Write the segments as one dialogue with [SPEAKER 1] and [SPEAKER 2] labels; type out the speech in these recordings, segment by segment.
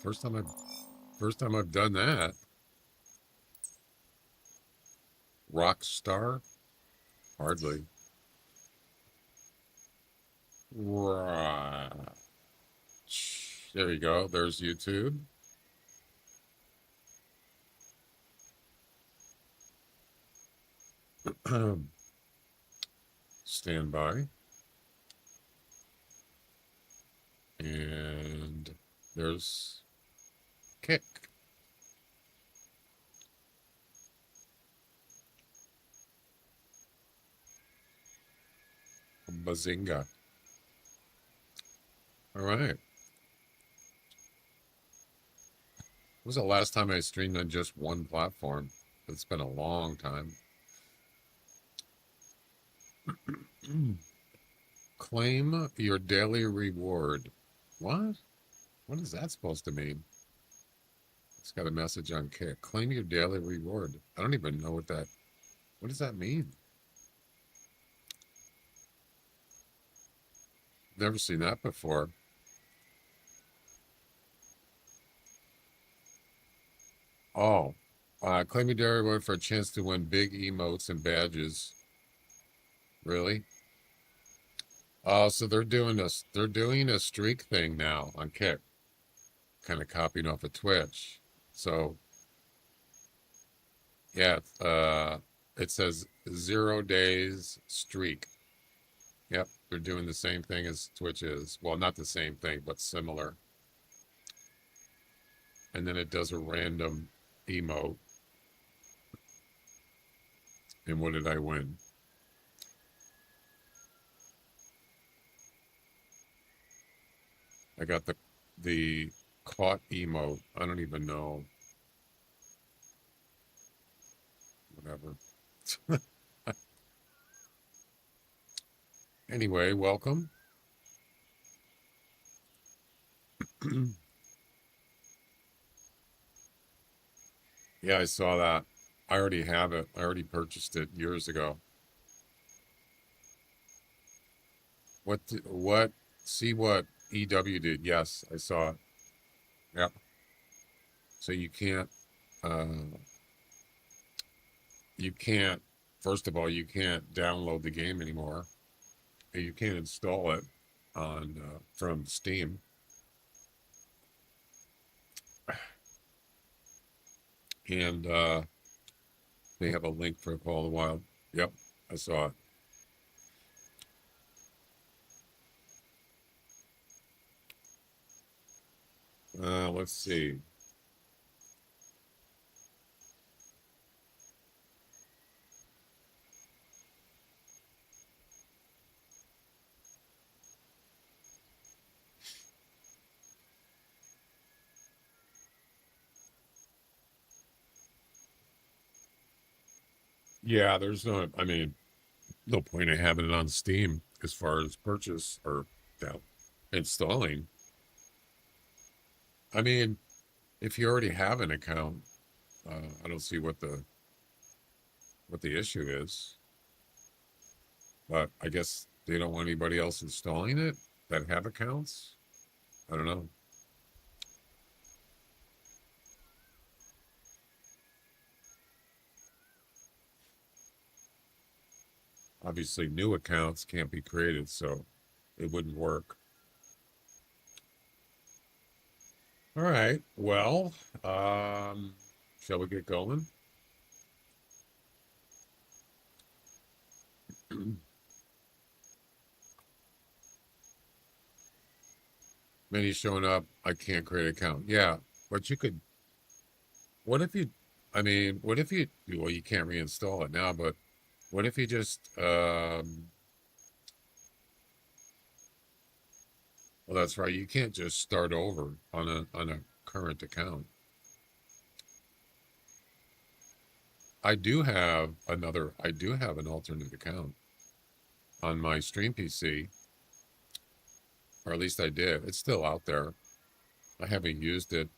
[SPEAKER 1] First time I've done that. Rockstar? Hardly. Right. There you go. There's YouTube. Stand by. And there's Kick. Bazinga. All right. When was the last time I streamed on just one platform? It's been a long time. Claim your daily reward. What? What is that supposed to mean? It's got a message on Kick. Claim your daily reward. I don't even know what does that mean? Never seen that before. Oh, claim your daily reward for a chance to win big emotes and badges. Really? Oh, so they're doing a streak thing now on Kick, kind of copying off of Twitch. So yeah, it says 0 days streak. Yep, they're doing the same thing as Twitch is. Well, not the same thing, but similar. And then it does a random emote. And what did I win? I got the caught emote. I don't even know. Whatever. Anyway, welcome. Yeah, I saw that. I already have it. I already purchased it years ago. See what EW did. Yes, I saw it. Yep. So uh, you can't, first of all, you can't download the game anymore. You can't install it from Steam. And they have a link for Call of the Wild. Yep, I saw it. Let's see. Yeah, I mean, no point in having it on Steam as far as purchase or installing. I mean, if you already have an account, I don't see what the issue is. But I guess they don't want anybody else installing it that have accounts. I don't know. Obviously, new accounts can't be created, so it wouldn't work. All right. Well, shall we get going? Many showing up. I can't create an account. Yeah, but you could. What if you? I mean, what if you? Well, you can't reinstall it now, but what if you just? Well, that's right. You can't just start over on a current account. I do have an alternate account on my stream PC, or at least I did. It's still out there. I haven't used it.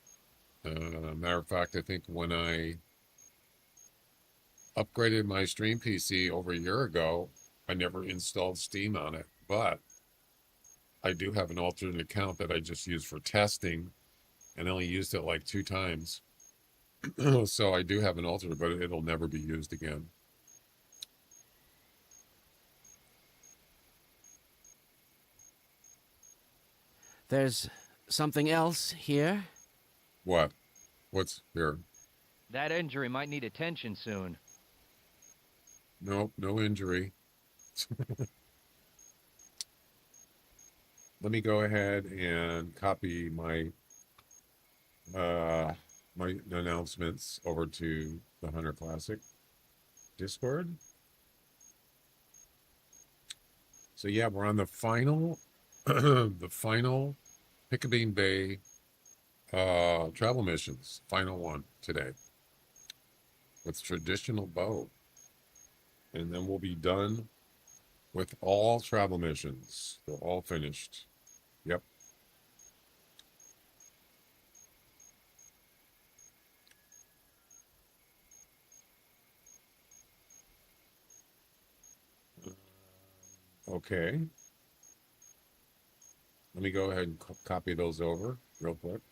[SPEAKER 1] Matter of fact, I think when I upgraded my stream PC over a year ago, I never installed Steam on it, but I do have an alternate account that I just use for testing, and I only used it like 2 times. So I do have an altar, but it'll never be used again.
[SPEAKER 2] There's something else here?
[SPEAKER 1] What? What's here?
[SPEAKER 3] That injury might need attention soon.
[SPEAKER 1] Nope, no injury. Let me go ahead and copy my my announcements over to the Hunter Classic Discord. So yeah, we're on the final the final Piccabeen Bay travel missions. Final one today. With traditional bow. And then we'll be done with all travel missions. They're all finished. Yep. Okay. Let me go ahead and copy those over real quick.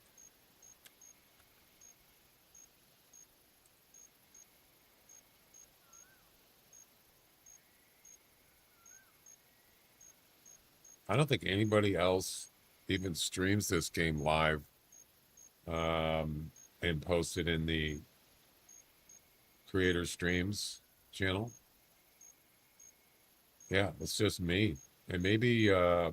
[SPEAKER 1] I don't think anybody else even streams this game live and posts it in the creator streams channel. Yeah, it's just me. And maybe I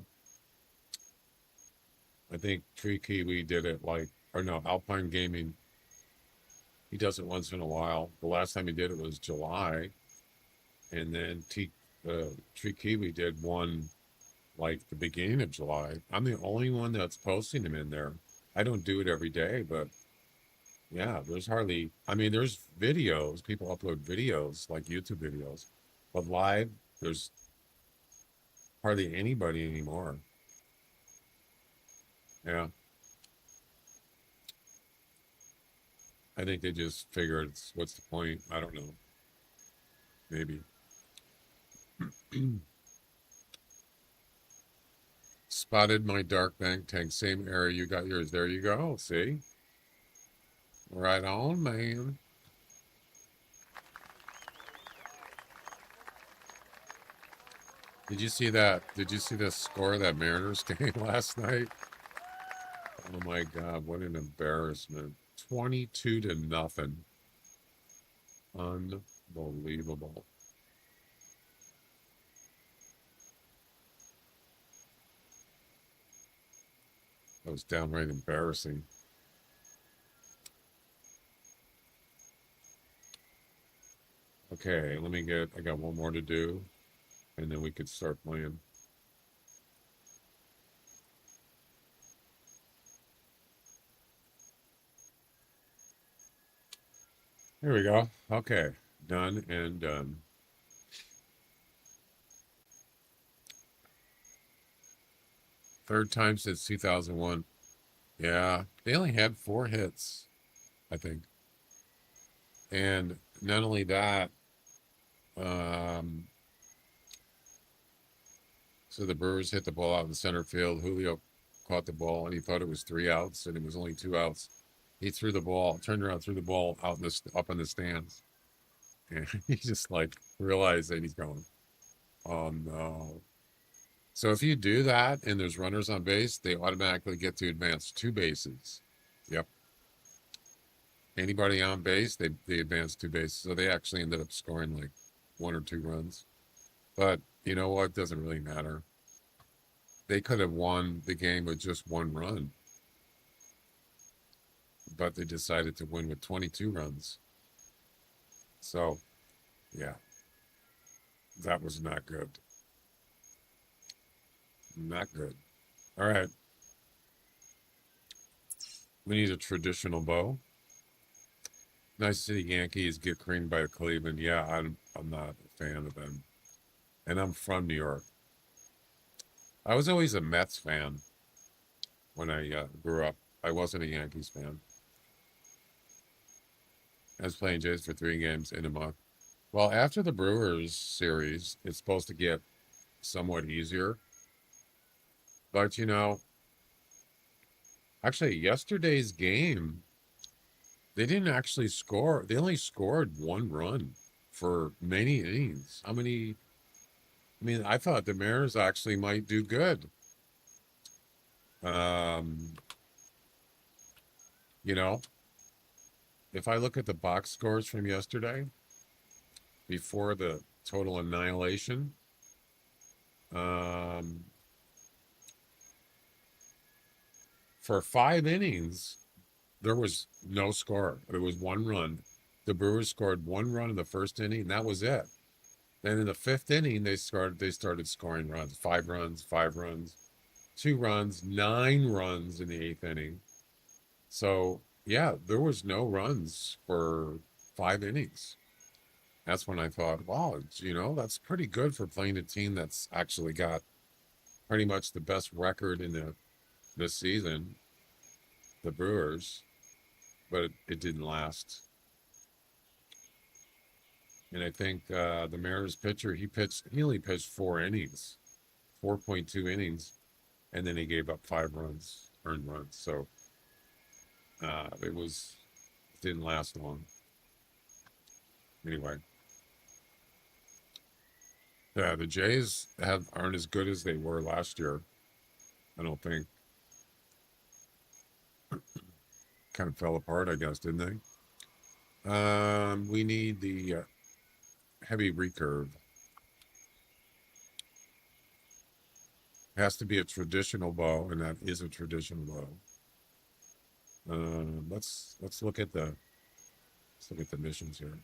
[SPEAKER 1] think Tree Kiwi did it or no, Alpine Gaming. He does it once in a while. The last time he did it was July. And then Tree Kiwi did one like the beginning of July. I'm the only one that's posting them in there. I don't do it every day, but yeah, there's there's videos. People upload videos like YouTube videos, but live, there's hardly anybody anymore. Yeah. I think they just figured, what's the point? I don't know. Maybe. Spotted my dark bank tank. Same area you got yours. There you go. See? Right on, man. Did you see that? Did you see the score of that Mariners game last night? Oh my God, what an embarrassment. 22-0. Unbelievable. That was downright embarrassing. Okay, I got one more to do, and then we could start playing. Here we go. Okay, done and done. Third time since 2001. Yeah, they only had 4 hits, I think. And not only that, so the Brewers hit the ball out in center field. Julio caught the ball, and he thought it was 3 outs, and it was only 2 outs. He threw the ball, turned around, threw the ball out up in the stands, and he just realized that he's going, oh no. So if you do that and there's runners on base, they automatically get to advance 2 bases. Yep. Anybody on base, they advance 2 bases. So they actually ended up scoring 1 or 2 runs. But you know what? It doesn't really matter. They could have won the game with just 1 run. But they decided to win with 22 runs. So, yeah. That was not good. Not good. All right. We need a traditional bow. Nice City Yankees get creamed by Cleveland. Yeah, I'm not a fan of them. And I'm from New York. I was always a Mets fan when I grew up. I wasn't a Yankees fan. I was playing Jays for 3 games in a month. Well, after the Brewers series, it's supposed to get somewhat easier. But, Actually, yesterday's game, they didn't actually score. They only scored one run for many innings. How many? I mean, I thought the Mariners actually might do good. Um, you know, if I look at the box scores from yesterday, before the total annihilation, um, for 5 innings, there was no score. It was one run. The Brewers scored one run in the first inning, and that was it. Then in the fifth inning, they started scoring runs, 5 runs, 2 runs, 9 runs in the eighth inning. So yeah, there was no runs for 5 innings. That's when I thought, wow, that's pretty good for playing a team that's actually got pretty much the best record in this season, the Brewers. But it didn't last. And I think the Mariners pitcher, he only pitched 4 innings, 4.2 innings, and then he gave up 5 runs, earned runs. So it didn't last long. Anyway, yeah, the Jays aren't as good as they were last year. I don't think. Kind of fell apart, I guess, didn't they? We need the heavy recurve. Has to be a traditional bow, and that is a traditional bow. Let's look at the missions here.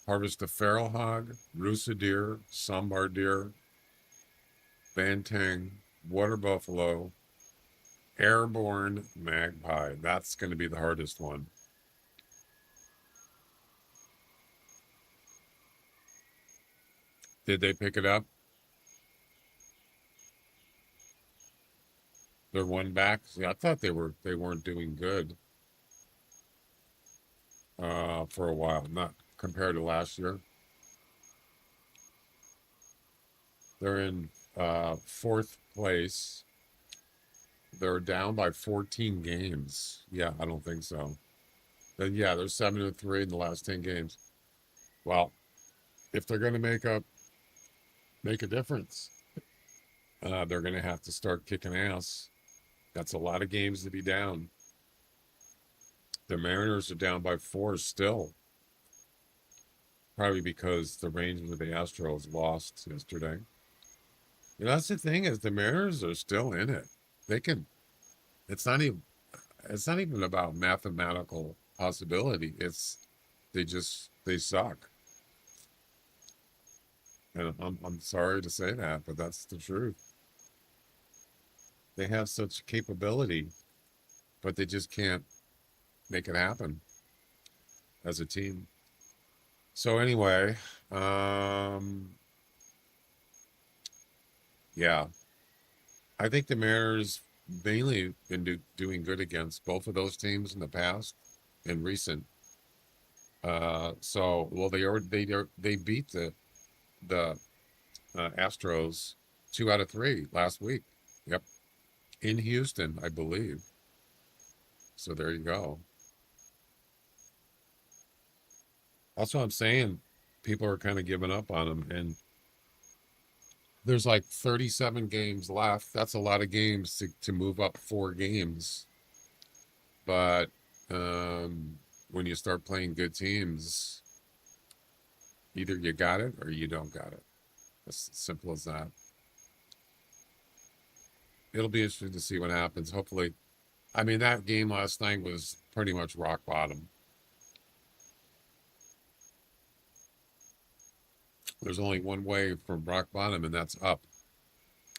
[SPEAKER 1] Harvest a feral hog, roosa deer, sambar deer, banteng, water buffalo, airborne magpie. That's going to be the hardest one. Did they pick it up? They're one back. See, I thought they weren't doing good for a while, not compared to last year. They're in fourth place. They're down by 14 games. Yeah, I don't think so. Then yeah, they're 7-3 in the last 10 games. Well, if they're going to make a difference, they're going to have to start kicking ass. That's a lot of games to be down. The Mariners are down by 4 still. Probably because the Rangers of the Astros lost yesterday. That's the thing, is the Mariners are still in it. They can. It's not even about mathematical possibility. They suck. And I'm sorry to say that, but that's the truth. They have such capability, but they just can't make it happen as a team. So anyway, yeah, I think the Mariners mainly been doing good against both of those teams in the past and recent. Well, they beat the Astros 2 out of 3 last week. Yep, in Houston, I believe. So there you go. That's what I'm saying. People are kind of giving up on them, and there's like 37 games left. That's a lot of games to move up 4 games. But when you start playing good teams, either you got it or you don't got it. It's as simple as that. It'll be interesting to see what happens. Hopefully, I mean, that game last night was pretty much rock bottom. There's only one way from rock bottom, and that's up.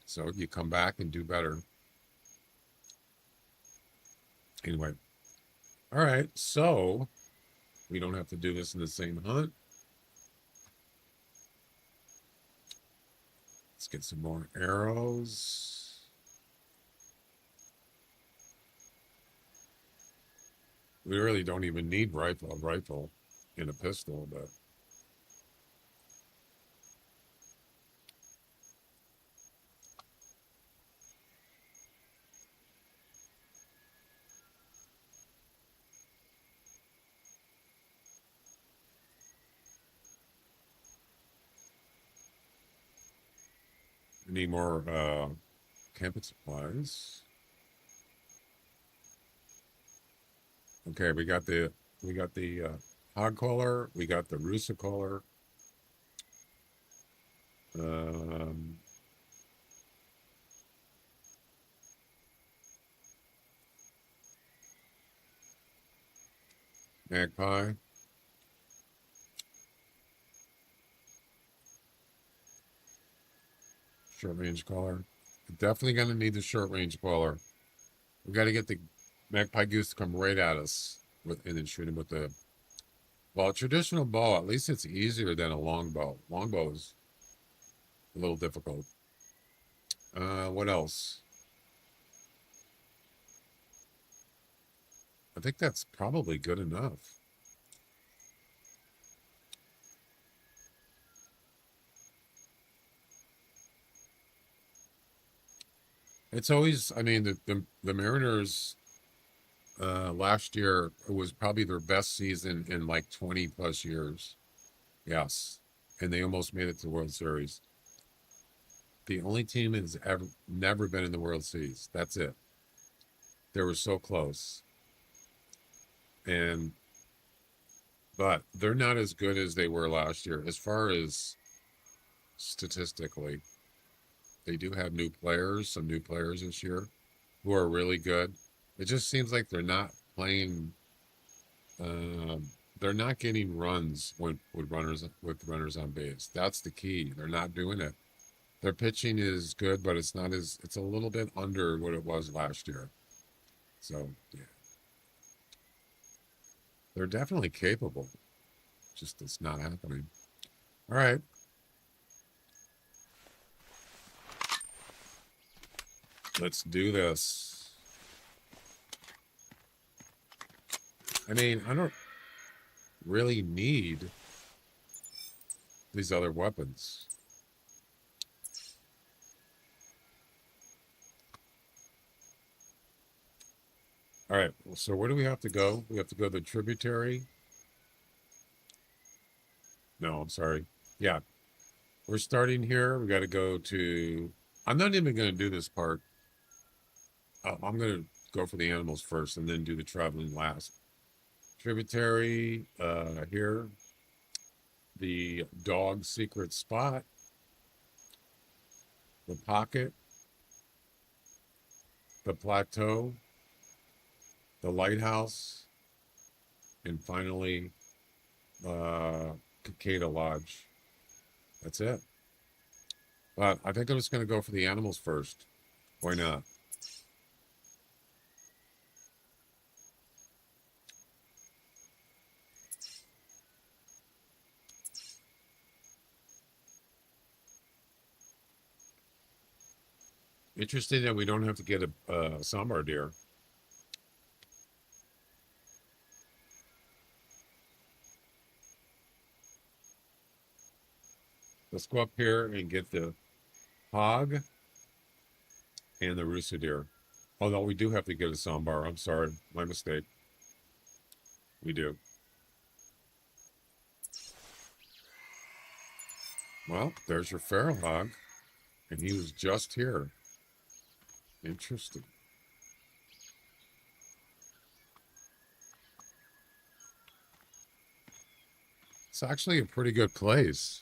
[SPEAKER 1] So you come back and do better. Anyway. All right. So we don't have to do this in the same hunt. Let's get some more arrows. We really don't even need a rifle and a pistol, but Need more camping supplies. Okay, we got the hog collar, we got the rooster collar. Magpie. Short range collar. Definitely gonna need the short range collar. We got to get the magpie goose to come right at us and then shoot him with the. Well, a traditional bow, at least it's easier than a longbow. Longbow is a little difficult. What else? I think that's probably good enough. It's always, I mean, the Mariners last year was probably their best season in like 20 plus years. Yes. And they almost made it to the World Series. The only team that's ever never been in the World Series. That's it. They were so close. But they're not as good as they were last year. As far as statistically, they do have some new players this year who are really good. It just seems like they're not playing. They're not getting runs with runners on base. That's the key. They're not doing it. Their pitching is good, but it's not as. It's a little bit under what it was last year. So yeah, they're definitely capable. Just it's not happening. All right. Let's do this. I mean, I don't really need these other weapons. All right, so where do we have to go? We have to go to the tributary. No, I'm sorry. Yeah, we're starting here. We got to go to. I'm not even going to do this part. I'm going to go for the animals first and then do the traveling last. Tributary here. The dog secret spot. The pocket. The plateau. The lighthouse. And finally, Cicada Lodge. That's it. But I think I'm just going to go for the animals first. Why not? Interesting that we don't have to get a sambar deer. Let's go up here and get the hog and the rooster deer. Oh, no, we do have to get a sambar. I'm sorry. My mistake. We do. Well, there's your feral hog. And he was just here. Interesting. It's actually a pretty good place.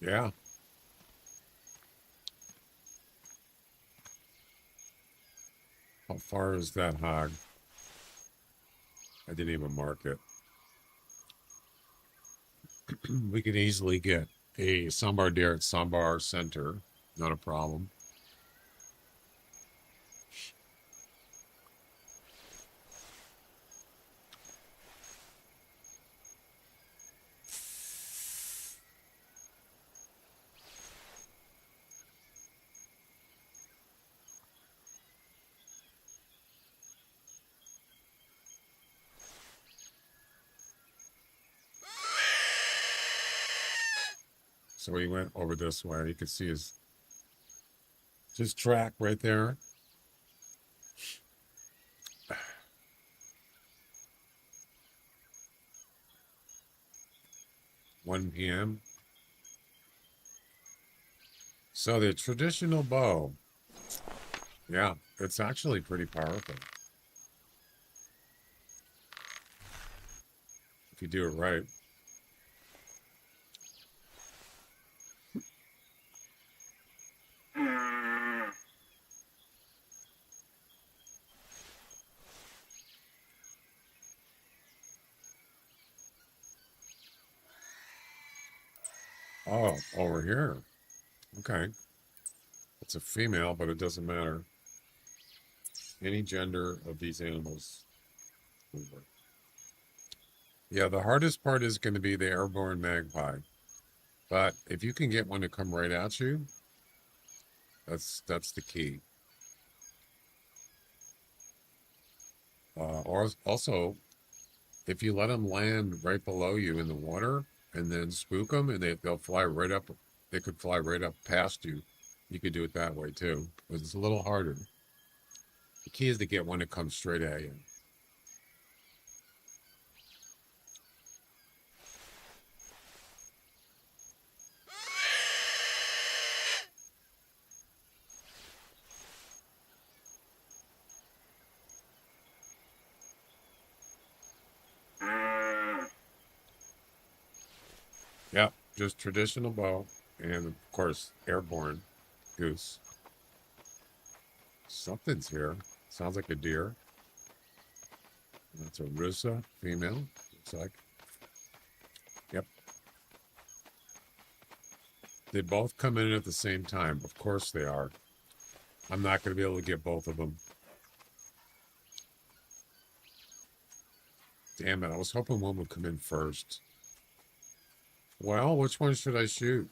[SPEAKER 1] Yeah. How far is that hog? I didn't even mark it. We could easily get a sambar deer at Sambar Center. Not a problem. So he went over this way. You can see his track right there. 1 p.m. So the traditional bow, yeah, it's actually pretty powerful if you do it right. Oh, over here. Okay. It's a female, but it doesn't matter. Any gender of these animals will work. Yeah, the hardest part is going to be the airborne magpie. But if you can get one to come right at you, that's the key. Or also, if you let them land right below you in the water and then spook them, and they'll fly right up. They could fly right up past you. You could do it that way too, but it's a little harder. The key is to get one that comes straight at you. Yep, just traditional bow, and of course airborne goose. Something's here. Sounds like a deer. That's a rusa female. Looks like. Yep. They both come in at the same time. Of course they are. I'm not going to be able to get both of them. Damn it! I was hoping one would come in first. Well, which one should I shoot?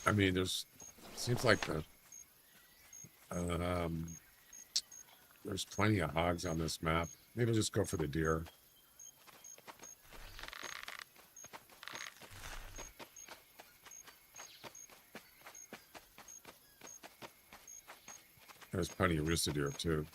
[SPEAKER 1] I mean, seems like there's plenty of hogs on this map. Maybe I'll just go for the deer. There's plenty of rooster deer too.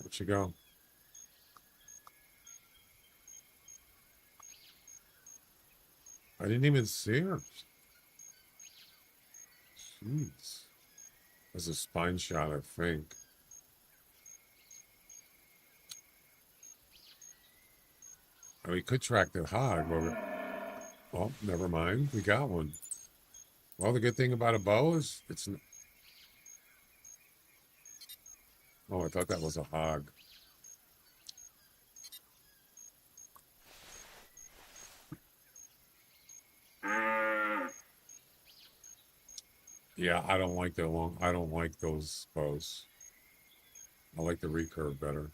[SPEAKER 1] Where'd you go? I didn't even see her. Jeez. That's a spine shot, I think. Oh, we could track the hog. Well, never mind. We got one. Well, the good thing about a bow is it's... Oh, I thought that was a hog. Yeah, I don't like I don't like those bows. I like the recurve better.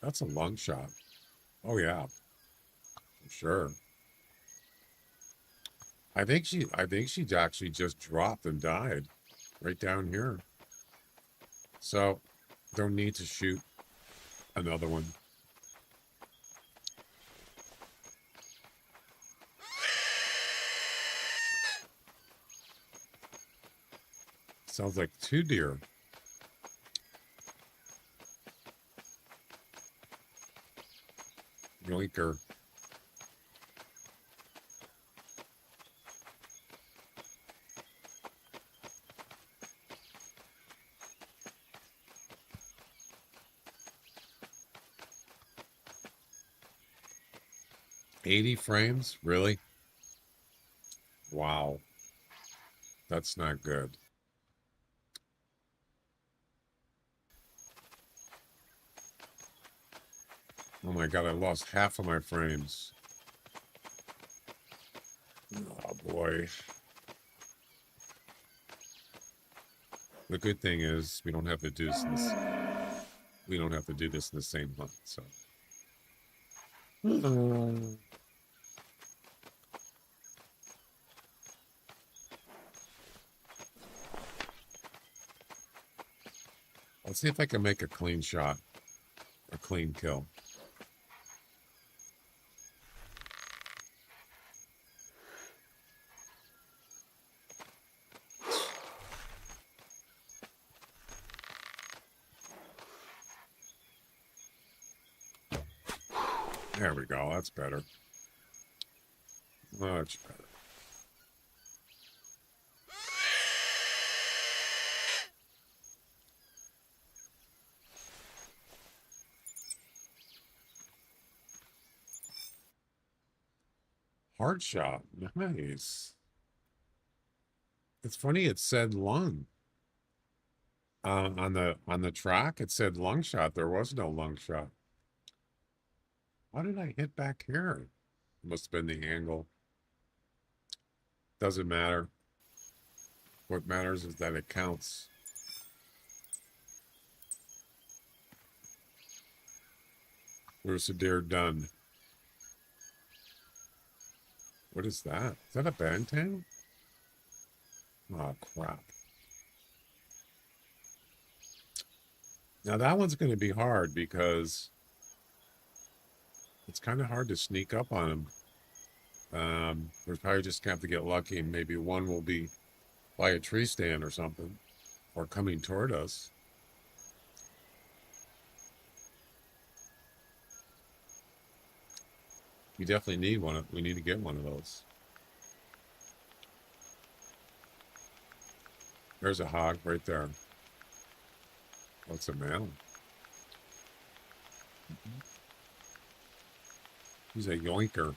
[SPEAKER 1] That's a long shot. Oh yeah, for sure. I think she actually just dropped and died right down here. So don't need to shoot another one. Sounds like 2 deer. Yoinker. $80 frames? Really? Wow. That's not good. Oh my God, I lost half of my frames. Oh boy. The good thing is we don't have to do this. We don't have to do this in the same hunt. So. Let's see if I can make a clean shot, a clean kill. There we go. That's better. Much better. Hard shot. Nice. It's funny. It said lung. On the track, it said lung shot. There was no lung shot. How did I hit back here? Must have been the angle. Doesn't matter. What matters is that it counts. Where's the deer done? What is that? Is that a bantang? Oh, crap. Now that one's going to be hard because it's kind of hard to sneak up on him. We're probably just going to have to get lucky, and maybe one will be by a tree stand or something, or coming toward us. We definitely need one. We need to get one of those. There's a hog right there. What's a male? He's a yoinker.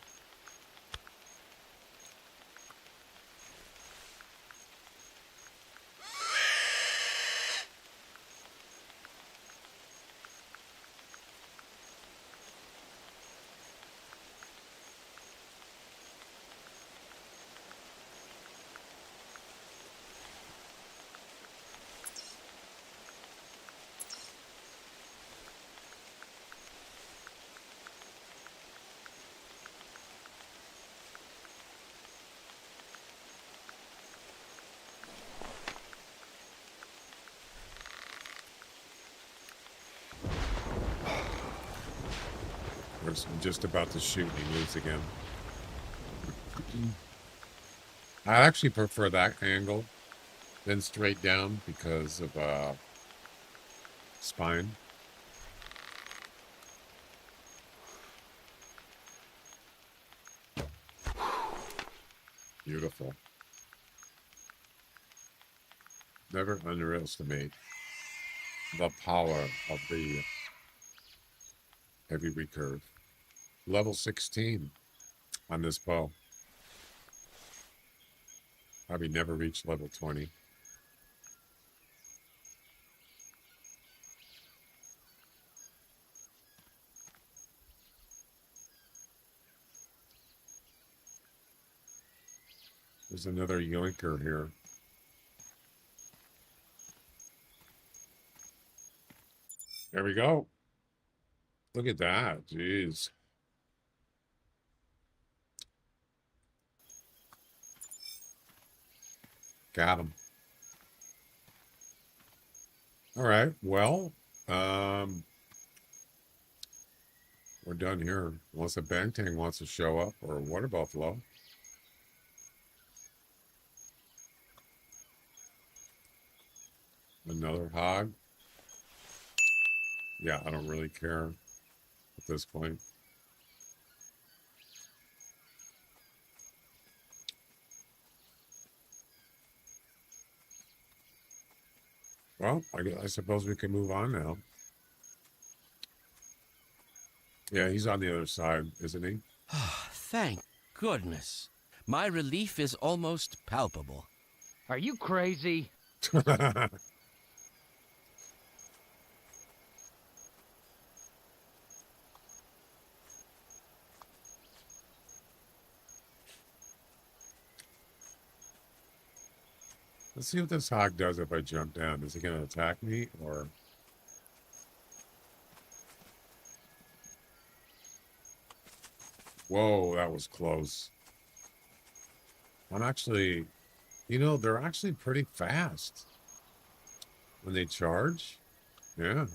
[SPEAKER 1] I'm just about to shoot and he moves again. I actually prefer that angle than straight down because of spine. Beautiful. Never underestimate the power of the heavy recurve. Level 16 on this bow. Probably never reached level 20. There's another yoinker here. There we go. Look at that. Jeez. Got him. All right. Well, we're done here. Unless a bantang wants to show up or a water buffalo. Another hog. Yeah, I don't really care at this point. Well, I suppose we can move on now. Yeah, he's on the other side, isn't he?
[SPEAKER 2] Thank goodness. My relief is almost palpable.
[SPEAKER 3] Are you crazy?
[SPEAKER 1] Let's see what this hog does if I jump down. Is he going to attack me or... Whoa, that was close. I'm actually... You know, they're actually pretty fast when they charge. Yeah.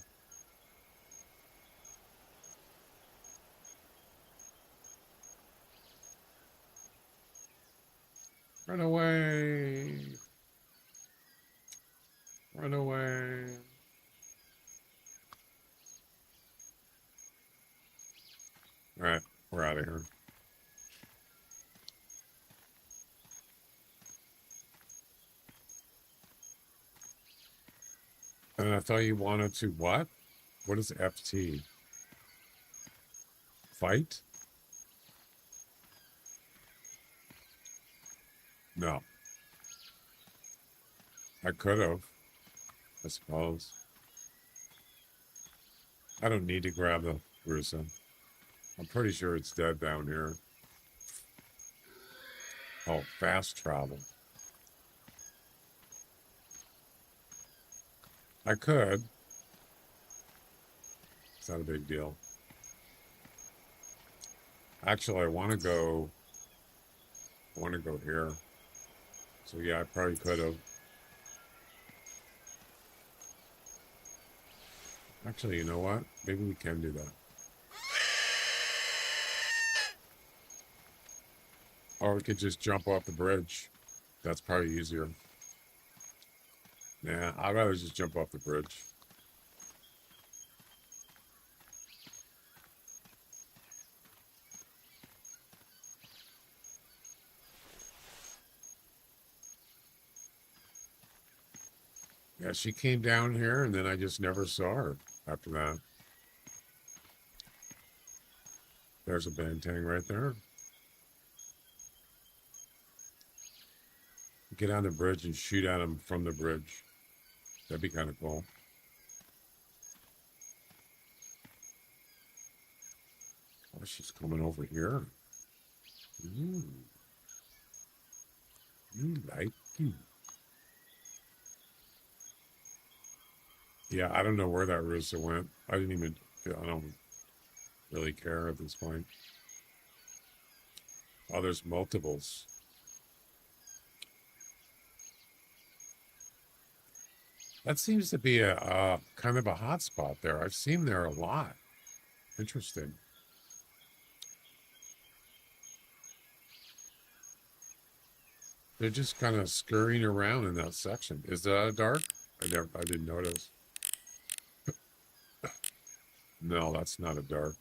[SPEAKER 1] Run away. Run away. All right, we're out of here. And I thought you wanted to what? What is FT? Fight? No. I could have, I suppose. I don't need to grab the Rusa. I'm pretty sure it's dead down here. Oh, fast travel. I could. It's not a big deal. Actually, I want to go here. So yeah, I probably could have. Actually, you know what? Maybe we can do that. Or we could just jump off the bridge. That's probably easier. Yeah, I'd rather just jump off the bridge. Yeah, she came down here and then I just never saw her after that. There's a bantang right there. Get on the bridge and shoot at him from the bridge. That'd be kind of cool. Oh, she's coming over here. You like you. Yeah, I don't know where that Rusa went. I don't really care at this point. Oh, there's multiples. That seems to be a kind of a hot spot there. I've seen there a lot. Interesting. They're just kind of scurrying around in that section. Is that a dark? I didn't notice. No, that's not a dark.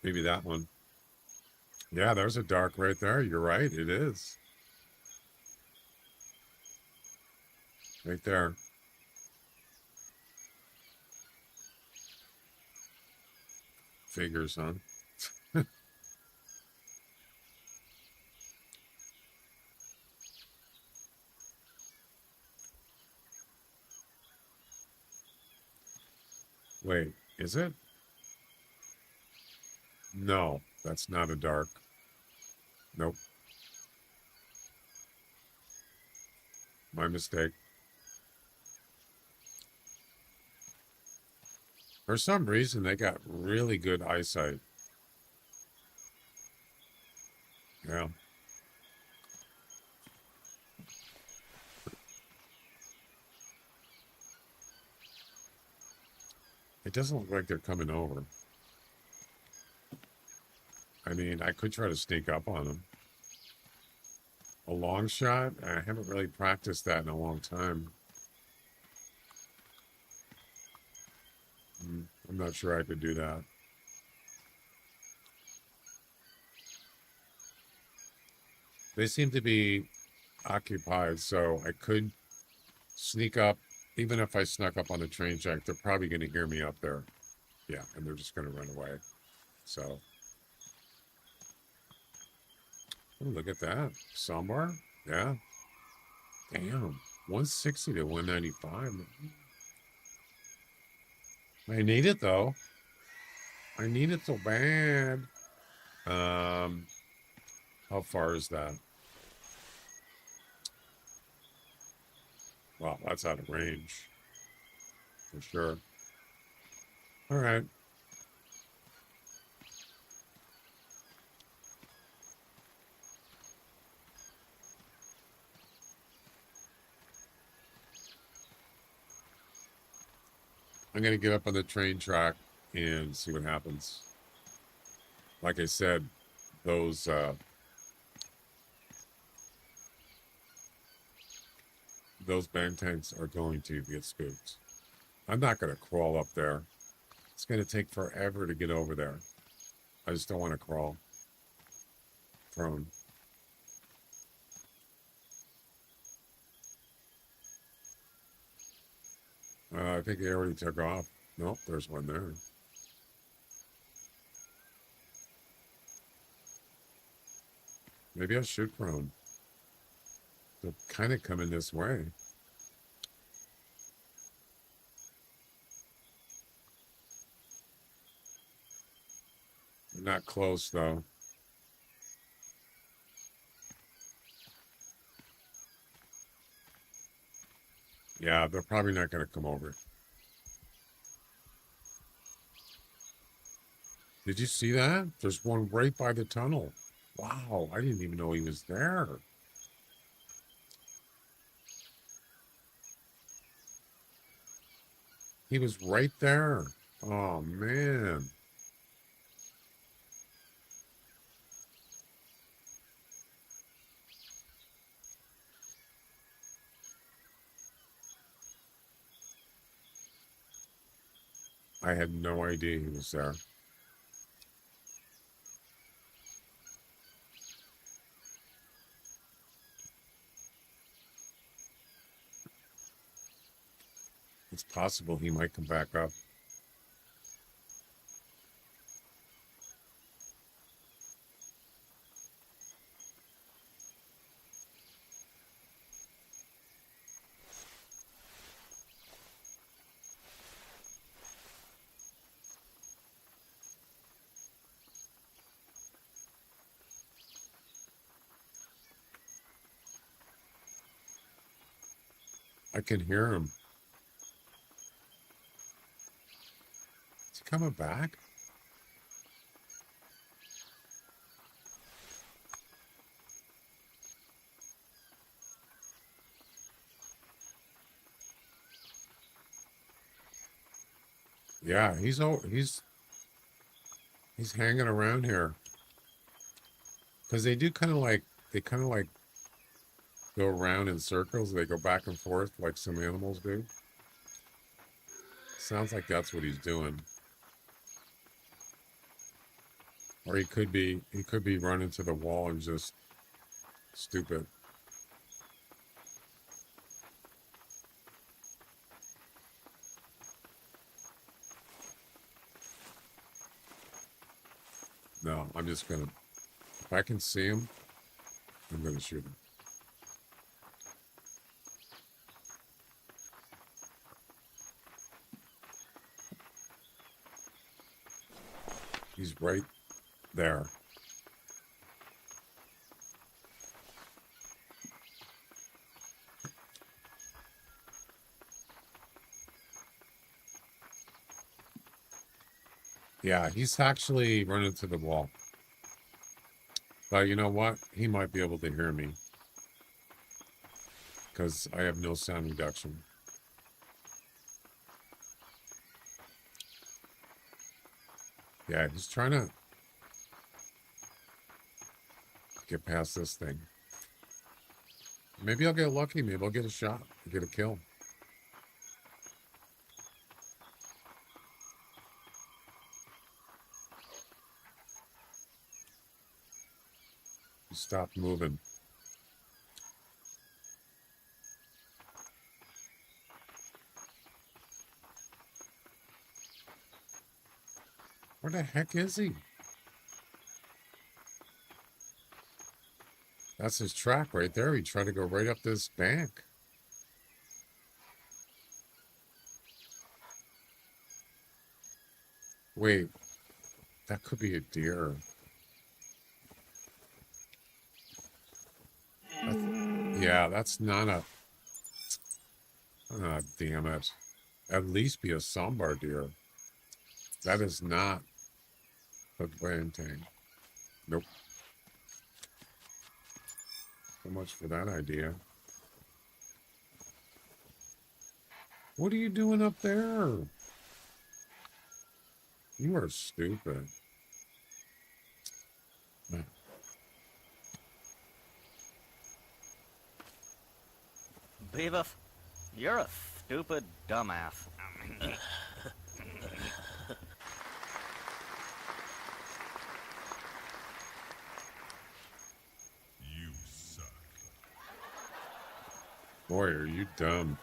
[SPEAKER 1] Maybe that one. Yeah, there's a dark right there. You're right. It is. Right there. Figures, huh? Wait, is it? No, that's not a dark. Nope. My mistake. For some reason, they got really good eyesight. Yeah. It doesn't look like they're coming over. I mean, I could try to sneak up on them. A long shot? I haven't really practiced that in a long time. I'm not sure I could do that. They seem to be occupied, so I could sneak up. Even if I snuck up on the train track, they're probably going to hear me up there. Yeah, and they're just going to run away. So, oh, look at that. Somewhere? Yeah. Damn. 160 to 195. I need it, though. I need it so bad. How far is that? Well, that's out of range. For sure. All right. I'm going to get up on the train track and see what happens. Like I said, those Bangtanks are going to get spooked. I'm not going to crawl up there. It's going to take forever to get over there. I just don't want to crawl. Prone. I think they already took off. Nope, there's one there. Maybe I should prone. They're kind of coming this way. They're not close, though. Yeah, they're probably not going to come over. Did you see that? There's one right by the tunnel. Wow, I didn't even know he was there. He was right there. Oh, man. I had no idea he was there. It's possible he might come back up. I can hear him. Is he coming back? Yeah, he's hanging around here. Because they kind of like go around in circles. They go back and forth like some animals do. Sounds like that's what he's doing. Or he could be running to the wall and just stupid. No, I'm just gonna, if I can see him, I'm gonna shoot him. He's right there. Yeah, he's actually running to the wall. But you know what? He might be able to hear me. Because I have no sound reduction. Yeah, he's trying to get past this thing. Maybe I'll get lucky. Maybe I'll get a shot. I'll get a kill. He stopped moving. Where the heck is he? That's his track right there. He tried to go right up this bank. Wait, that could be a deer. Yeah, that's not a... Ah, damn it. At least be a sambar deer. That is not a plantain. Nope. So much for that idea. What are you doing up there? You are stupid.
[SPEAKER 4] Beavis, you're a stupid dumbass.
[SPEAKER 5] You suck.
[SPEAKER 1] Boy, are you dumb.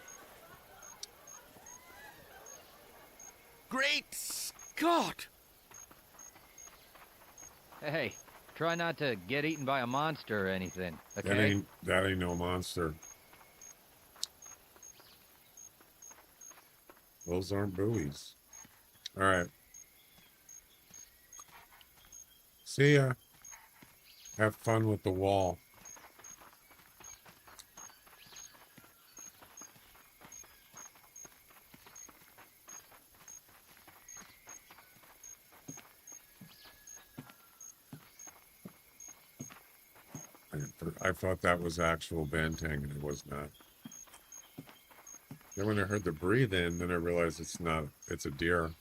[SPEAKER 2] Great Scott!
[SPEAKER 3] Hey, try not to get eaten by a monster or anything,
[SPEAKER 1] That
[SPEAKER 3] okay?
[SPEAKER 1] ain't no monster. Those aren't buoys. All right. See ya. Have fun with the wall. I thought that was actual bantang, and it was not. Then when I heard the breathe in, then I realized it's not. It's a deer.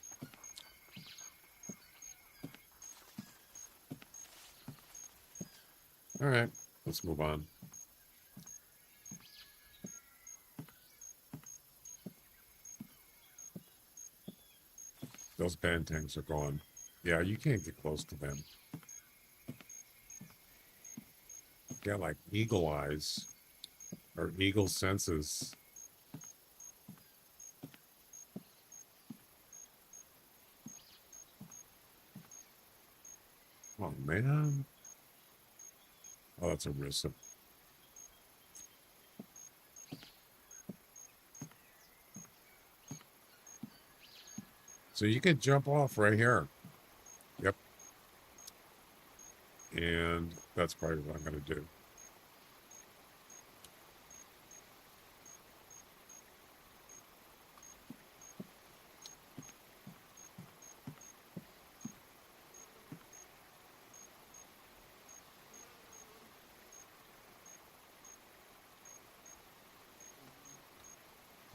[SPEAKER 1] All right, let's move on. Those bantangs are gone. Yeah, you can't get close to them. Got like eagle eyes or eagle senses. Oh man. Oh, that's a risk. So you could jump off right here. Yep. And that's probably what I'm going to do.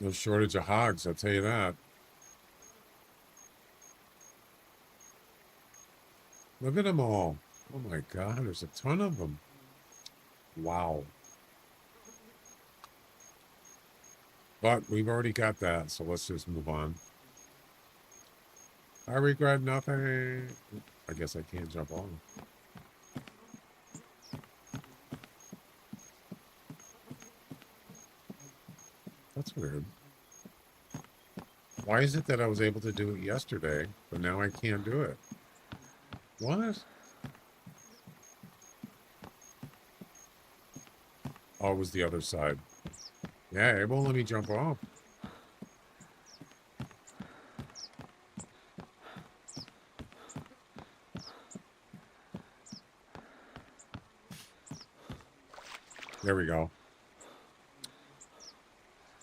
[SPEAKER 1] No shortage of hogs, I'll tell you that. Look at them all. Oh my God, there's a ton of them. Wow. But we've already got that, so let's just move on. I regret nothing. I guess I can't jump on. That's weird. Why is it that I was able to do it yesterday, but now I can't do it? What? Oh, it was the other side. Yeah, it won't let me jump off. There we go.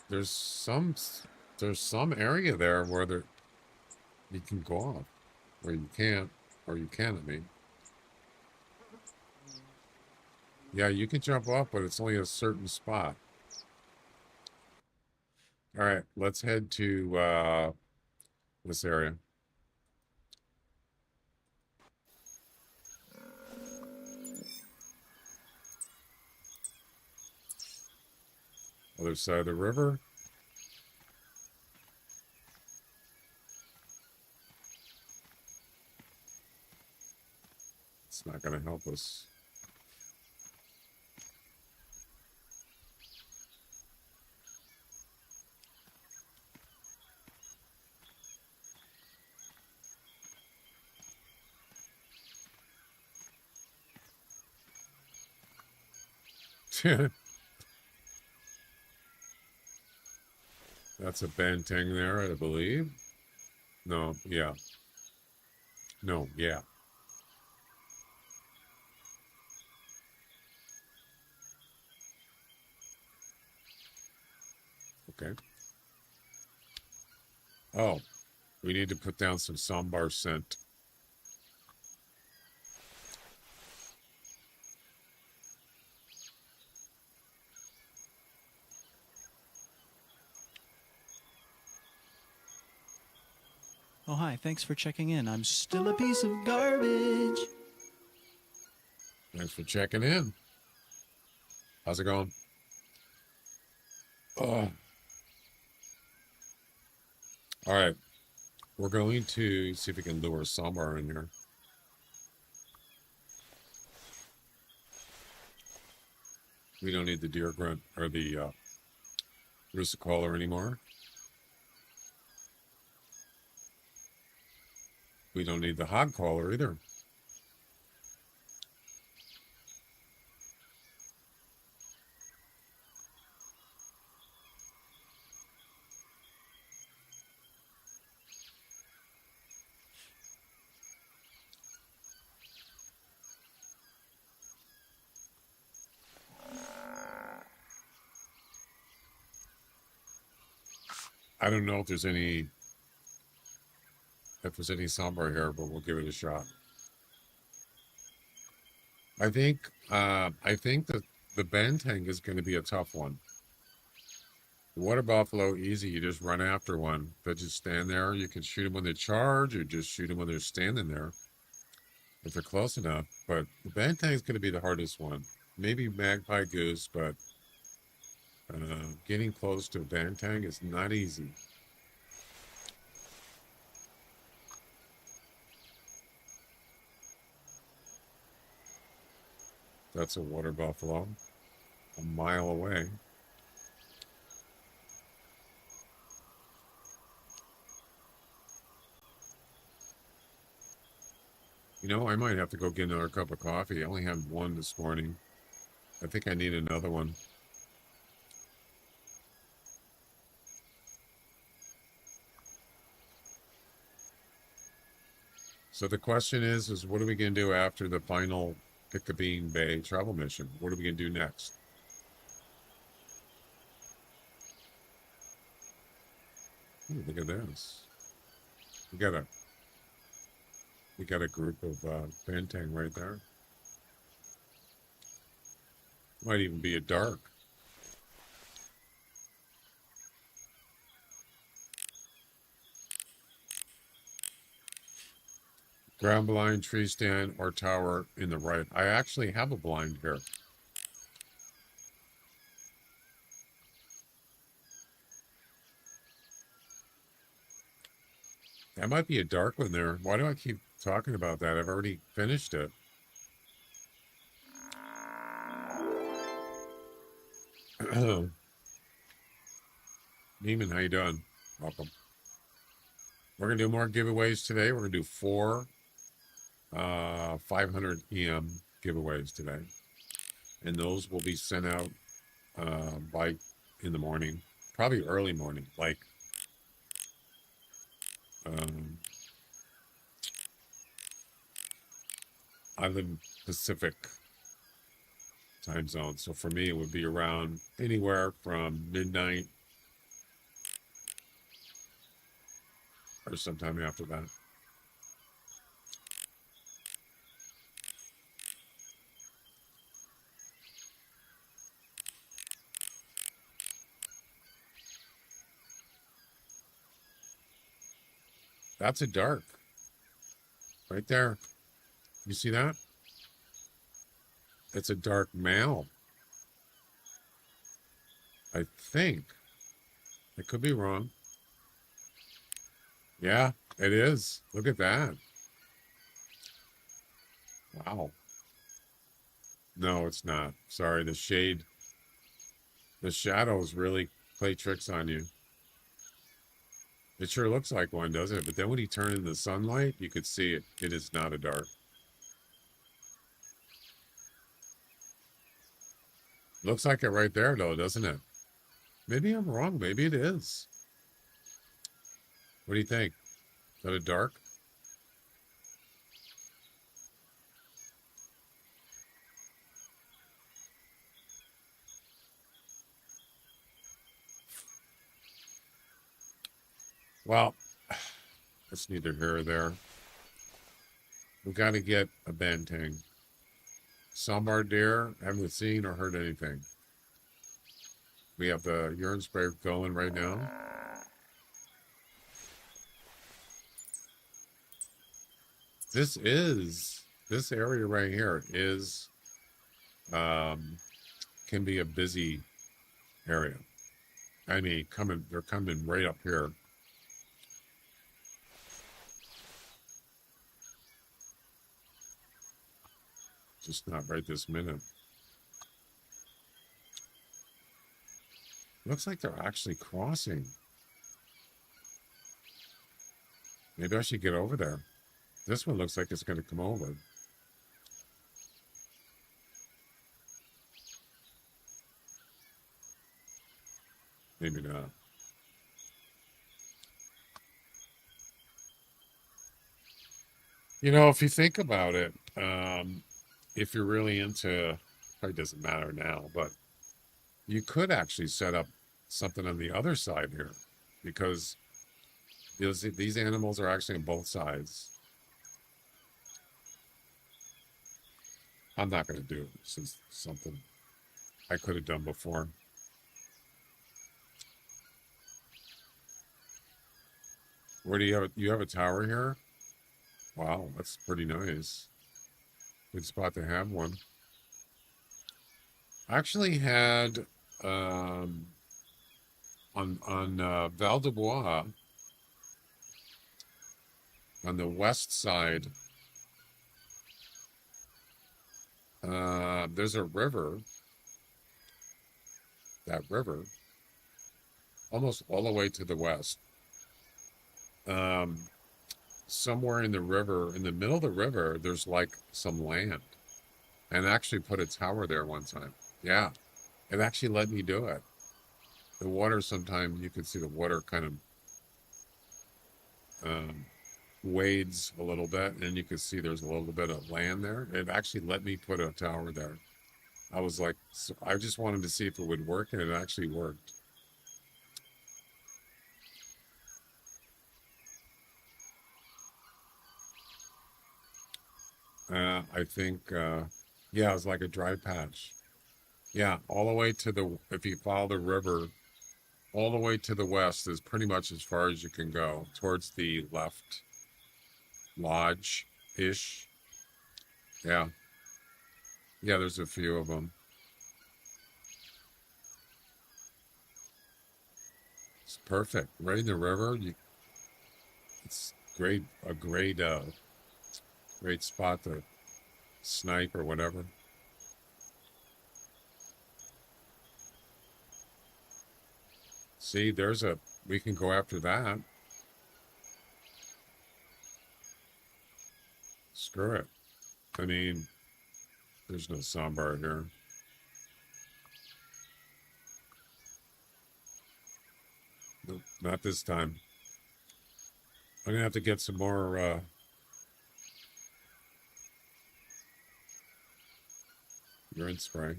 [SPEAKER 1] There's some area there where you can go off, or you can't, or you can. I mean, yeah, you can jump off, but it's only a certain spot. All right, let's head to this area. Other side of the river. It's not going to help us. That's a banteng there, I believe. No, yeah. No, yeah. Okay. Oh, we need to put down some sambar scent.
[SPEAKER 5] Oh, hi. Thanks for checking in. I'm still a piece of garbage.
[SPEAKER 1] Thanks for checking in. How's it going? Oh. All right. We're going to see if we can lure sambar in here. We don't need the deer grunt or the rooster caller anymore. We don't need the hog caller either. I don't know if there's any sambar here, but we'll give it a shot. I think that the banteng is going to be a tough one. The water buffalo, easy. You just run after one. They just stand there. You can shoot them when they charge, or just shoot them when they're standing there, if they're close enough. But the banteng is going to be the hardest one. Maybe magpie goose, but getting close to a banteng is not easy. That's a water buffalo, a mile away. You know, I might have to go get another cup of coffee. I only had one this morning. I think I need another one. So the question is what are we going to do after the final Piccabeen Bay Travel Mission? What are we going to do next? Ooh, look at this. We got a group of banteng right there. Might even be a dark. Ground blind, tree stand, or tower in the right. I actually have a blind here. That might be a dark one there. Why do I keep talking about that? I've already finished it. Neiman, how you doing? Welcome. We're going to do more giveaways today. We're going to do 4 500 EM giveaways today. And those will be sent out in the morning. Probably early morning. Like I live in Pacific time zone. So for me, it would be around anywhere from midnight or sometime after that. That's a dark. Right there. You see that? It's a dark male. I think. I could be wrong. Yeah, it is. Look at that. Wow. No, it's not. Sorry, the shadows really play tricks on you. It sure looks like one, doesn't it? But then when you turn in the sunlight, you could see it. It is not a dark. Looks like it right there, though, doesn't it? Maybe I'm wrong. Maybe it is. What do you think? Is that a dark? Well, It's neither here or there. We got to get a banteng. Sambar deer, haven't seen or heard anything. We have the urine spray going right now. This area right here is, can be a busy area. I mean, they're coming right up here. Just not right this minute. Looks like they're actually crossing. Maybe I should get over there. This one looks like it's going to come over. Maybe not. You know, if you think about it, if you're really into, probably doesn't matter now, but you could actually set up something on the other side here, because these animals are actually on both sides. I'm not going to do it. This is something I could have done before. Where do you have a tower here? Wow, that's pretty nice. Good spot to have one. I actually had on Val de Bois, on the west side, there's a river. That river, almost all the way to the west. Somewhere in the river, in the middle of the river, there's like some land. And I actually put a tower there one time. Yeah, it actually let me do it. The water, sometimes you can see the water kind of wades a little bit, and you can see there's a little bit of land there. It actually let me put a tower there. I was like, I just wanted to see if it would work, and it actually worked. I think, yeah, it was like a dry patch. Yeah, all the way to the, if you follow the river, all the way to the west is pretty much as far as you can go, towards the left lodge-ish. Yeah. Yeah, there's a few of them. It's perfect. Right in the river, it's great, a great spot to snipe or whatever. See, we can go after that. Screw it. I mean, there's no sambar here. Nope, not this time. I'm gonna have to get some more urine spray.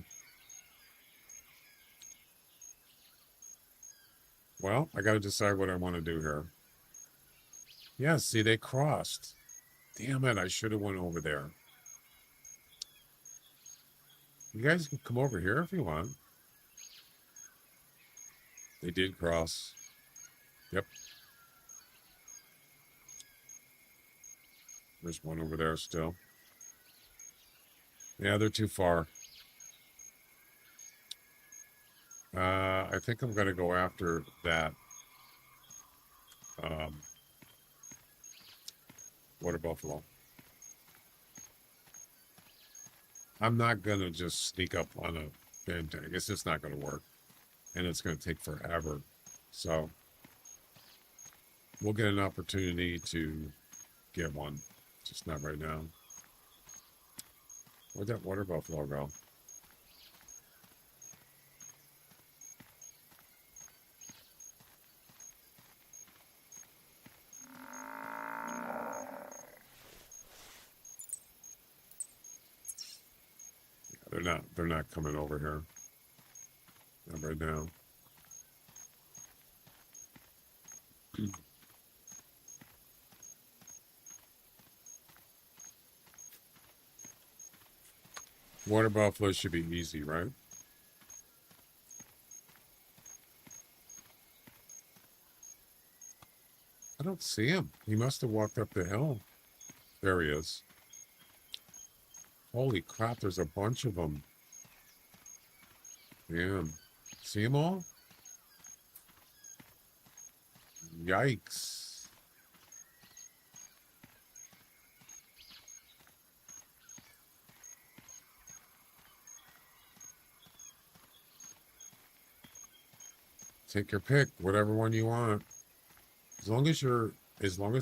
[SPEAKER 1] Well, I got to decide what I want to do here. Yeah, see, they crossed. Damn it, I should have went over there. You guys can come over here if you want. They did cross. Yep. There's one over there still. Yeah, they're too far. I think I'm going to go after that water buffalo. I'm not going to just sneak up on a banteng. It's just not going to work. And it's going to take forever. So we'll get an opportunity to get one. Just not right now. Where'd that water buffalo go? They're not coming over here. Not right now. Water buffalo should be easy, right? I don't see him. He must have walked up the hill. There he is. Holy crap, there's a bunch of them. Damn. See them all? Yikes. Take your pick, whatever one you want. As long as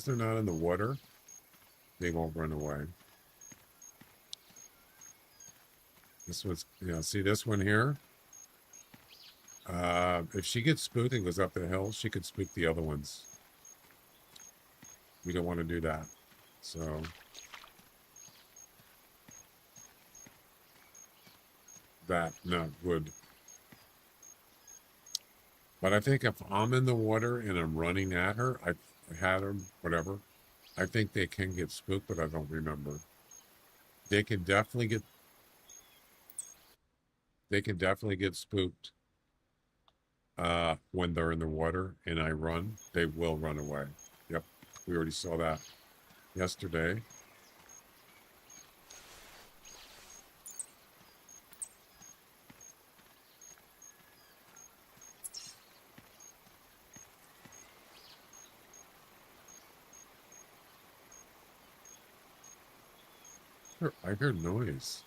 [SPEAKER 1] they're not in the water, they won't run away. This one's, see this one here? If she gets spooked and goes up the hill, she could spook the other ones. We don't want to do that. So that not good. But I think if I'm in the water and I'm running at her, I had her, whatever, I think they can get spooked, but I don't remember. They can definitely get spooked when they're in the water and I run. They will run away. Yep, we already saw that yesterday. I hear noise.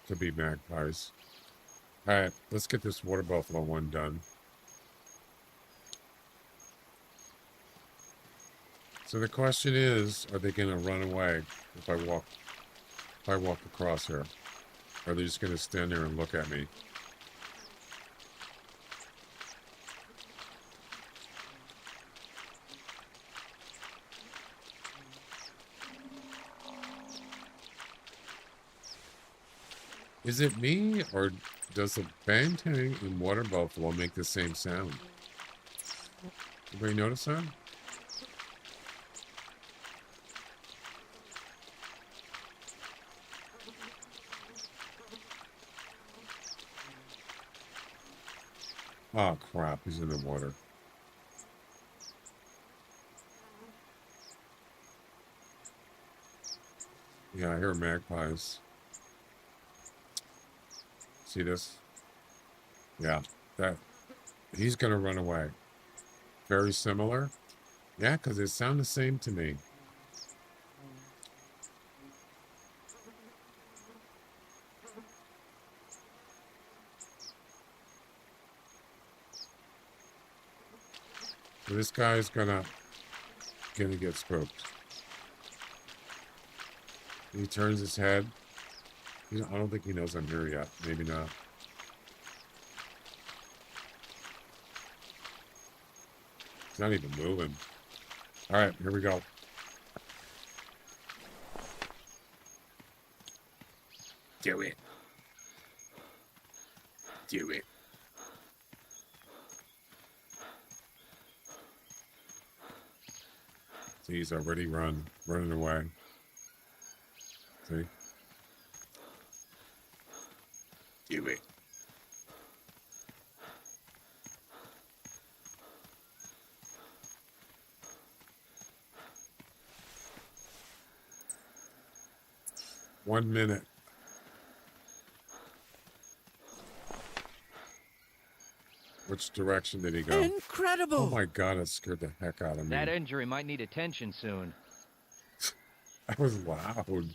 [SPEAKER 1] Could be magpies. Alright, let's get this water buffalo one done. So the question is, are they gonna run away if I walk across here? Or are they just gonna stand there and look at me? Is it me, or does the bantang and water buffalo make the same sound? Anybody notice that? Oh crap, he's in the water. Yeah, I hear magpies. See this? Yeah, he's gonna run away. Very similar. Yeah, because they sound the same to me. So this guy's gonna get spooked. He turns his head. I don't think he knows I'm here yet. Maybe not. He's not even moving. All right, here we go. Do it. Do it. See, he's already running away. See? Do it. One minute. Which direction did he go?
[SPEAKER 2] Incredible!
[SPEAKER 1] Oh my god, it scared the heck out of me.
[SPEAKER 3] That injury might need attention soon.
[SPEAKER 1] That was loud.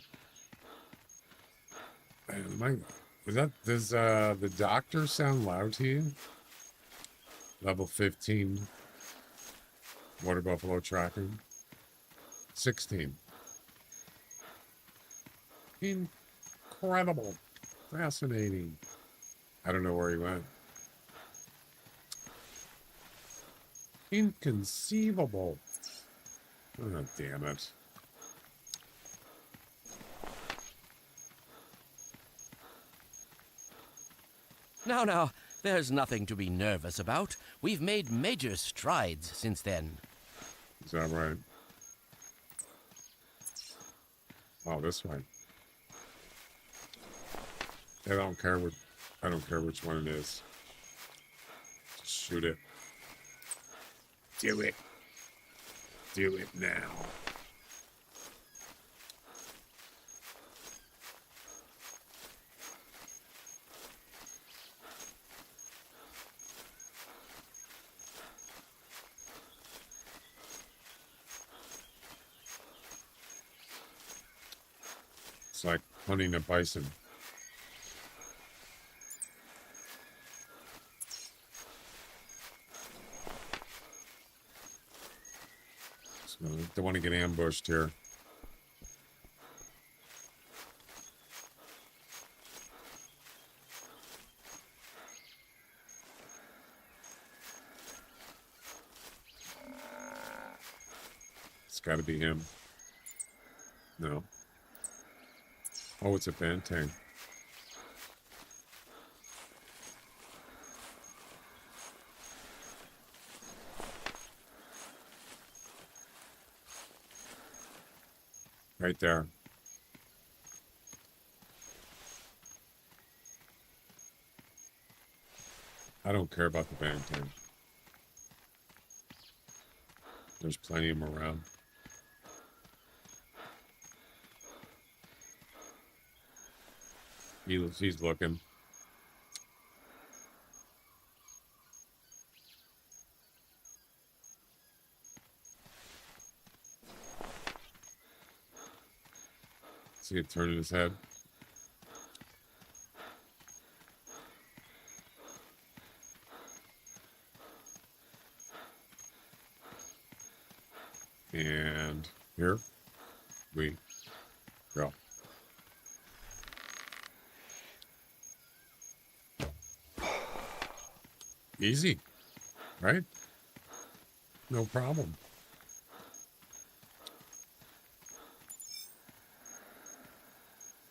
[SPEAKER 1] Does the doctor sound loud to you? Level 15. Water buffalo tracking. 16. Incredible. Fascinating. I don't know where he went. Inconceivable. Oh, damn it.
[SPEAKER 2] Now, there's nothing to be nervous about. We've made major strides since then.
[SPEAKER 1] Is that right? Oh, this way. I don't care which one it is. Just shoot it. Do it. Do it now. It's like hunting a bison. So don't want to get ambushed here. It's got to be him. No. Oh, it's a bantang. Right there. I don't care about the bantang. There's plenty of them around. He's looking. See it turning his head. And here we go. Easy, right? No problem.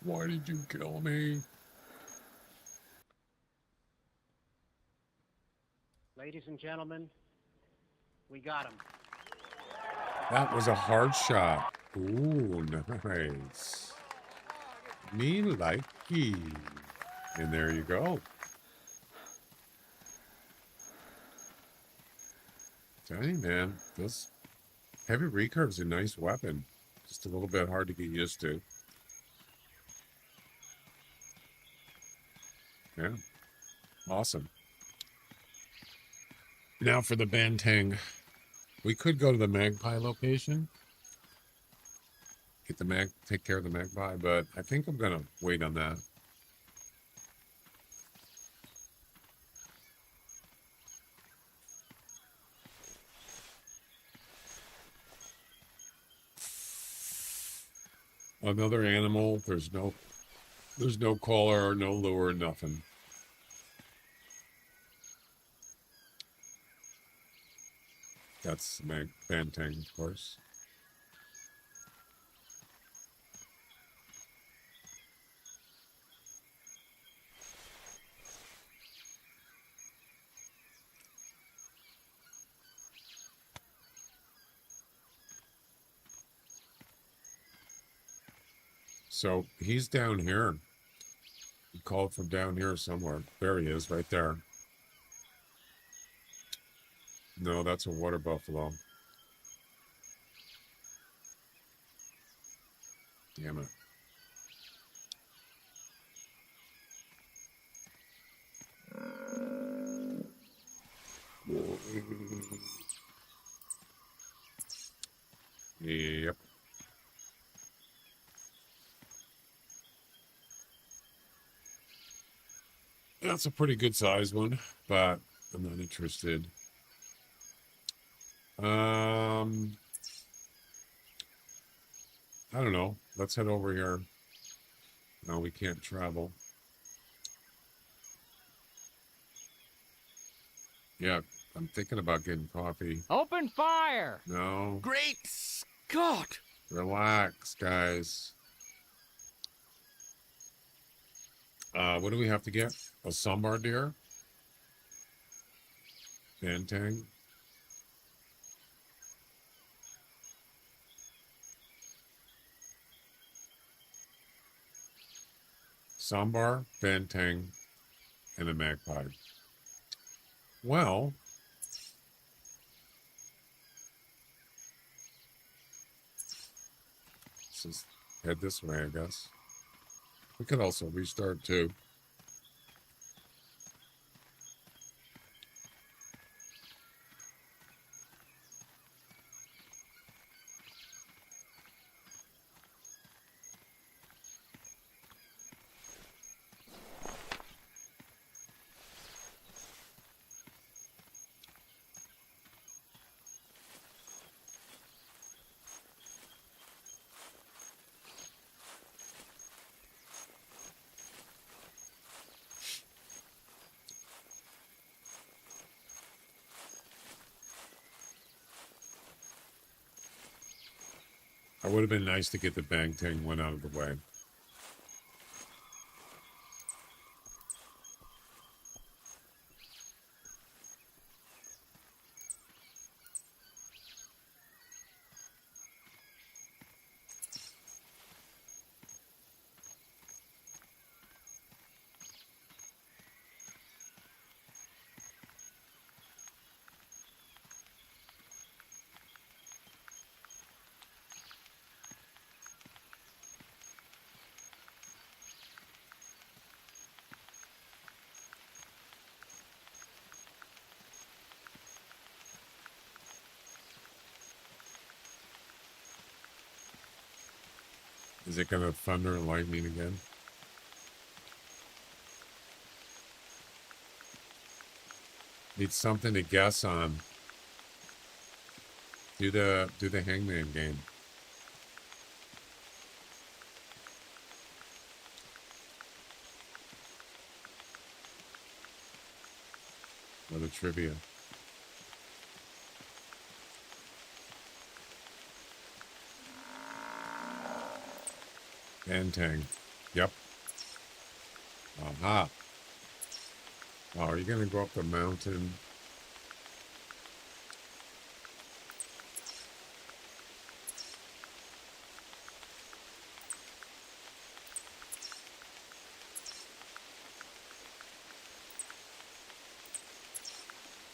[SPEAKER 1] Why did you kill me?
[SPEAKER 6] Ladies and gentlemen, we got him.
[SPEAKER 1] That was a hard shot. Ooh, nice. Me likey. And there you go. Tell you, man, this heavy recurve's a nice weapon. Just a little bit hard to get used to. Yeah. Awesome. Now for the bantang. We could go to the magpie location. Take care of the magpie, but I think I'm gonna wait on that. Another animal. There's no collar, no lure, nothing. That's the bantang, of course. So he's down here. He called from down here somewhere. There he is, right there. No, that's a water buffalo. Damn it. Yep. That's a pretty good size one, but I'm not interested. I don't know. Let's head over here. No, we can't travel. Yeah, I'm thinking about getting coffee.
[SPEAKER 3] Open fire!
[SPEAKER 1] No.
[SPEAKER 2] Great Scott!
[SPEAKER 1] Relax, guys. What do we have to get? A sambar deer? Bantang? Sambar, banteng, and a magpie. Well, let's just head this way, I guess. We could also restart too. It would have been nice to get the banteng one out of the way. Is it going to thunder and lightning again? Need something to guess on. Do the hangman game. Or the trivia. Banteng. Yep. Aha. Oh, are you going to go up the mountain?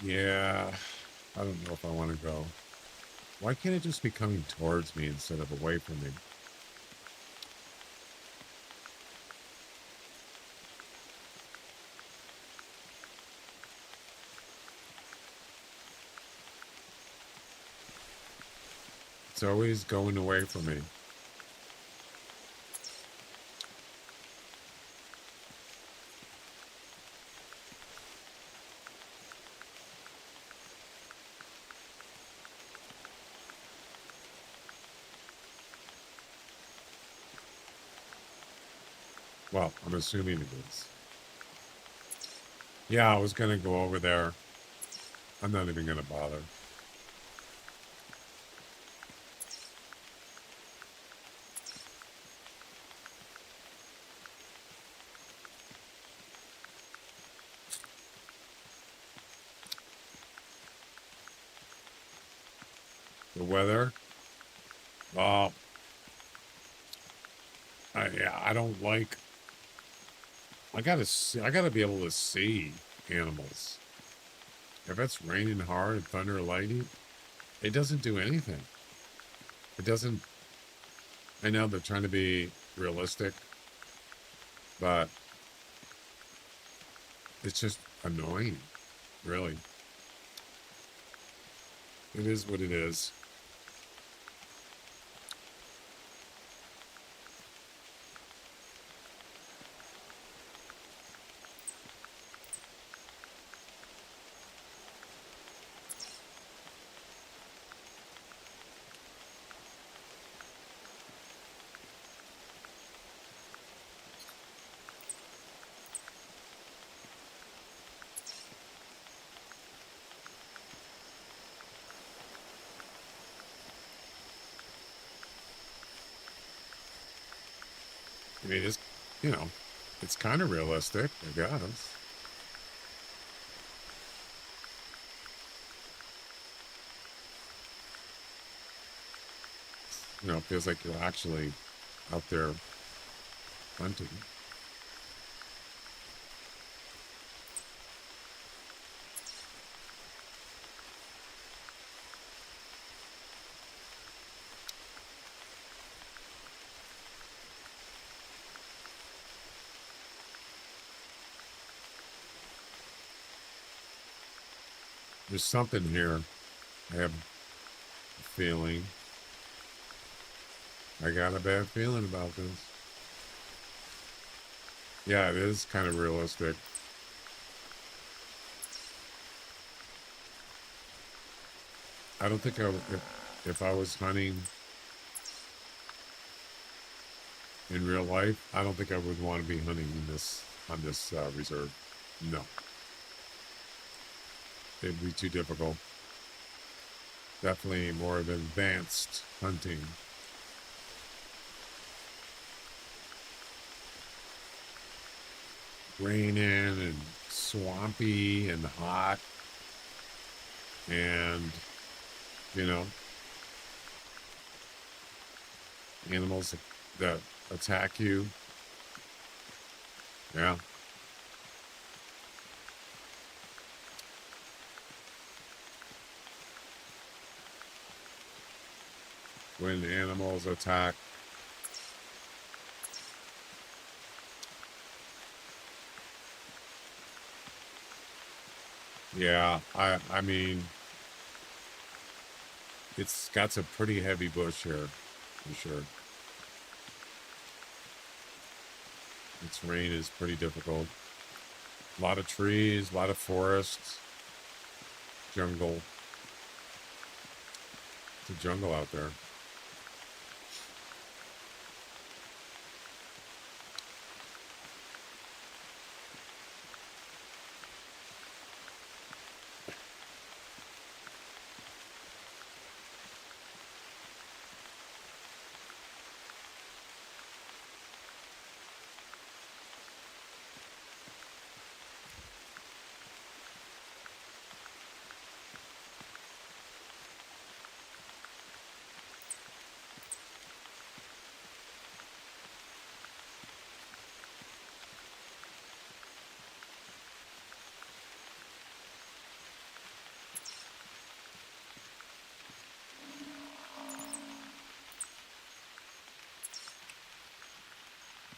[SPEAKER 1] Yeah. I don't know if I want to go. Why can't it just be coming towards me instead of away from me? It's always going away from me. Well, I'm assuming it is. Yeah, I was going to go over there. I'm not even going to bother. The weather? Well, I don't like... I gotta be able to see animals. If it's raining hard and thunder and lightning, it doesn't do anything. It doesn't... I know they're trying to be realistic, but it's just annoying, really. It is what it is. I mean, it's, you know, it's kind of realistic, I guess. You know, it feels like you're actually out there hunting. There's something here. I have a feeling. I got a bad feeling about this. Yeah, it is kind of realistic. I don't think if I was hunting in real life, I don't think I would want to be hunting on this reserve. No, it'd be too difficult. Definitely more of advanced hunting. Raining and swampy and hot, and you know, animals that attack you. Yeah. When animals attack. Yeah, I mean, it's got some pretty heavy bush here, for sure. Its rain is pretty difficult. A lot of trees, a lot of forests, jungle. It's a jungle out there.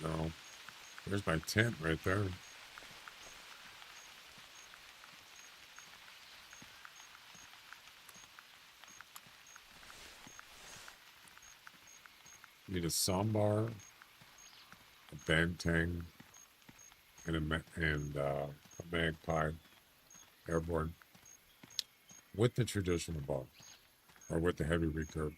[SPEAKER 1] No, there's my tent right there. Need a sambar, a bantang, and a magpie airborne with the traditional bow or with the heavy recurve.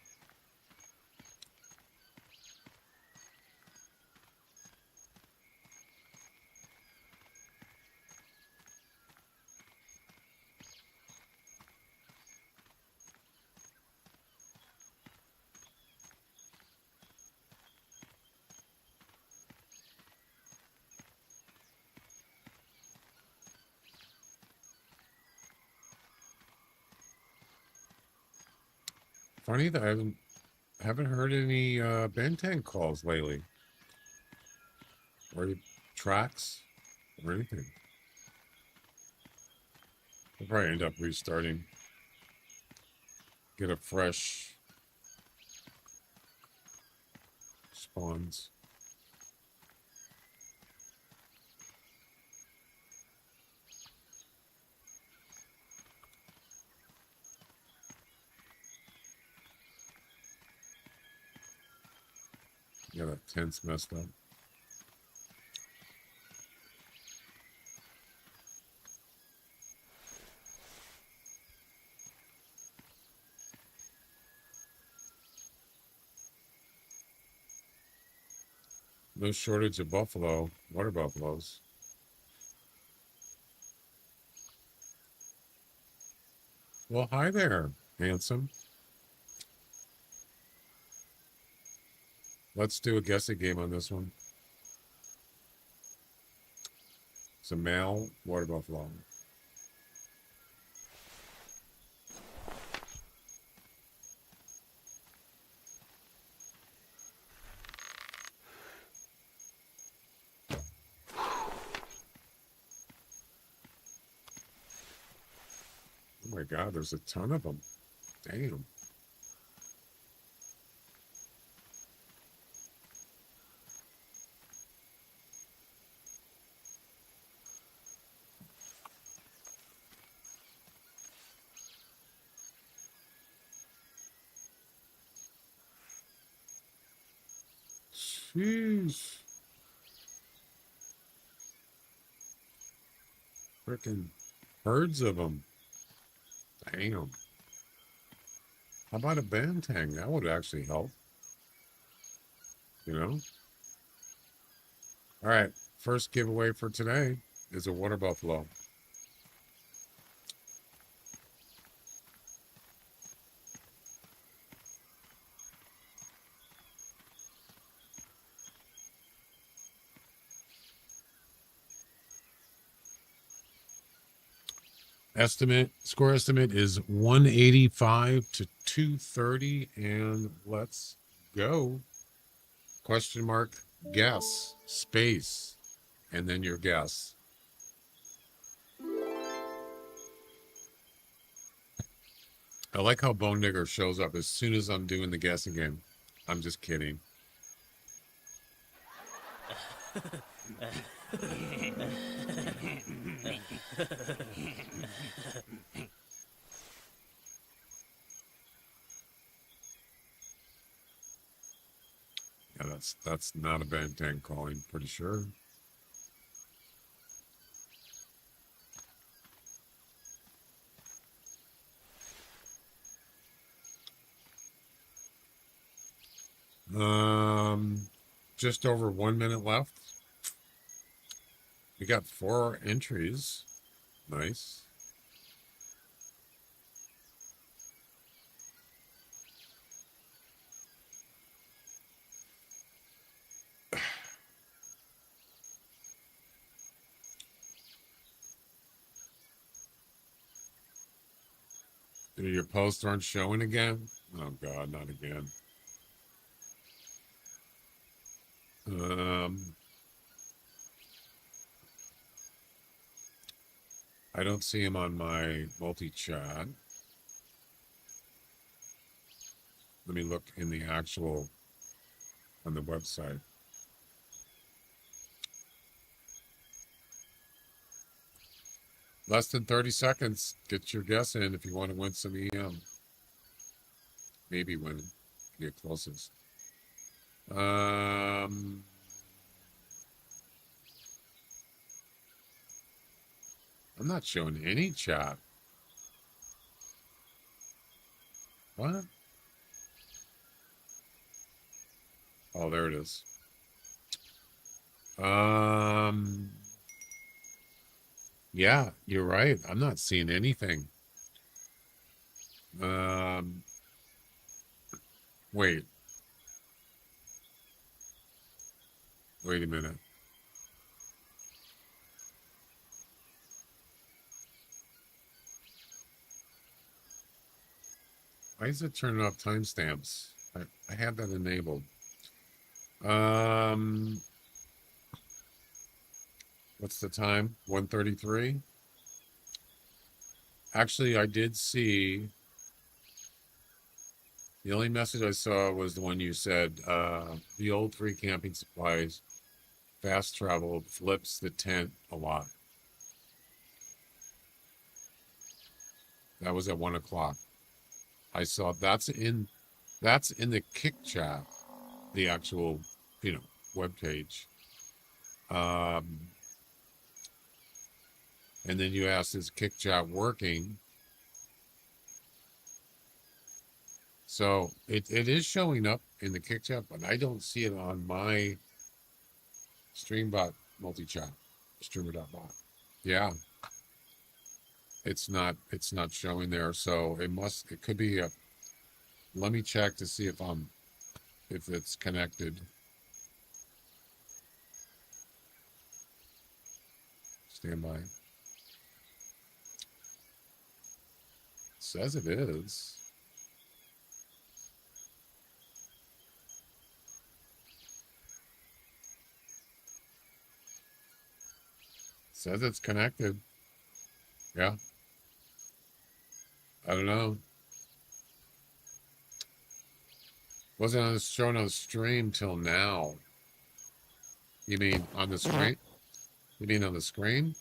[SPEAKER 1] Funny that I haven't heard any bantang calls lately, or tracks, or anything. I'll probably end up restarting. Get a fresh spawns. Yeah, that tent's messed up. No shortage of water buffaloes. Well, hi there, handsome. Let's do a guessing game on this one. It's a male water buffalo. Oh my God, there's a ton of them. Damn. Jeez. Freaking herds of them. Damn. How about a bantang? That would actually help. You know? All right. First giveaway for today is a water buffalo. Score estimate is 185 to 230, and let's go. Question mark, guess, space, and then your guess. I like how Bone Digger shows up as soon as I'm doing the guessing game. I'm just kidding. Yeah, that's not a bantang calling, pretty sure. Just over 1 minute left. We got 4 entries. Nice. Your posts aren't showing again? Oh God, not again. I don't see him on my multi-chat. Let me look in the actual, on the website. Less than 30 seconds. Get your guess in if you want to win some EM. Maybe win. Get closest. I'm not showing any chat. What? Oh, there it is. Yeah, you're right. I'm not seeing anything. Wait. Wait a minute. Why is it turning off timestamps? I have that enabled. What's the time? 1:33. Actually, I did see. The only message I saw was the one you said. The old free camping supplies, fast travel flips the tent a lot. That was at 1 o'clock. I saw that's in the Kick chat, the actual, web page. And then you asked, is Kick chat working? So it is showing up in the Kick chat, but I don't see it on my StreamBot multi-chat, streamer.bot. Yeah. It's not showing there. So it could be let me check to see if it's connected. Stand by. Says it is. Says it's connected. Yeah. I don't know. Wasn't shown on the stream till now. You mean on the screen? You mean on the screen?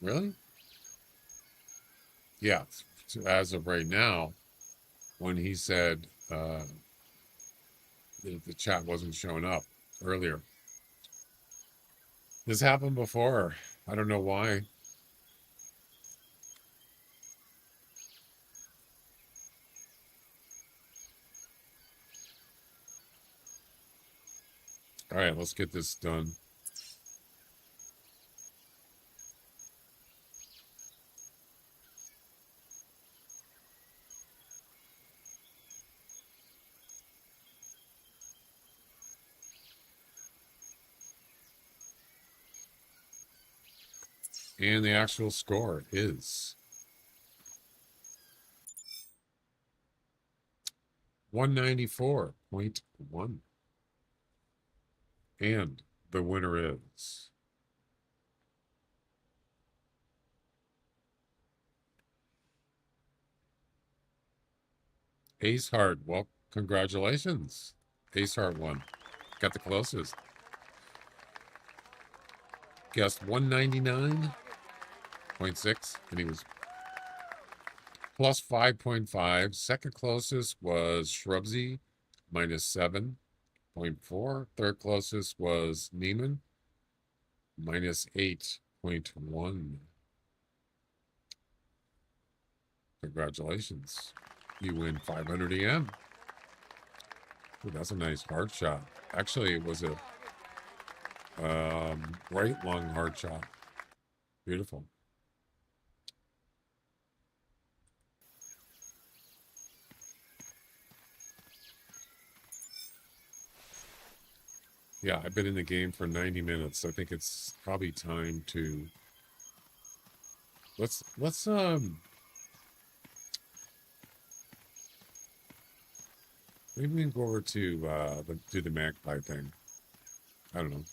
[SPEAKER 1] Really? Yeah. As of right now, when he said the chat wasn't showing up earlier. This happened before. I don't know why. All right, let's get this done. And the actual score is 194.1. And the winner is Ace Heart. Well, congratulations. Ace Heart won. Got the closest. Guessed 199.6, and he was plus 5.5. Second closest was Shrubsy, minus 7.4. Third closest was Neiman, minus 8.1. Congratulations. You win 500 EM. Ooh, that's a nice hard shot. Actually, it was a right lung hard shot. Beautiful. Yeah, I've been in the game for 90 minutes. I think it's probably time to let's maybe we can go over to do the magpie thing. I don't know.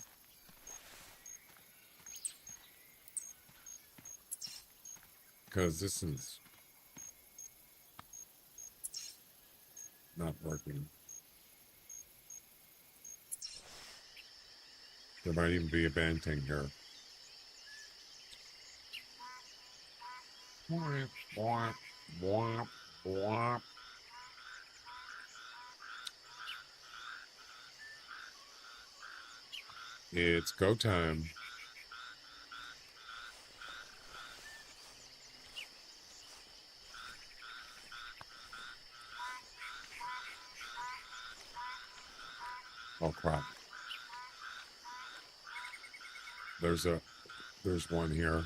[SPEAKER 1] Because this is not working. There might even be a banting here. It's go time. Oh crap. There's one here.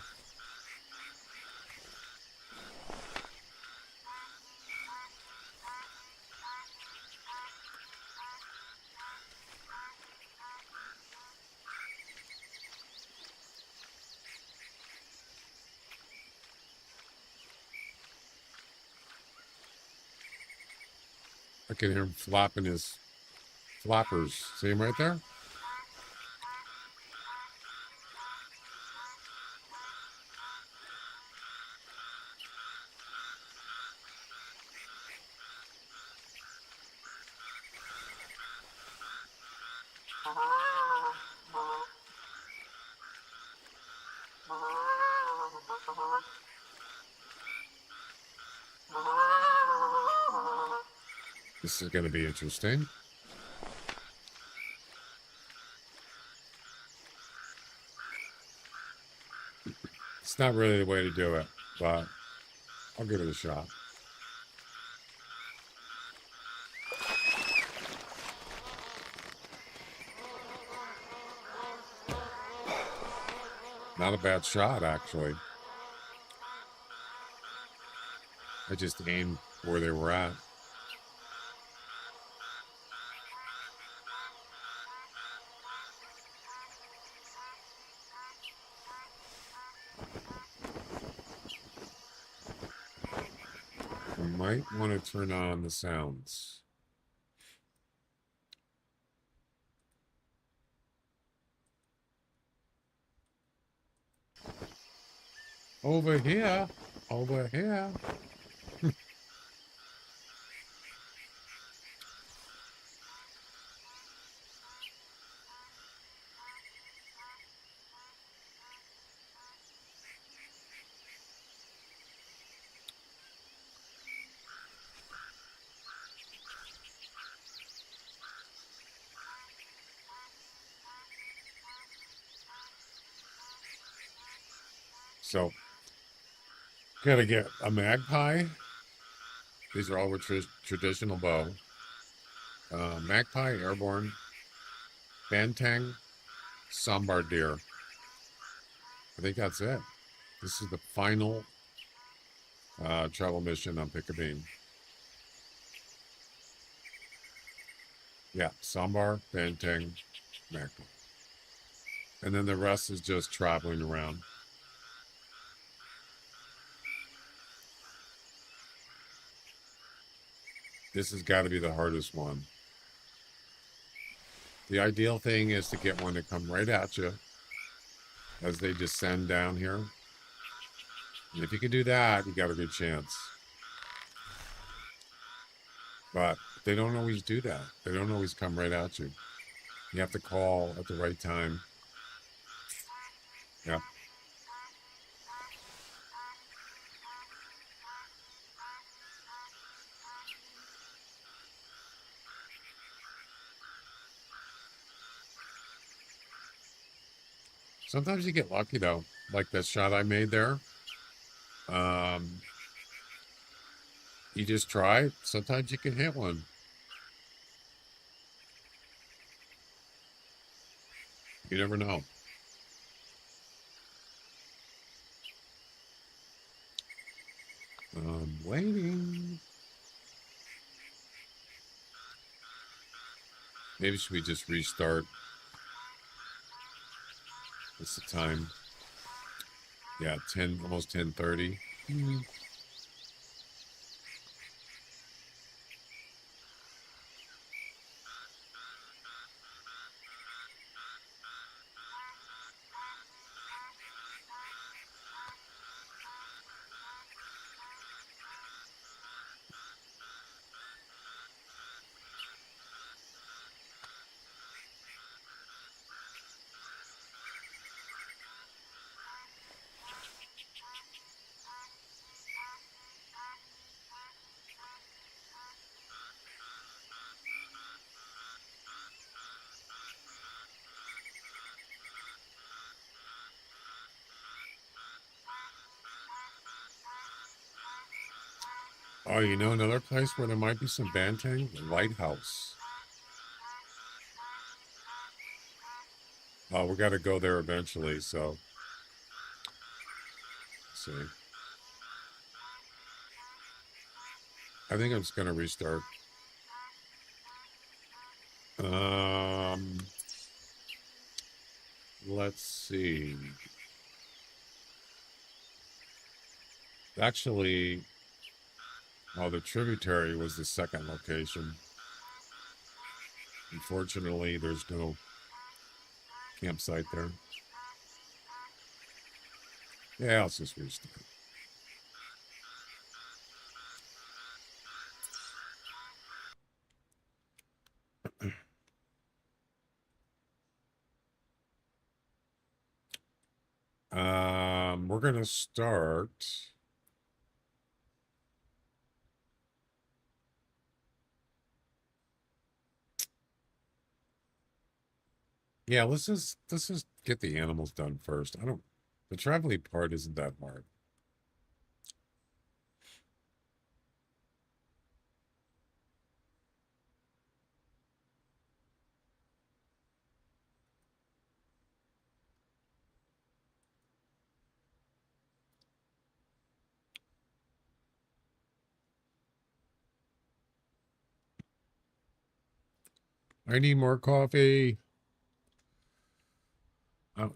[SPEAKER 1] I can hear him flapping his flappers. See him right there? This is going to be interesting. It's not really the way to do it, but I'll give it a shot. Not a bad shot, actually. I just aimed where they were at. I might want to turn on the sounds. Over here. Over here. So, gotta get a magpie. These are all with traditional bow. Magpie, airborne, bantang, sambar deer. I think that's it. This is the final travel mission on Piccabeen. Yeah, sambar, bantang, magpie. And then the rest is just traveling around. This has got to be the hardest one. The ideal thing is to get one to come right at you as they descend down here. And if you can do that, you got a good chance. But they don't always do that. They don't always come right at you. You have to call at the right time. Yeah. Sometimes you get lucky though, like that shot I made there. You just try. Sometimes you can hit one. You never know. I'm waiting. Maybe should we just restart? What's the time? Yeah, 10, almost 10:30. Oh, you know another place where there might be some bantang? The lighthouse. Oh, we got to go there eventually, so. Let's see. I think I'm just going to restart. Let's see. Actually, oh, the tributary was the second location. Unfortunately, there's no campsite there. Yeah, let's just restart. We're gonna start. Yeah, let's just get the animals done first. The traveling part isn't that hard. I need more coffee. I'm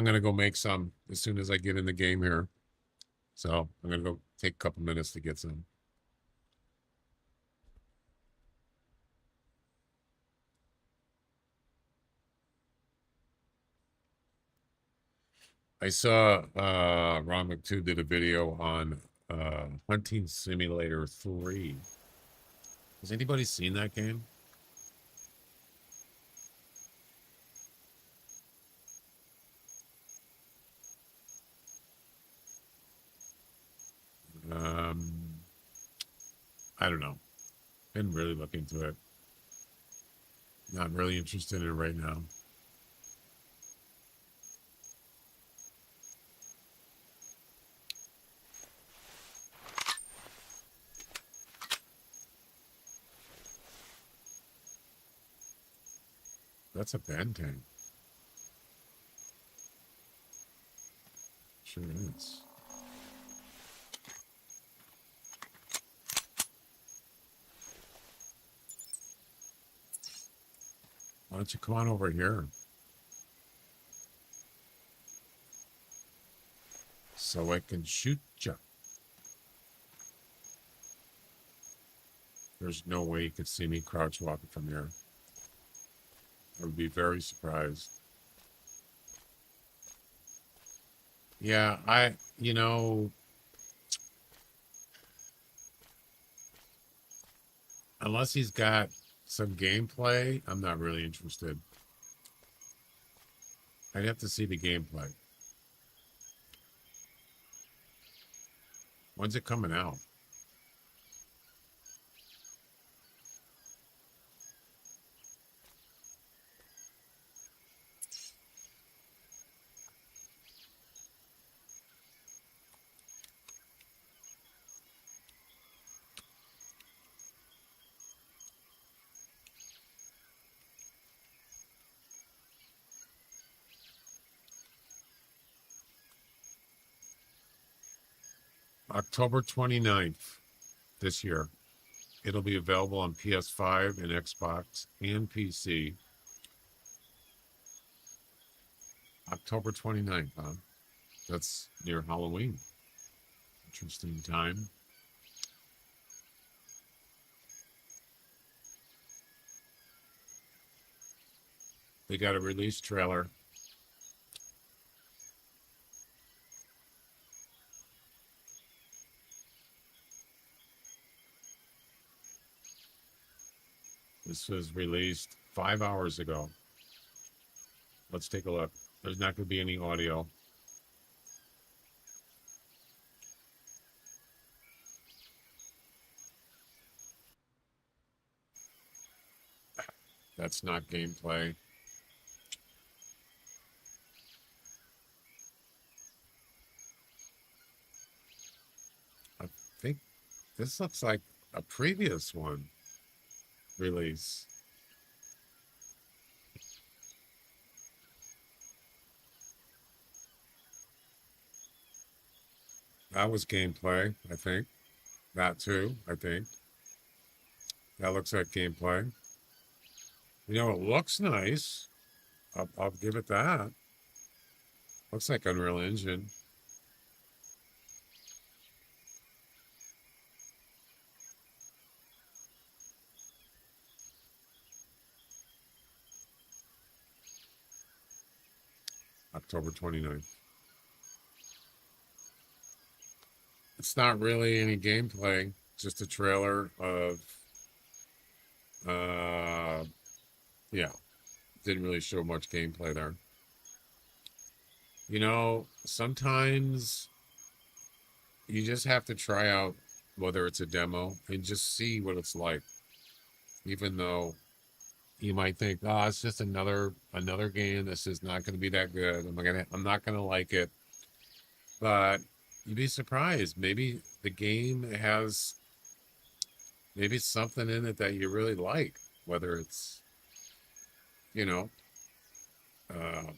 [SPEAKER 1] gonna go make some as soon as I get in the game here. So I'm gonna go take a couple minutes to get some. I saw Ron McTube did a video on Hunting Simulator 3. Has anybody seen that game? I don't know. Didn't really look into it. Not really interested in it right now. That's a Benteng. Sure is. Why don't you come on over here? So I can shoot you. There's no way you could see me crouch walking from here. I would be very surprised. Yeah, unless he's got some gameplay, I'm not really interested. I'd have to see the gameplay. When's it coming out? October 29th this year. It'll be available on PS5 and Xbox and PC. October 29th, huh? That's near Halloween. Interesting time. They got a release trailer. This was released 5 hours ago. Let's take a look. There's not going to be any audio. That's not gameplay. I think this looks like a previous one release. That was gameplay, I think. That too, I think. That looks like gameplay. You know, it looks nice. I'll give it that. Looks like Unreal Engine. October 29th. It's not really any gameplay, just a trailer of, yeah, didn't really show much gameplay there. You know, sometimes you just have to try out whether it's a demo and just see what it's like. Even though you might think, oh, it's just another game. This is not going to be that good. I'm not gonna like it. But you'd be surprised. Maybe the game has maybe something in it that you really like. Whether it's, you know,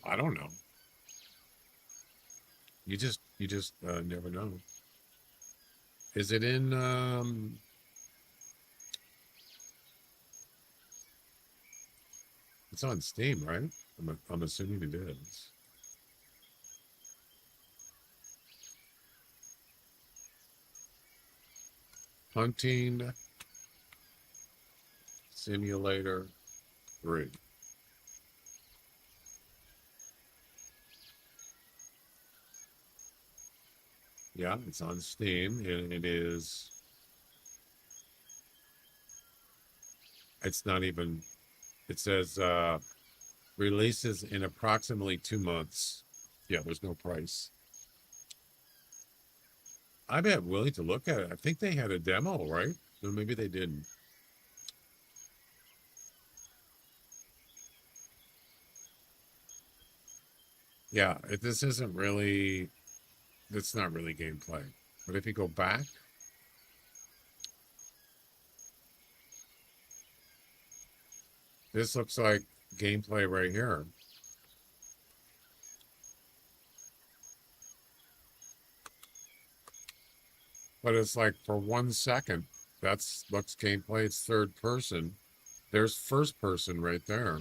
[SPEAKER 1] I don't know. You just never know. Is it in? It's on Steam, right? I'm assuming it is. Hunting Simulator 3. Yeah, it's on Steam, and it is. It's not even. It says releases in approximately 2 months. Yeah, there's no price. I'm willing to look at it. I think they had a demo, right? Or maybe they didn't. Yeah, this isn't really. It's not really gameplay. But if you go back. This looks like gameplay right here. But it's like for 1 second, looks gameplay. It's third person. There's first person right there.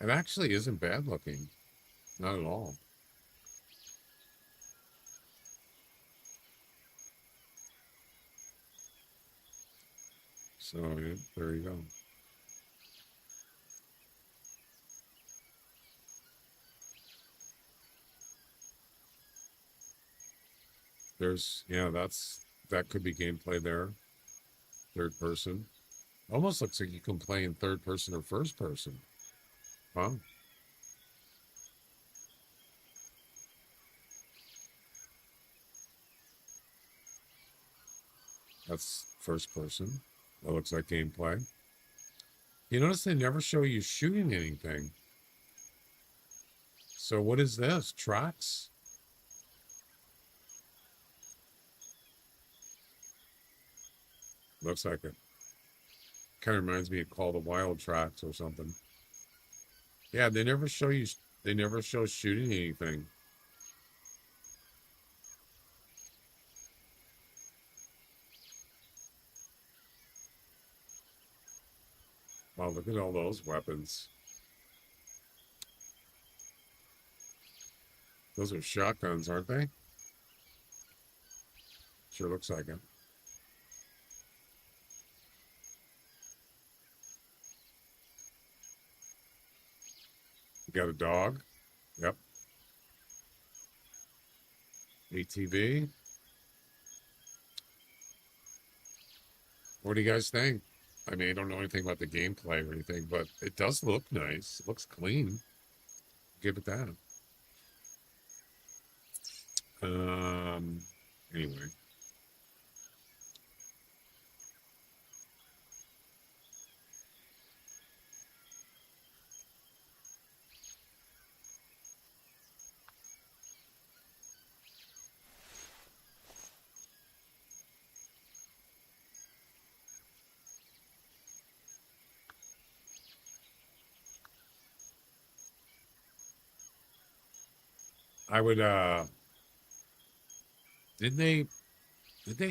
[SPEAKER 1] It actually isn't bad looking. Not at all. So, yeah, there you go. Yeah, that could be gameplay there. Third person. Almost looks like you can play in third person or first person. Huh? That's first person. That looks like gameplay. You notice they never show you shooting anything. So what is this? Tracks? Looks like it. Kind of reminds me of Call the Wild Tracks or something. Yeah, they never show shooting anything. Wow, look at all those weapons. Those are shotguns, aren't they? Sure looks like it. You got a dog? Yep. ATV. What do you guys think? I mean, I don't know anything about the gameplay or anything, but it does look nice. It looks clean. Give it that. Anyway. I would, did they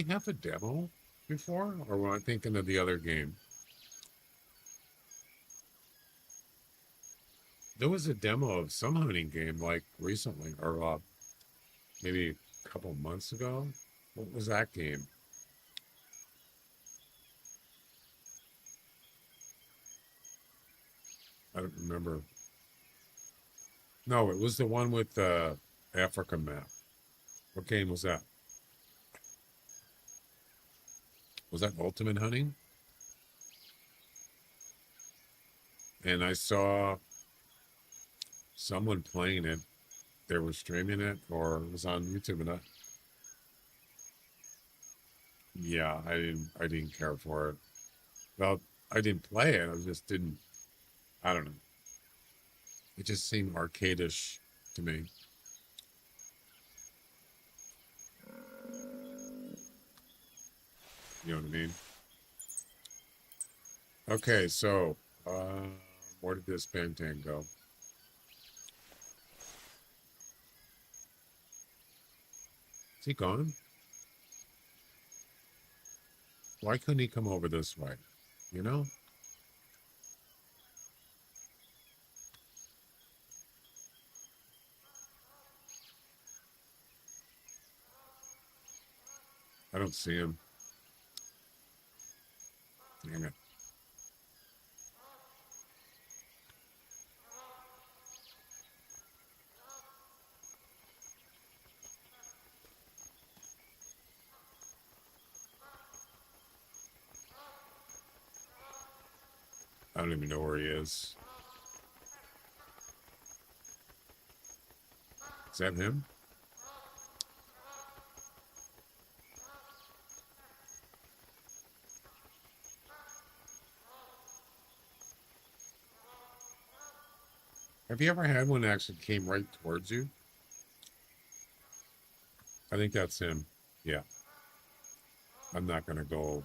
[SPEAKER 1] have a demo before? Or were I thinking of the other game? There was a demo of some hunting game like recently, or maybe a couple months ago. What was that game? I don't remember. No, it was the one with the Africa map. What game was that? Was that Ultimate Hunting? And I saw someone playing it. They were streaming it, or it was on YouTube, and yeah, I didn't care for it. Well, I didn't play it. I just didn't. I don't know. It just seemed arcadish to me. You know what I mean? Okay, so where did this Bantan go? Is he gone? Why couldn't he come over this way? You know? I don't see him. Dang it. I don't even know where he is. Is that him? Have you ever had one that actually came right towards you? I think that's him. Yeah. I'm not going to go.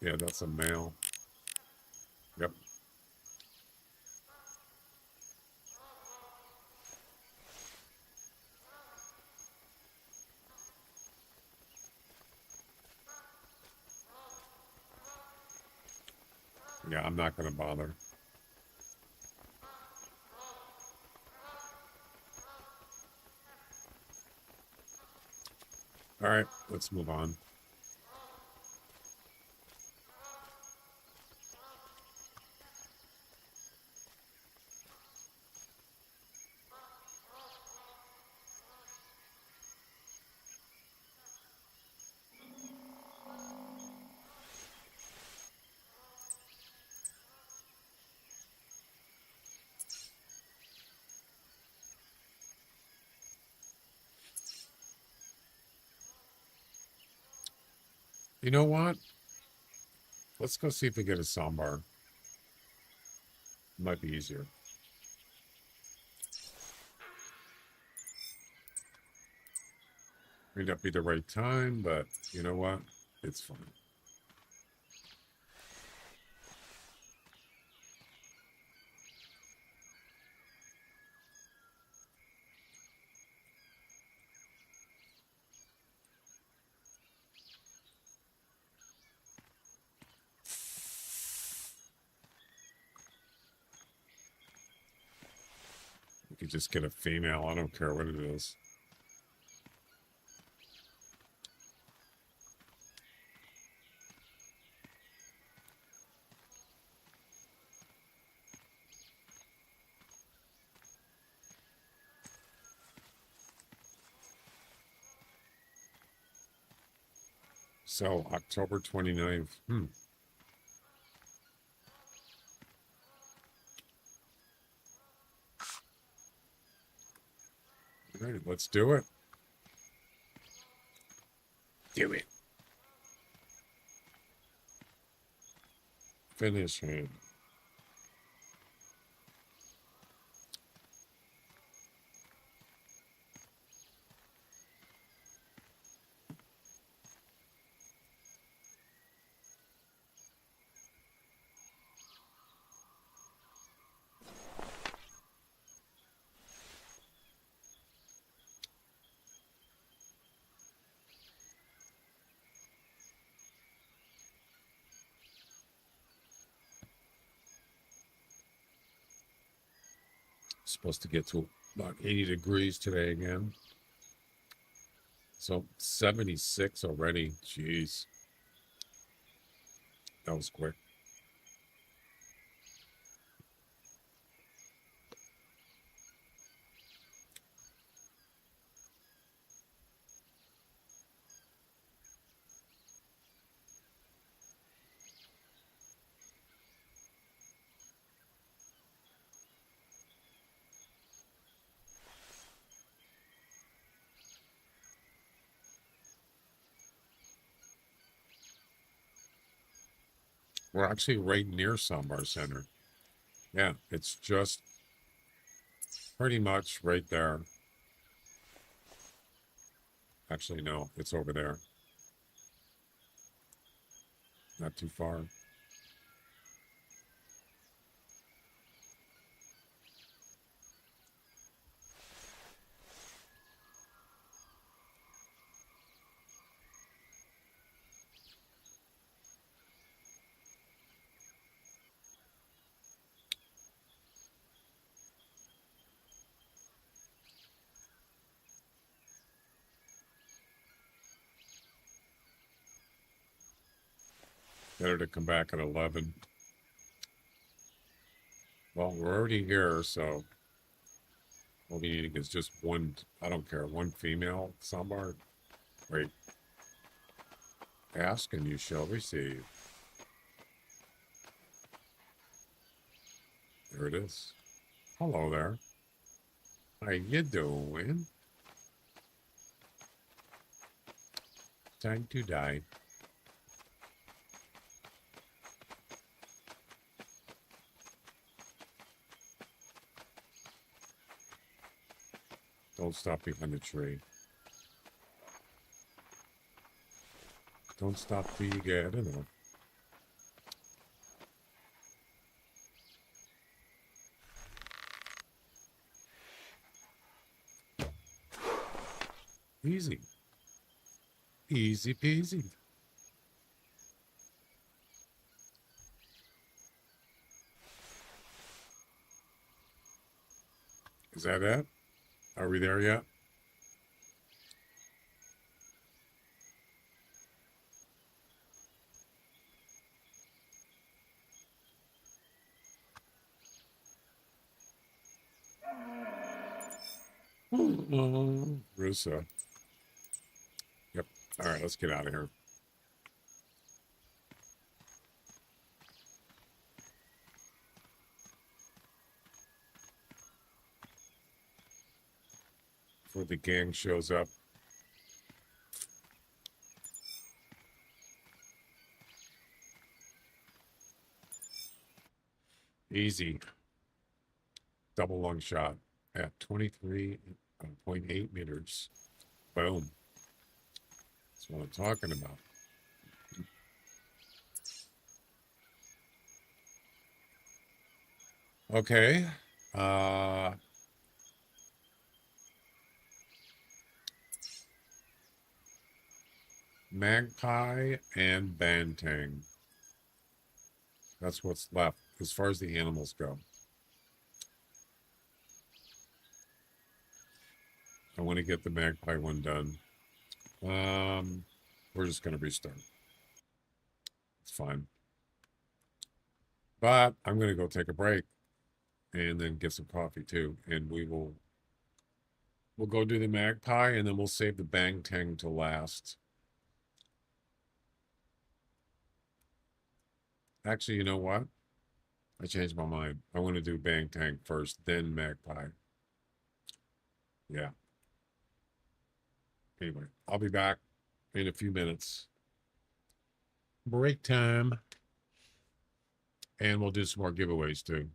[SPEAKER 1] Yeah, that's a male. Yep. Yeah, I'm not going to bother. All right, let's move on. You know what? Let's go see if we get a soundbar. Might be easier. May not be the right time, but you know what? It's fine. You could just get a female. I don't care what it is. So, October 29th. All right, let's do it. Do it. Finish him. Supposed to get to about 80 degrees today again. So 76 already. Jeez. That was quick. We're actually right near Sambar Center. Yeah, it's just pretty much right there. Actually, no, it's over there. Not too far. Better to come back at 11. Well, we're already here, so all we need is just one, I don't care, one female Sambar. Wait. Ask and you shall receive. There it is. Hello there. How you doing? Time to die. Don't stop behind the tree. Don't stop till you get enough. Easy. Easy peasy. Is that it? Are we there yet? Russo. Yep. All right, let's get out of here. Before the gang shows up. Easy. Double lung shot at 23.8 meters. Boom. That's what I'm talking about. Okay. Magpie and Bantang. That's what's left as far as the animals go. I want to get the magpie one done. We're just going to restart. It's fine. But I'm going to go take a break and then get some coffee too. And we'll go do the magpie and then we'll save the Bantang to last. Actually, you know what? I changed my mind. I want to do Bantang first, then magpie. Yeah. Anyway, I'll be back in a few minutes. Break time. And we'll do some more giveaways too.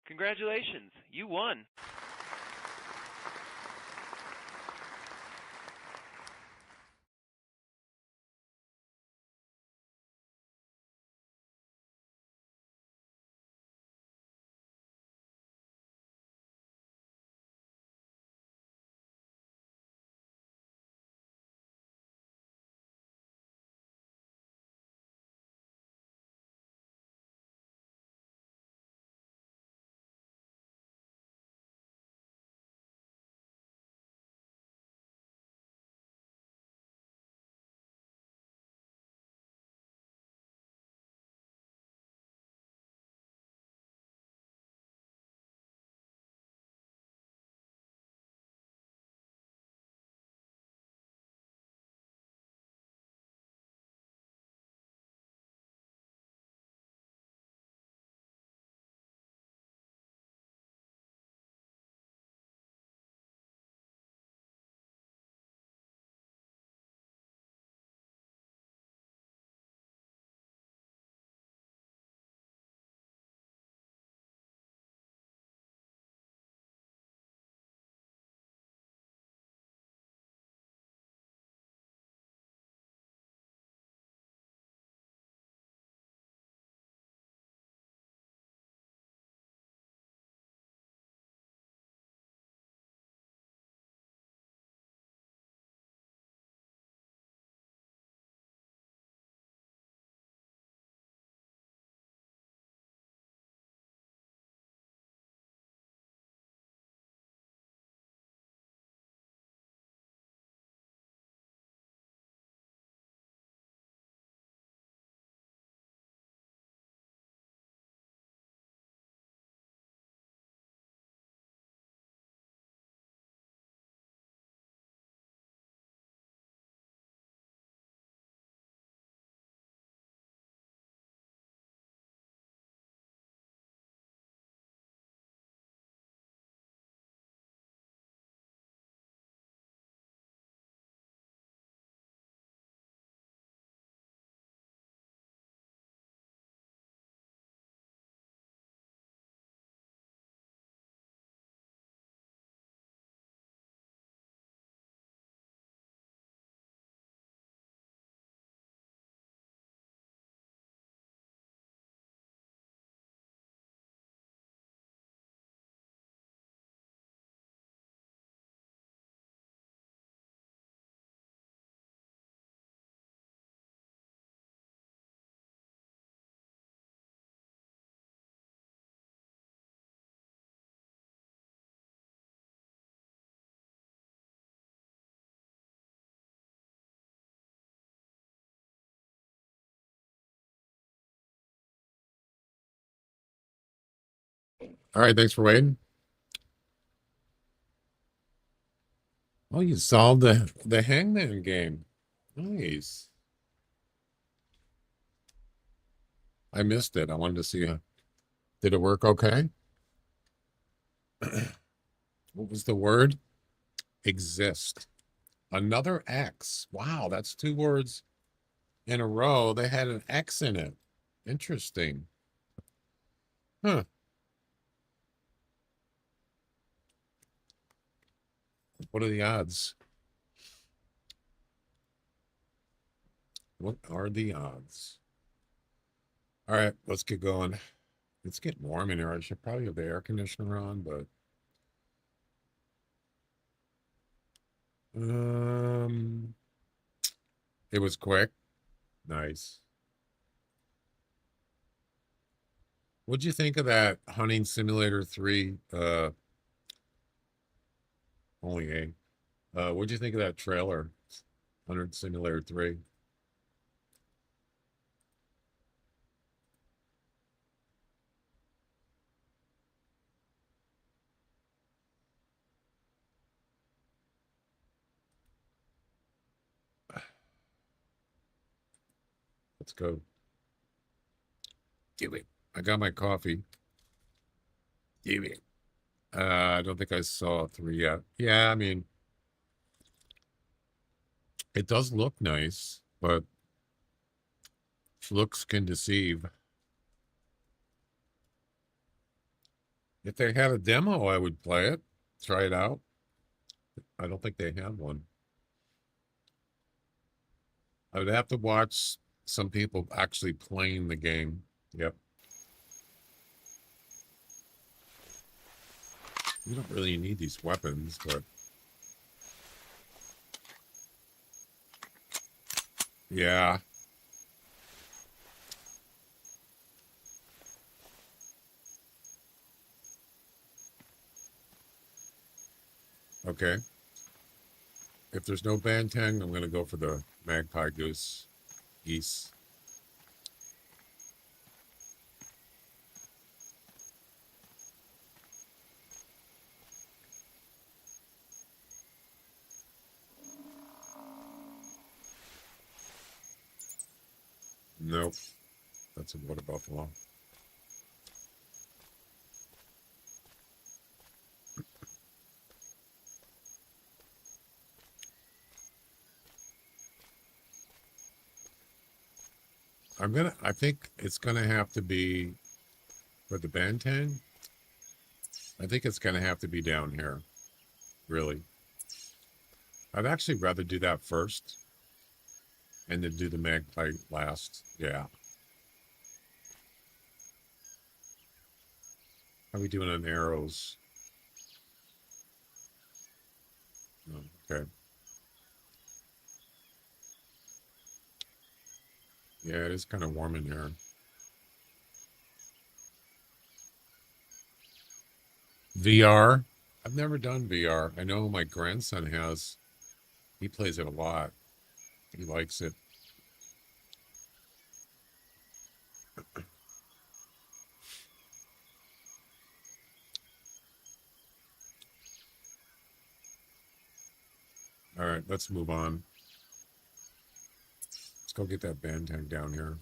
[SPEAKER 7] Congratulations, you won.
[SPEAKER 1] All right, thanks for waiting. Oh, you solved the hangman game. Nice. I missed it. I wanted to see did it work okay? What was the word? Exist. Another X. Wow, that's two words in a row. They had an X in it. Interesting. Huh. What are the odds? What are the odds? All right, let's get going. It's getting warm in here. I should probably have the air conditioner on, but um it was quick. Nice. What'd you think of that Hunting Simulator 3? Only A. What'd you think of that trailer? Hunting Simulator 3. Let's go. Give it. I got my coffee. Give it. I don't think I saw 3 yet. Yeah, I mean, it does look nice, but looks can deceive. If they had a demo, I would play it, try it out. I don't think they have one. I would have to watch some people actually playing the game. Yep. You don't really need these weapons, but yeah. Okay. If there's no banteng, I'm going to go for the magpie geese. Nope. That's a water buffalo. I think it's gonna have to be for the banteng. I think it's gonna have to be down here. Really. I'd actually rather do that first and then do the magpie last. Yeah. How are we doing on arrows? Oh, okay. Yeah, it is kind of warm in here. VR? I've never done VR. I know my grandson has. He plays it a lot. He likes it. All right, let's move on. Let's go get that banteng down here.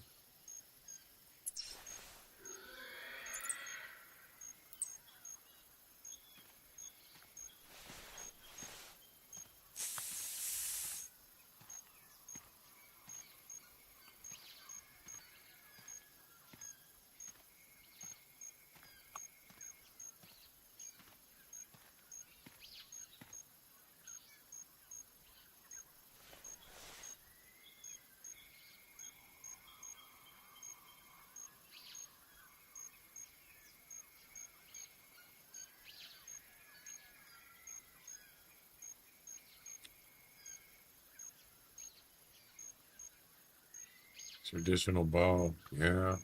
[SPEAKER 1] Traditional bow, yeah.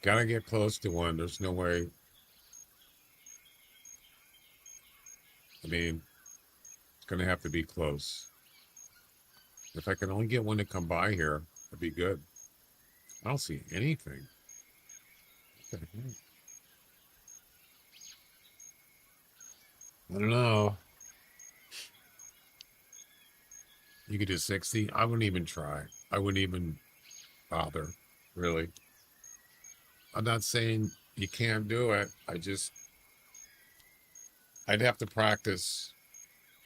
[SPEAKER 1] Gotta get close to one. There's no way. I mean, it's gonna have to be close. If I can only get one to come by here, that'd be good. I don't see anything. What the heck? I don't know. You could do 60. I wouldn't even try. I wouldn't even bother, really. I'm not saying you can't do it. I'd have to practice,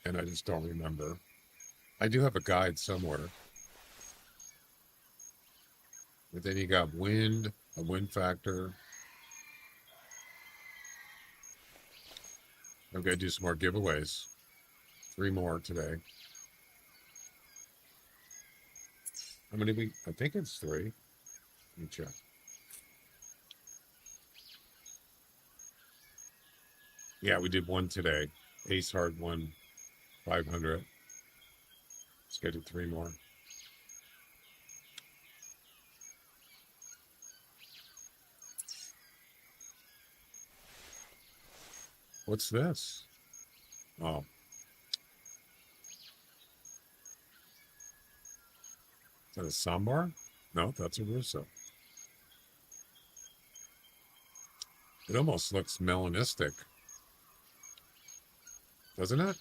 [SPEAKER 1] and I just don't remember. I do have a guide somewhere. But then you got wind, a wind factor. I'm going to do some more giveaways. 3 more today. How many I think it's 3. Let me check. Yeah, we did 1 today. Ace Hard won 500. Let's get to 3 more. What's this? Oh. Is that a sambar? No, that's a Russo. It almost looks melanistic. Doesn't it?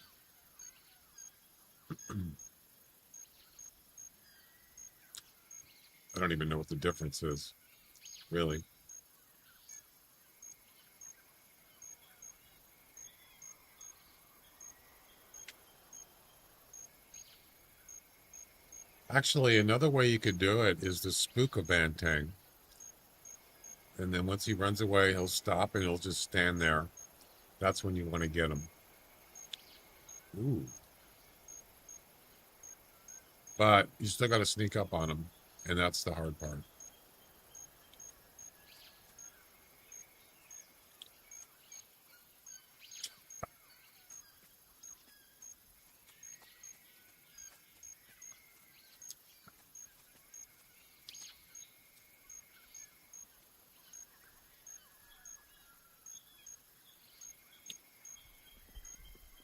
[SPEAKER 1] I don't even know what the difference is, really. Actually, another way you could do it is the spook of banteng. And then once he runs away, he'll stop and he'll just stand there. That's when you want to get him. Ooh. But you still got to sneak up on him. And that's the hard part.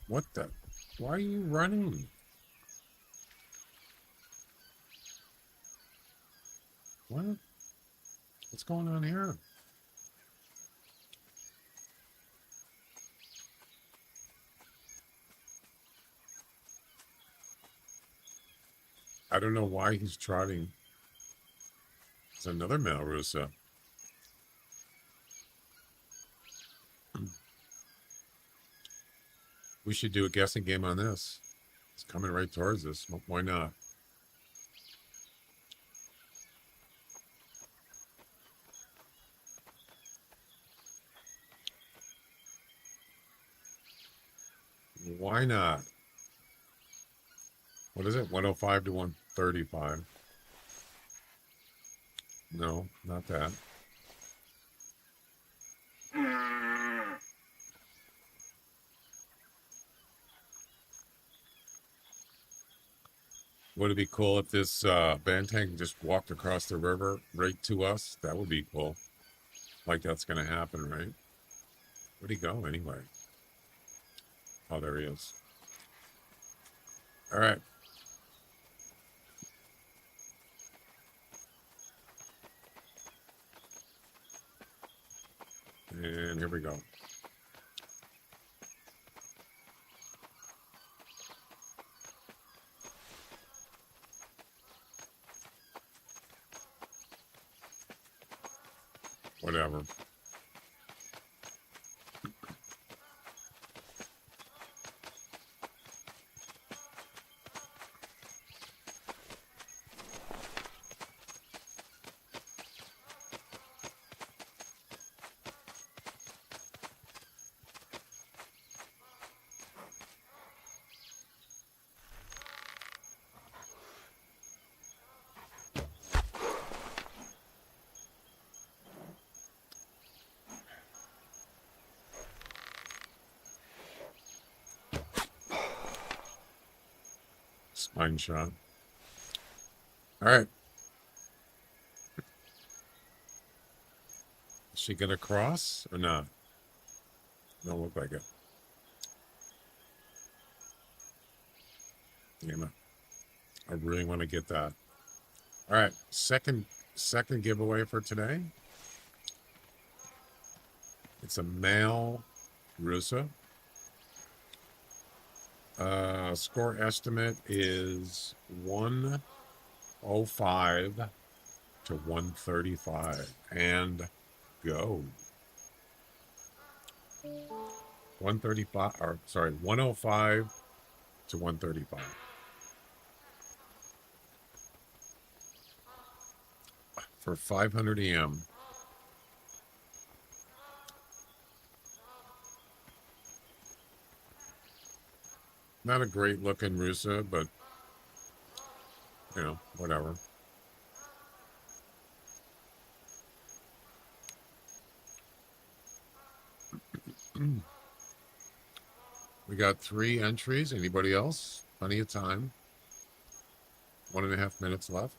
[SPEAKER 1] What the? Why are you running? What? What's going on here? I don't know why he's trotting. It's another male Rusa. We should do a guessing game on this. It's coming right towards us. Why not? Why not? What is it? 105 to 135. No, not that. Would it be cool if this Bantang just walked across the river right to us? That would be cool. Like that's going to happen, right? Where'd he go anyway? Oh, there he is. All right. And here we go. Whatever. Spine shot. All right. Is she gonna cross or not? Don't look like it. Damn it. I really want to get that. All right. Second giveaway for today. It's a male Rusa. Score estimate is 105 to 135. And go. 135, or sorry, 105 to 135. For 500 EM. Not a great looking Rusa, but you know, whatever. We got 3 entries. Anybody else? Plenty of time. 1.5 minutes left.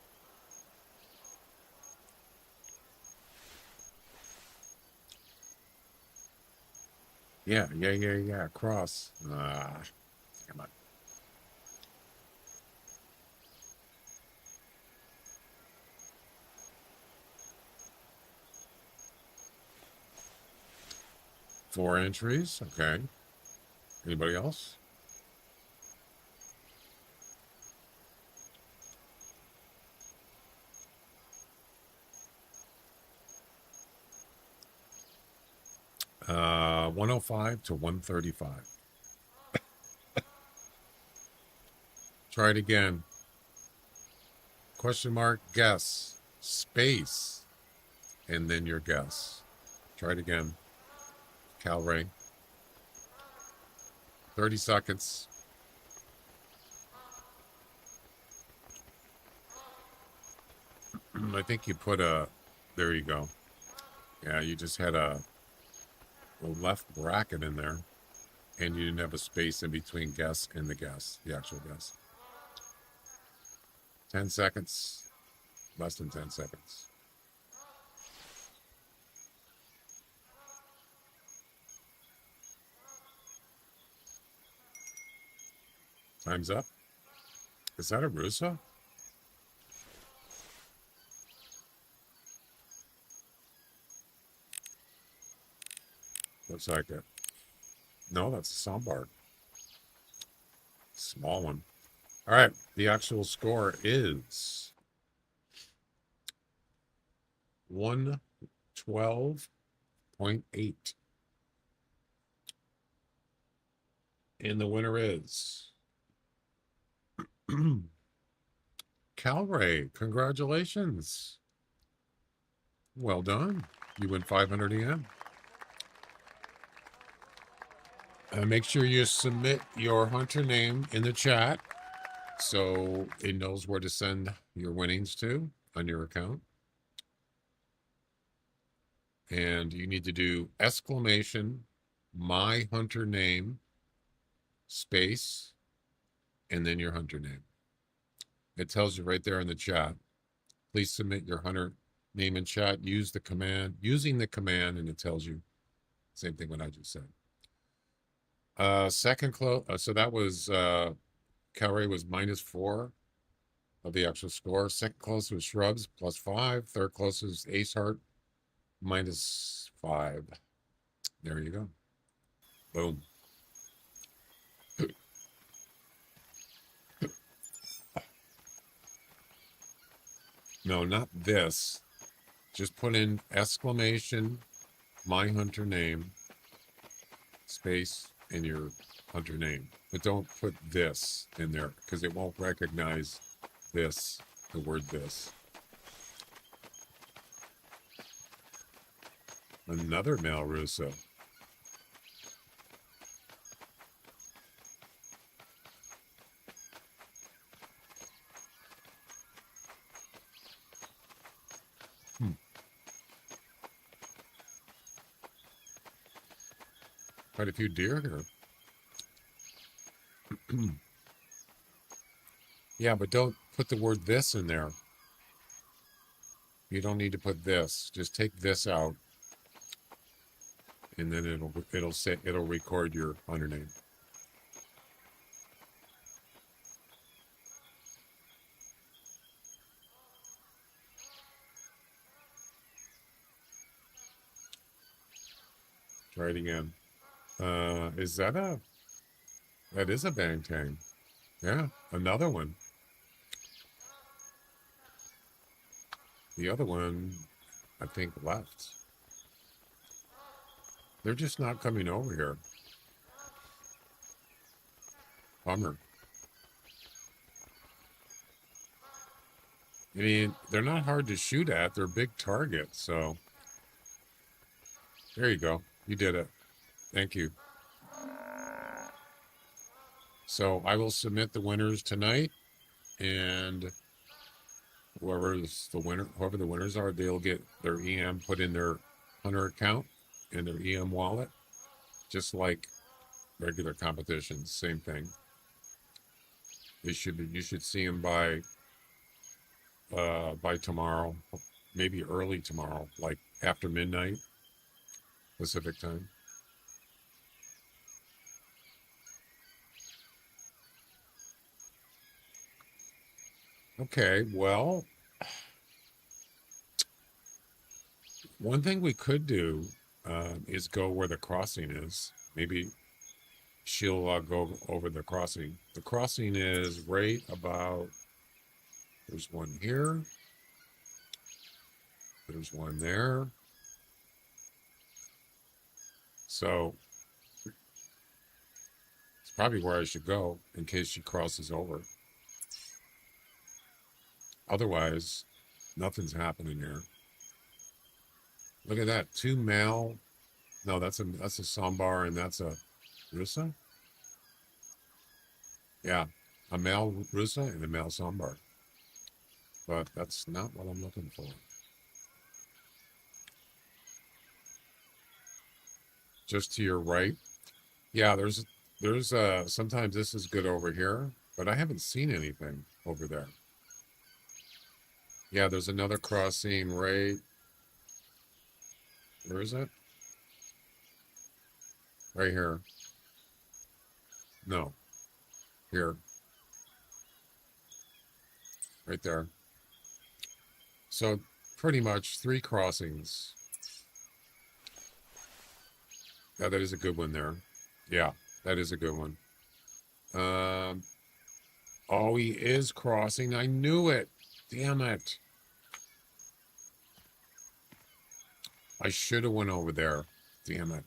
[SPEAKER 1] Yeah. Cross. Come on. Four entries. Okay. Anybody else? Uh, 105 to 135. Try it again. Question mark, guess. Space. and then your guess. Try it again. Calray. 30 seconds. I think you put a, there you go. Yeah, you just had a left bracket in there, and you didn't have a space in between guess and the guess, the actual guess. 10 seconds, less than 10 seconds. Time's up. Is that a Russo? Looks like it. No, that's a soundbar. Small one. All right, the actual score is 112.8. And the winner is Calray. Congratulations. Well done. You win 500 EM. Make sure you submit your hunter name in the chat so it knows where to send your winnings to on your account. And you need to do exclamation, my hunter name, space, and then your hunter name. It tells you right there in the chat. Please submit your hunter name in chat. Use the command, using the command, and it tells you same thing what I just said. Second close, so that was Calray was -4 of the actual score. Second close was Shrubs +5. Third close was Ace Heart -5. There you go. Boom. No, not this. Just put in exclamation, my hunter name, space, and your hunter name. But don't put this in there because it won't recognize this, the word this. Another Mal Russo. Quite a few deer here. Yeah, but don't put the word this in there. You don't need to put this. Just take this out, and then it'll record your hunter name. Try it again. That is a bang tang. Yeah, another one. The other one, I think, left. They're just not coming over here. Bummer. I mean, they're not hard to shoot at. They're big targets, so. There you go. You did it. Thank you. So I will submit the winners tonight, and whoever the winners are, they'll get their EM put in their hunter account in their EM wallet, just like regular competitions. Same thing. You should see them by tomorrow, maybe early tomorrow, like after midnight Pacific time. Okay, well, one thing we could do is go where the crossing is. Maybe she'll go over the crossing. The crossing is right about, there's one here. There's one there. So it's probably where I should go in case she crosses over. Otherwise, nothing's happening here. Look at that. Two male. No, that's a sambar and that's a rusa. Yeah, a male rusa and a male sambar. But that's not what I'm looking for. Just to your right. Yeah, there's sometimes this is good over here, but I haven't seen anything over there. Yeah, there's another crossing right. Where is it? Right here. No. Here. Right there. So pretty much 3 crossings. Yeah, that is a good one there. Yeah, that is a good one. Oh, he is crossing. I knew it. Damn it. I should have went over there. Damn it.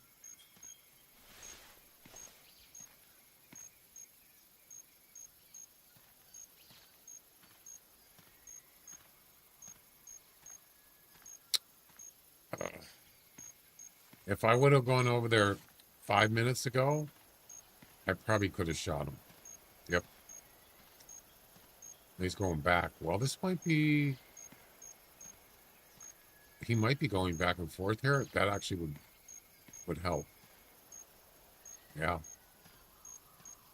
[SPEAKER 1] If I would have gone over there 5 minutes ago, I probably could have shot him. Yep. He's going back. Well, this might be... He might be going back and forth here. That actually would help. Yeah.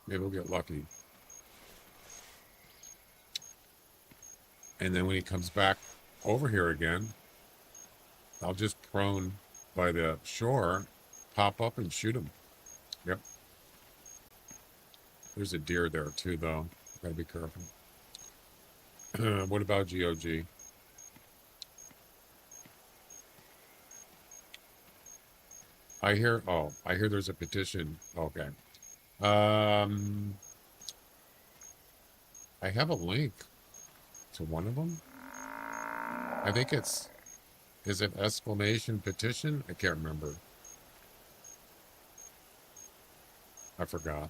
[SPEAKER 1] Maybe we'll get lucky. And then when he comes back over here again, I'll just prone by the shore, pop up and shoot him. Yep. There's a deer there too, though. Gotta be careful. What about GOG? I hear there's a petition. Okay. I have a link to one of them. I think is it exclamation petition? I can't remember. I forgot.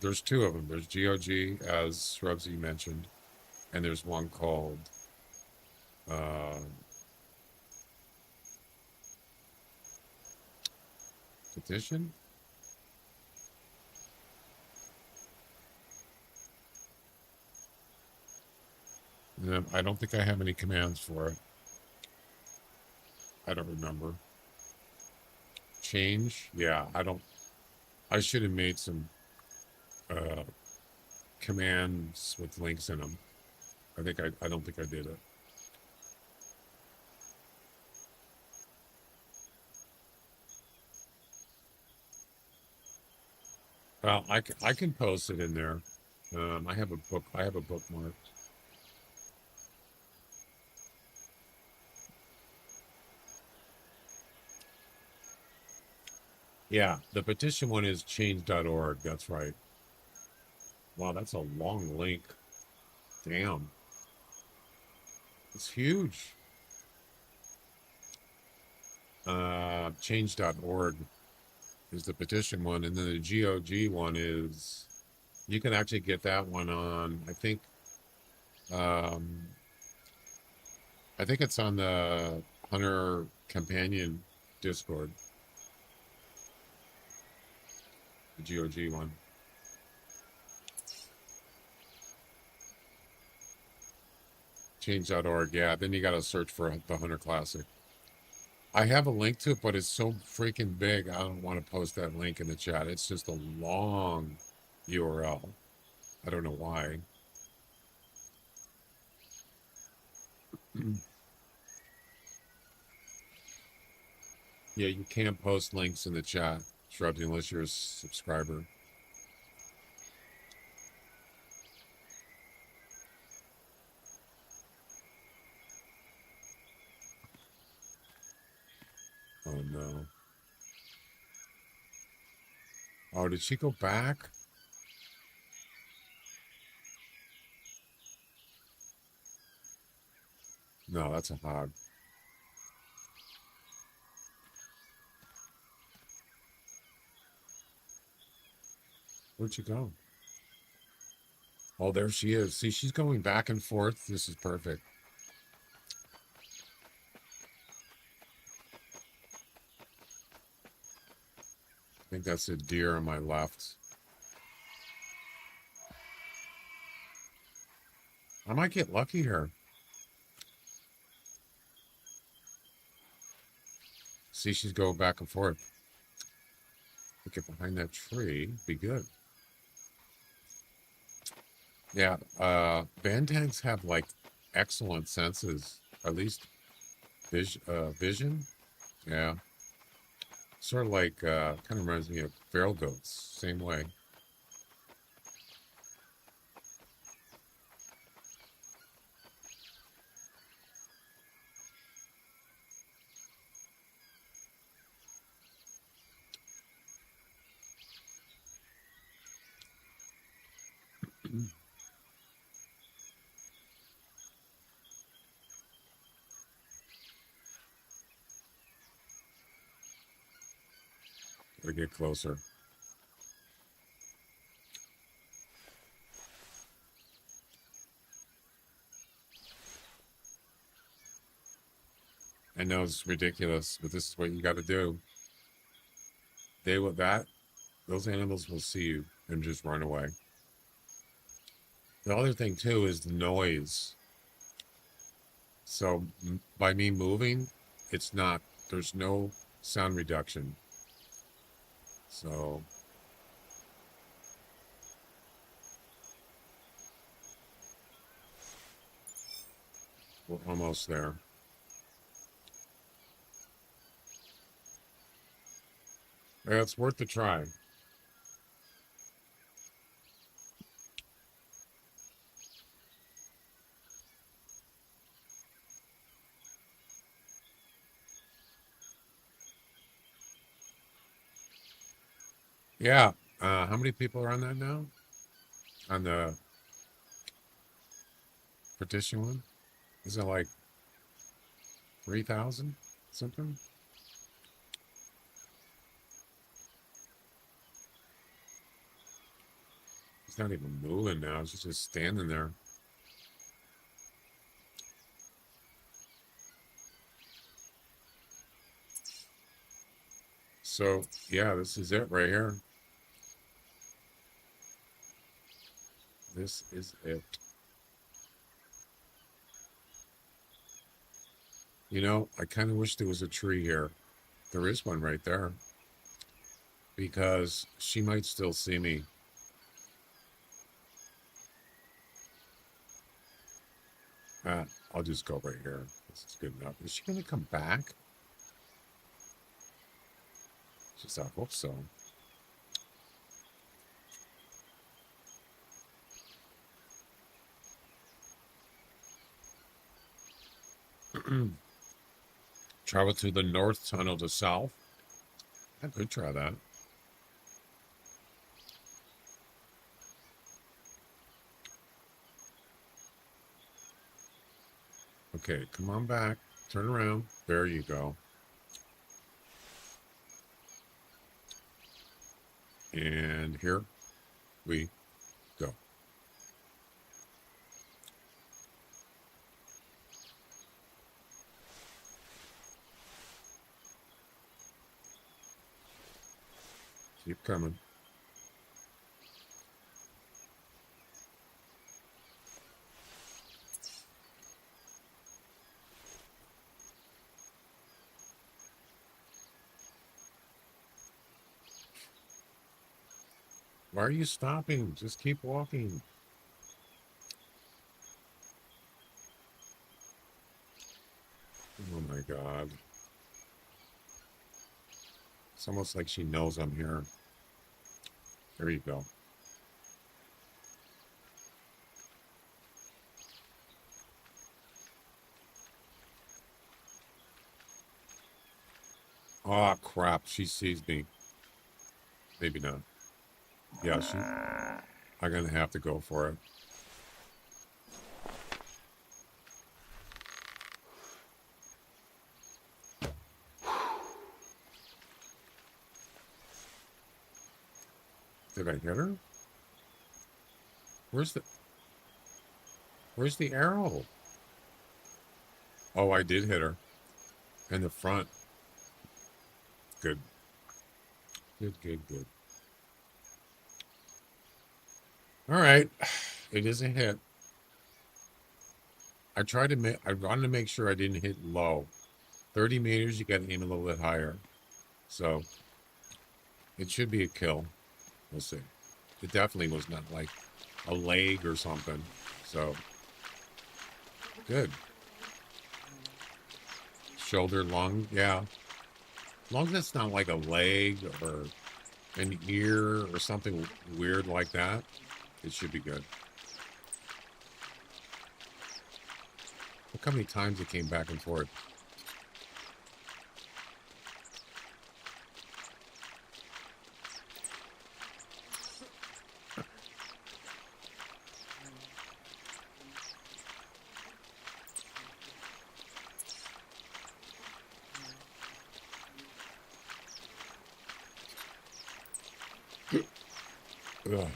[SPEAKER 1] There's 2 of them. There's GOG, as Shrubsy mentioned, and there's one called petition. I don't think I have any commands for it. I don't remember. Change? Yeah, I should have made some commands with links in them. I don't think I did it. Well, I can post it in there. I have a bookmark. Yeah, the petition one is change.org. That's right. Wow, that's a long link. Damn. It's huge. Change.org is the petition one, and then the GOG one is, you can actually get that one on, I think it's on the Hunter Companion Discord. The GOG one. Change.org, yeah. Then you got to search for the Hunter Classic. I have a link to it, but it's so freaking big, I don't want to post that link in the chat. It's just a long URL. I don't know why. Yeah, you can't post links in the chat, Shrubsy, unless you're a subscriber. Oh no. Oh, did she go back? No, that's a hog. Where'd you go? Oh, there she is. See, she's going back and forth. This is perfect. I think that's a deer on my left. I might get lucky here. See, she's going back and forth. Get behind that tree. Be good. Yeah, Bantangs have like excellent senses. At least vision. Yeah. Sort of like, kind of reminds me of feral goats. Same way. Gotta get closer. I know it's ridiculous, but this is what you got to do. They will those animals will see you and just run away. The other thing too is the noise. So by me moving, there's no sound reduction. So we're almost there. Yeah, it's worth a try. Yeah. How many people are on that now? On the petition one? Is it like 3,000 something? He's not even moving now. He's just standing there. So, yeah, this is it right here. This is it. You know, I kind of wish there was a tree here. There is one right there. Because she might still see me. I'll just go right here. This is good enough. Is she going to come back? Just, I hope so. Travel through the north tunnel to south. I could try that. Okay, come on back. Turn around. There you go. And here we go. Keep coming. Why are you stopping? Just keep walking. Oh my God. It's almost like she knows I'm here. There you go. Oh crap, she sees me. Maybe not. Yeah, I'm gonna have to go for it. Did I hit her? Where's the... Where's the arrow? Oh, I did hit her. In the front. Good. Good, good, good. All right. It is a hit. I wanted to make sure I didn't hit low. 30 meters, you got to aim a little bit higher. So it should be a kill. We'll see. It definitely was not like a leg or something. So good. Shoulder, lung, yeah. As long as it's not like a leg or an ear or something weird like that, it should be good. Look how many times it came back and forth. Ugh.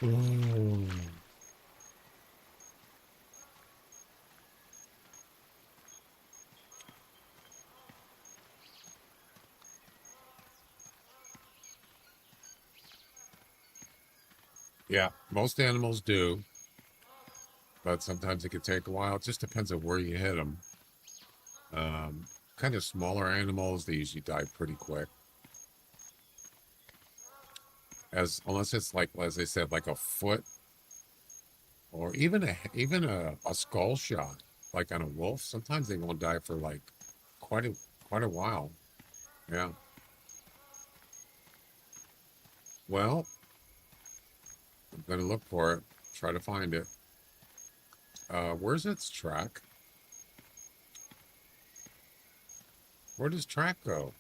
[SPEAKER 1] Mm. Yeah, most animals do, but sometimes it could take a while. It just depends on where you hit them. Kind of smaller animals, they usually die pretty quick. Unless it's like, as I said, like a foot, or even a skull shot, like on a wolf. Sometimes they won't die for like quite a while. Yeah. Well, I'm gonna look for it, try to find it. Where's its track? Where does track go?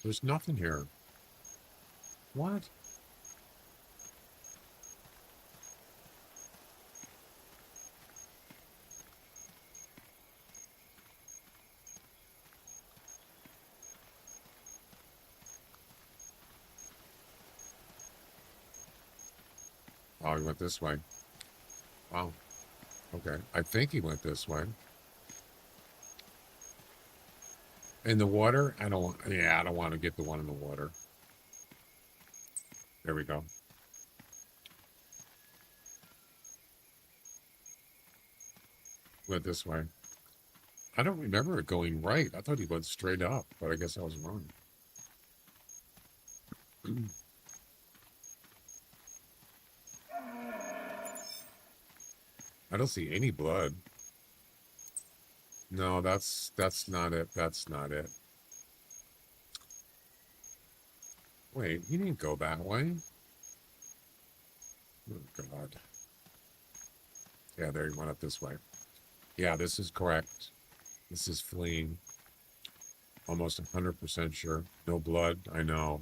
[SPEAKER 1] There's nothing here. What? Oh, he went this way. Wow. Okay. I think he went this way. In the water? I don't want to get the one in the water. There we go. Went this way. I don't remember it going right. I thought he went straight up, but I guess I was wrong. I don't see any blood. No, that's not it. That's not it. Wait, he didn't go that way. Oh, God. Yeah, there he went up this way. Yeah, this is correct. This is fleeing. Almost 100% sure. No blood, I know.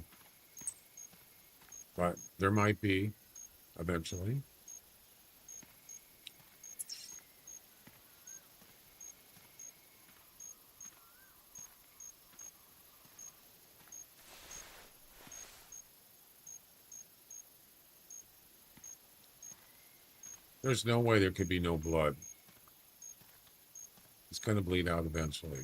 [SPEAKER 1] But there might be eventually. There's no way there could be no blood. It's going to bleed out eventually.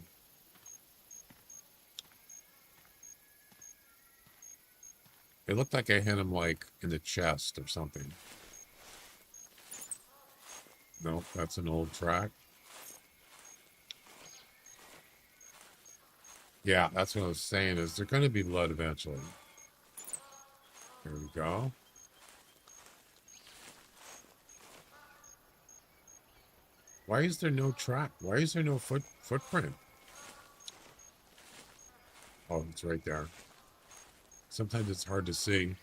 [SPEAKER 1] It looked like I hit him like in the chest or something. Nope, that's an old track. Yeah, that's what I was saying, is there going to be blood eventually. Here we go. Why is there no track? Why is there no footprint? Oh, it's right there. Sometimes it's hard to see.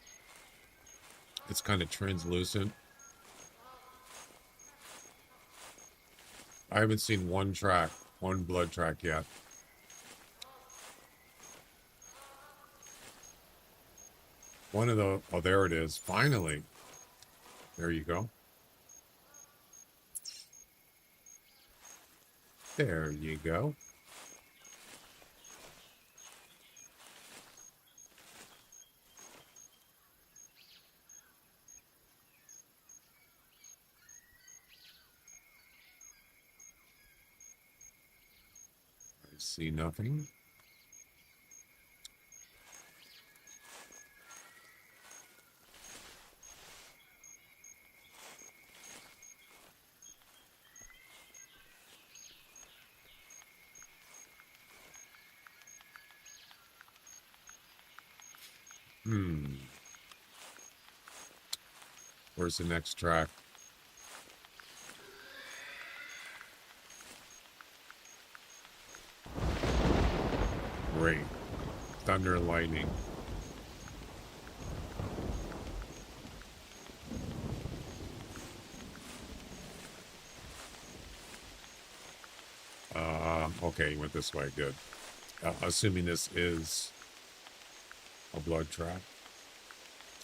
[SPEAKER 1] It's kind of translucent. I haven't seen one blood track yet. One of the, oh, there it is. Finally. There you go. There you go. See nothing. Where's the next track? Great. Thunder and lightning. Okay, he went this way. Good. Assuming this is a blood track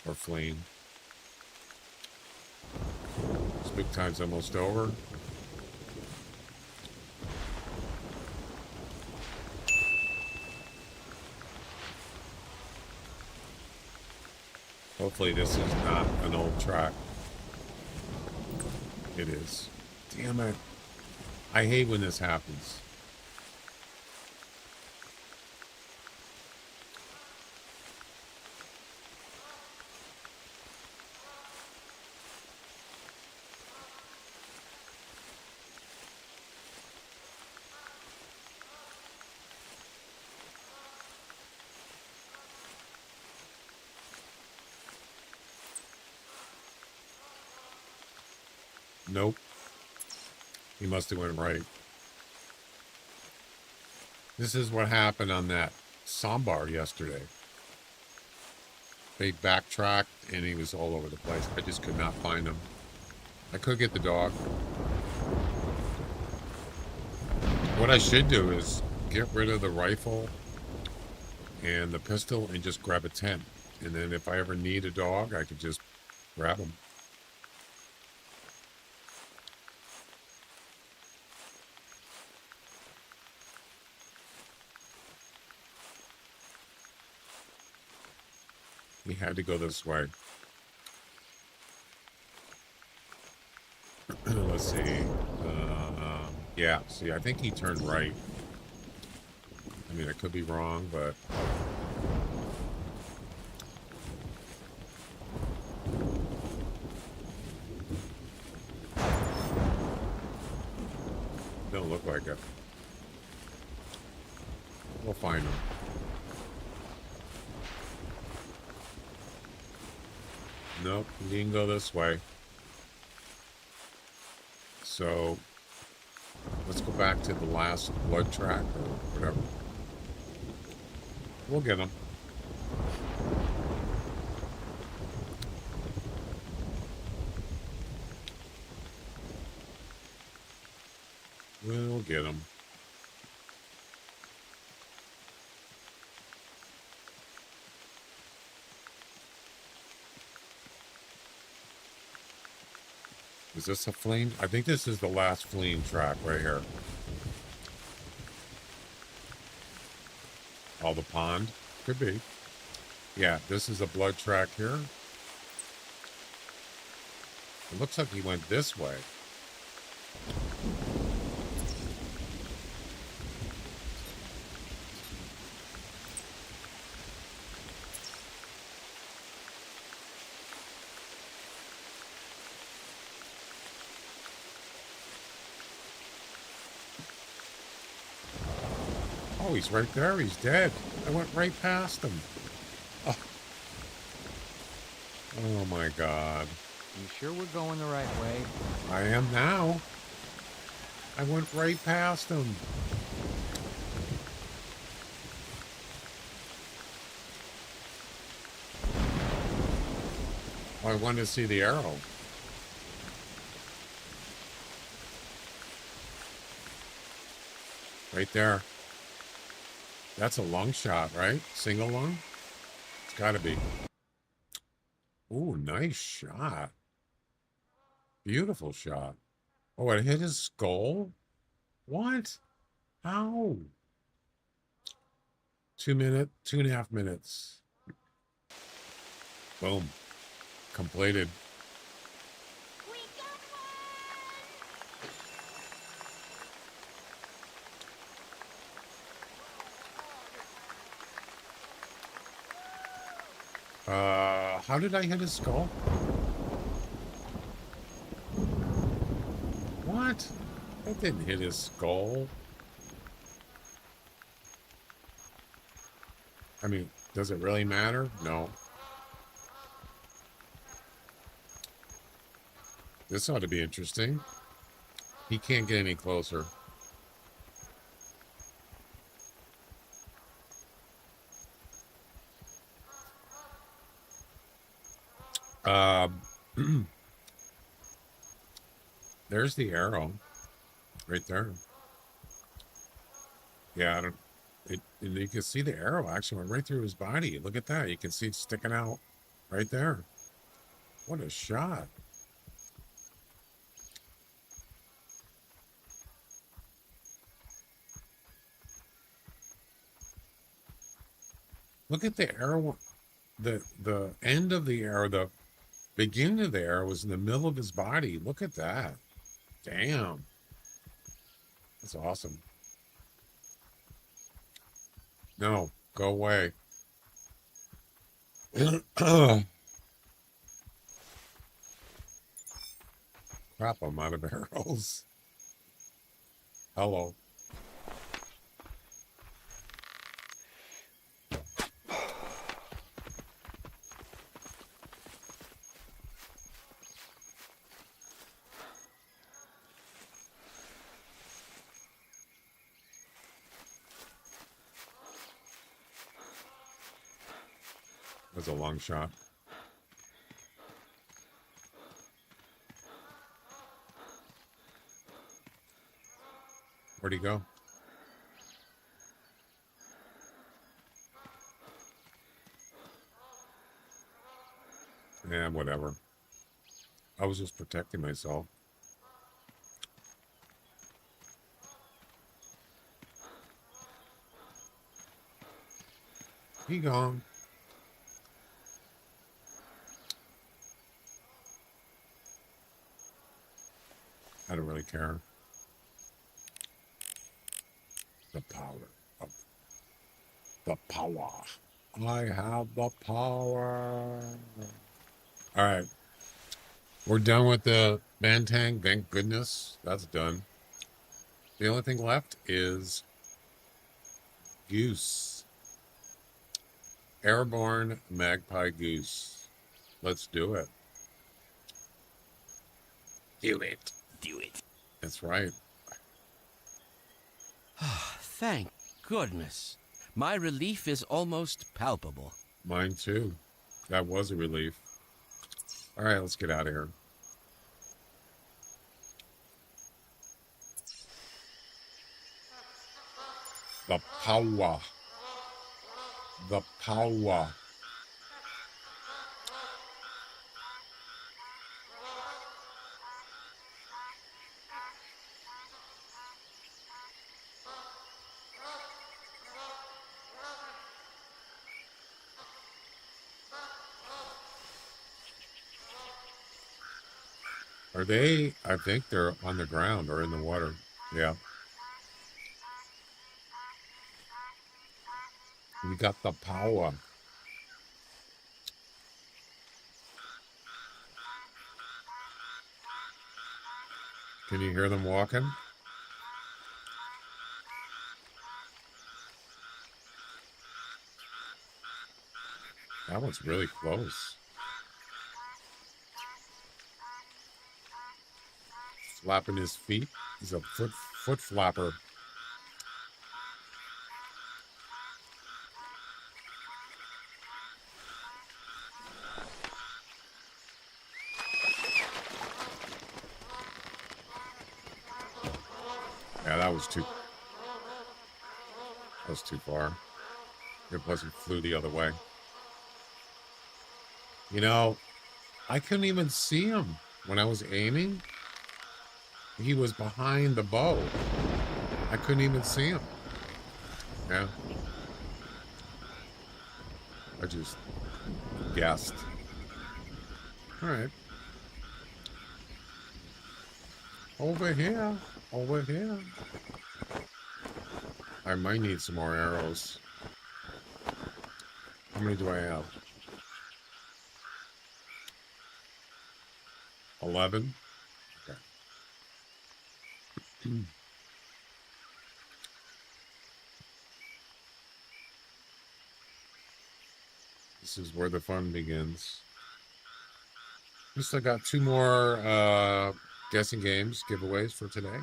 [SPEAKER 1] or flame. This big time's almost over. Hopefully this is not an old track. It is. Damn it. I hate when this happens. Nope. He must have went right. This is what happened on that Sambar yesterday. They backtracked and he was all over the place. I just could not find him. I could get the dog. What I should do is get rid of the rifle and the pistol and just grab a tent. And then if I ever need a dog, I could just grab him. He had to go this way. Let's see. Yeah, see, I think he turned right. I mean, I could be wrong, but... Don't look like it. We'll find him. Nope, he didn't go this way. So, let's go back to the last blood track or whatever. We'll get him. We'll get him. Is this a flame? I think this is the last flame track right here. Oh, the pond? Could be. Yeah, this is a blood track here. It looks like he went this way. Oh, he's right there. He's dead. I went right past him. Oh, oh my God.
[SPEAKER 3] You sure we're going the right way?
[SPEAKER 1] I am now. I went right past him. Oh, I wanted to see the arrow. Right there. That's a lung shot, right? Single lung? It's gotta be. Ooh, nice shot. Beautiful shot. Oh, it hit his skull? What? How? 2.5 minutes. Boom. Completed. How did I hit his skull? What? I didn't hit his skull. I mean, does it really matter? No. This ought to be interesting. He can't get any closer. There's the arrow. Right there. Yeah, I don't... and you can see the arrow actually went right through his body. Look at that. You can see it sticking out right there. What a shot. Look at the arrow. The end of the arrow, the beginning of the arrow was in the middle of his body. Look at that. Damn. That's awesome. No, go away. Crap, I'm out of arrows. Hello. That was a long shot. Where'd he go? Yeah, whatever. I was just protecting myself. He gone. I don't really care. The power of the power. I have the power. All right. We're done with the Bantang. Thank goodness. That's done. The only thing left is goose. Airborne magpie goose. Let's do it. Do it. Do it. That's right.
[SPEAKER 2] Thank goodness. My relief is almost palpable.
[SPEAKER 1] Mine too. That was a relief. All right, let's get out of here. The power. The power. Are they? I think they're on the ground or in the water. Yeah. We got the power. Can you hear them walking? That one's really close. Flapping his feet. He's a foot flapper. Yeah, that was too far. It plus it flew the other way. You know, I couldn't even see him when I was aiming. He was behind the bow. I couldn't even see him. Yeah. I just guessed. All right. Over here. Over here. I might need some more arrows. How many do I have? 11. Okay. This is where the fun begins. We still got 2 more guessing games giveaways for today.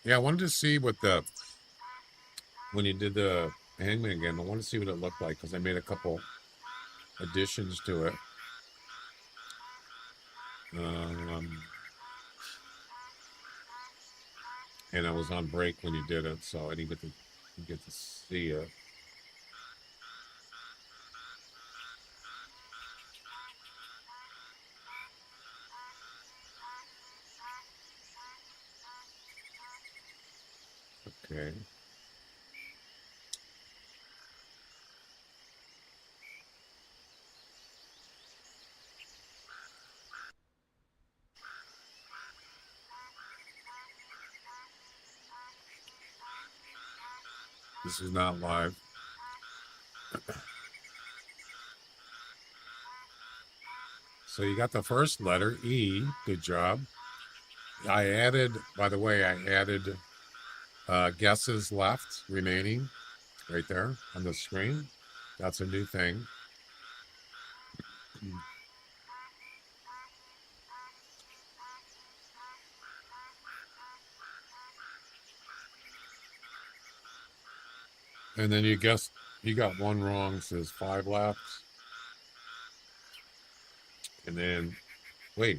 [SPEAKER 1] Yeah, I wanted to see what when you did the Hangman game, I wanted to see what it looked like because I made a couple additions to it. And I was on break when you did it, so I didn't get to see it. Okay. This is not live. So you got the first letter, E. Good job. I added, by the way, guesses left remaining right there on the screen. That's a new thing. And then you got one wrong, says 5 left. And then, wait.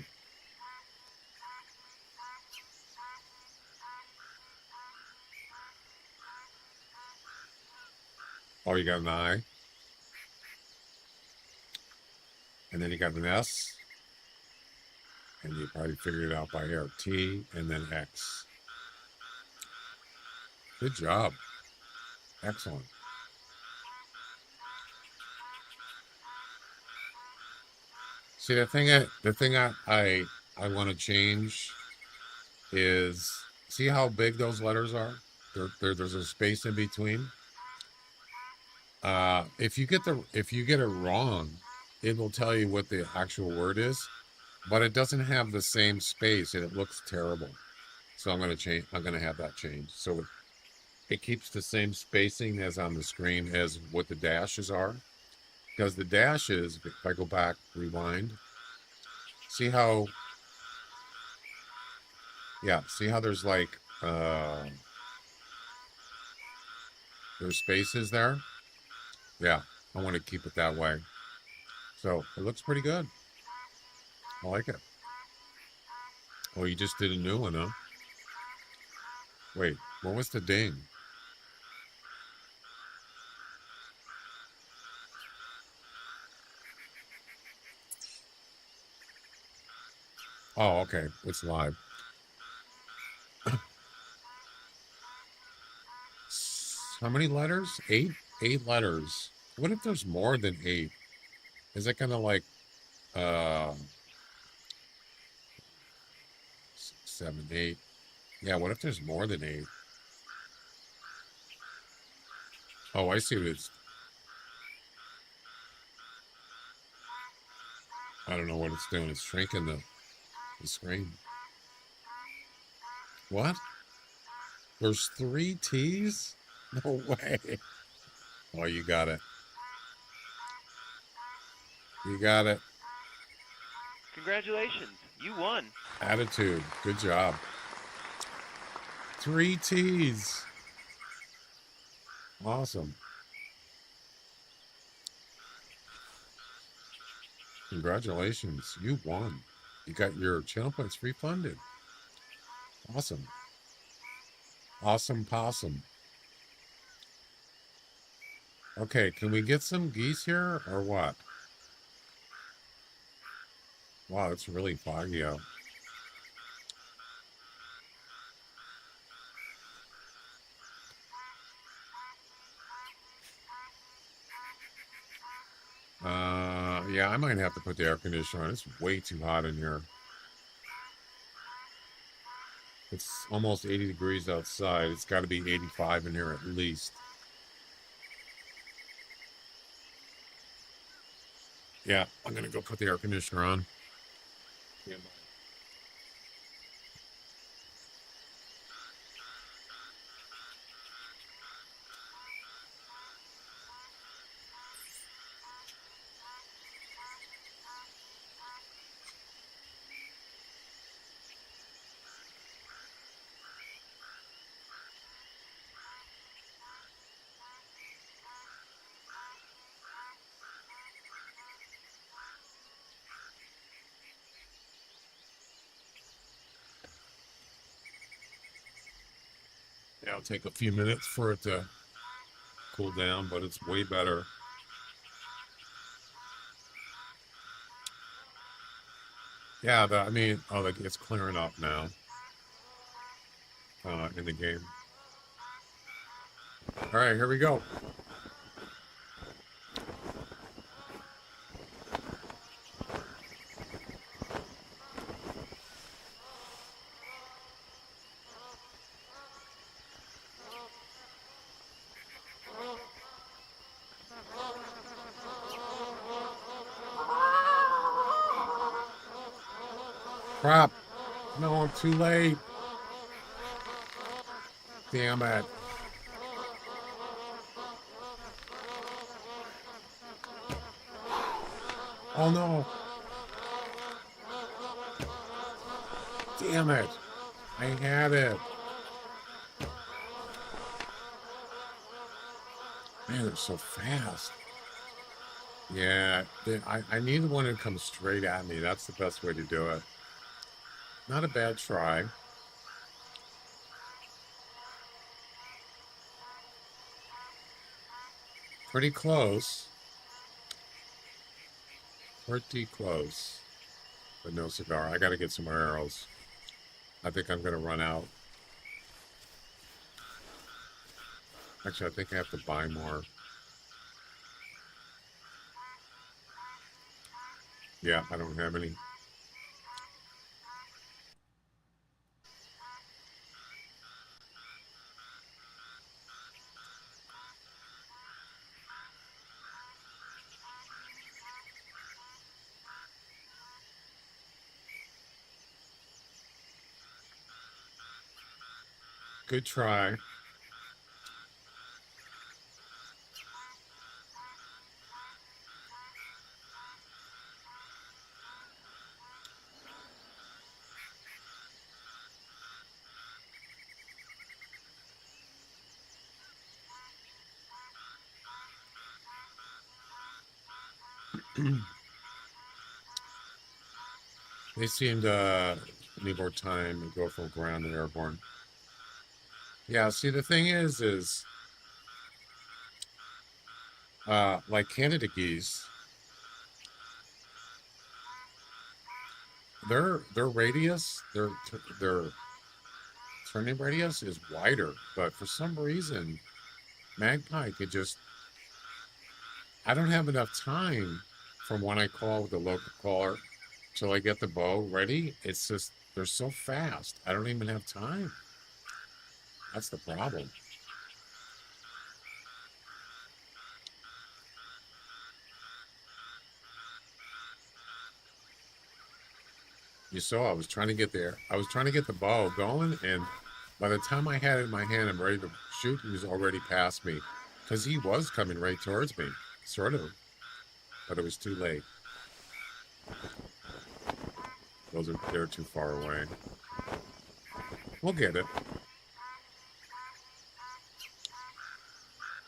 [SPEAKER 1] Oh, you got an I. And then you got an S. And you probably figured it out by here. T and then X. Good job. Excellent. See, the thing I want to change is, see how big those letters are? There's a space in between. If you get it wrong, it will tell you what the actual word is, but it doesn't have the same space and it looks terrible. So I'm going to change. I'm going to have that changed. So it keeps the same spacing as on the screen as what the dashes are. Because the dashes, if I go back, rewind, see how there's like, there's spaces there? Yeah, I want to keep it that way. So it looks pretty good. I like it. Oh, you just did a new one, huh? Wait, what was the ding? Oh, okay. It's live. How many letters? 8? 8 letters. What if there's more than 8? Is it kind of like 6, 7, 8? Yeah, what if there's more than 8? Oh, I see what it's... I don't know what it's doing. It's shrinking the screen. What? There's 3 T's? No way. Oh, you got it. You got it.
[SPEAKER 7] Congratulations, you won.
[SPEAKER 1] Attitude. Good job. 3 T's. Awesome. Congratulations. You won. You got your channel points refunded. Awesome. Awesome possum. Okay, can we get some geese here or what? Wow, it's really foggy out. Yeah, I might have to put the air conditioner on. It's way too hot in here. It's almost 80 degrees outside. It's got to be 85 in here at least. Yeah, I'm gonna go put the air conditioner on. Yeah. Yeah, it'll take a few minutes for it to cool down, but it's way better. Yeah, I mean, oh, it's clearing up now in the game. All right, here we go. Crap. No, I'm too late. Damn it. Oh no. Damn it. I had it. Man, they're so fast. Yeah, I need the one that comes straight at me. That's the best way to do it. Not a bad try. Pretty close. Pretty close. But no cigar. I got to get some more arrows. I think I'm going to run out. Actually, I think I have to buy more. Yeah, I don't have any. Good try. They seem to need more time to go from ground to airborne. Yeah, see, the thing is like Canada geese, their radius, their turning radius is wider, but for some reason, magpie could just. I don't have enough time from when I call with the local caller till I get the bow ready. It's just they're so fast. I don't even have time. That's the problem. You saw I was trying to get there. I was trying to get the bow going, and by the time I had it in my hand, I'm ready to shoot. He was already past me because he was coming right towards me, sort of, but it was too late. They're too far away. We'll get it.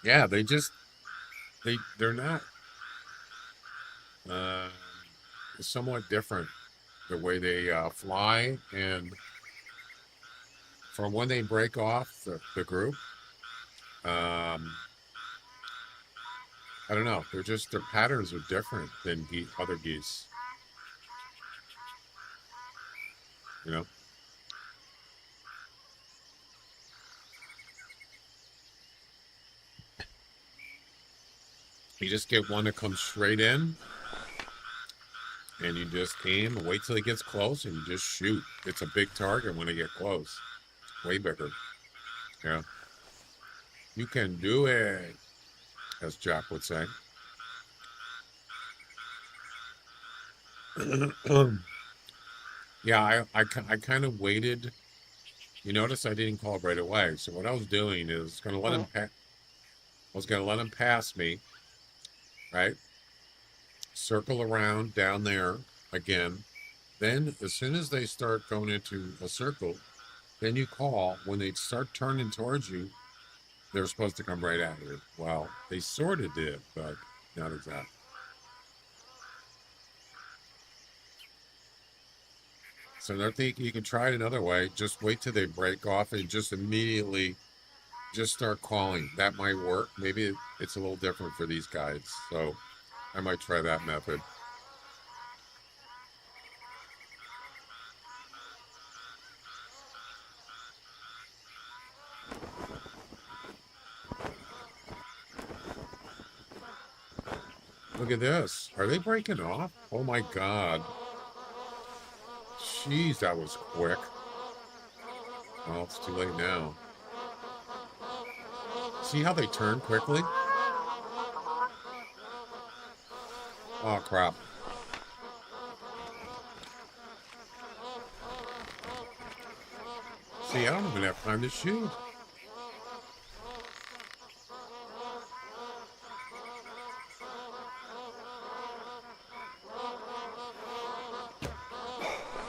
[SPEAKER 1] Yeah, they're not somewhat different the way they fly, and from when they break off the group, I don't know. Their patterns are different than other geese. You know. You just get one that comes straight in, and you just aim and wait till it gets close, and you just shoot. It's a big target when they get close. Way bigger. Yeah. You can do it, as Jack would say. Yeah, I kind of waited. You notice I didn't call right away. So what I was doing is going to let him I was going to let him pass me, right? Circle around down there again. Then as soon as they start going into a circle, then you call. When they start turning towards you, they're supposed to come right at you. Well, they sort of did, but not exactly. So I think you can try it another way. Just wait till they break off and just immediately just start calling. That might work. Maybe it's a little different for these guys. So I might try that method. Look at this. Are they breaking off? Oh my God. Jeez, that was quick. Well, it's too late now. See how they turn quickly? Oh, crap. See, I don't even have time to shoot.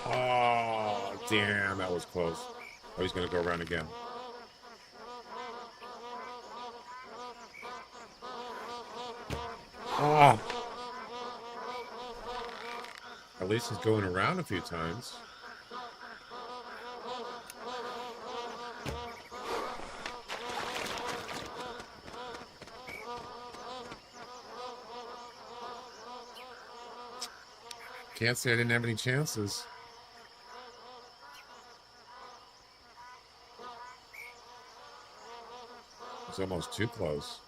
[SPEAKER 1] Oh, damn, that was close. Oh, he's going to go around again. Oh. At least he's going around a few times. Can't say I didn't have any chances. It's almost too close.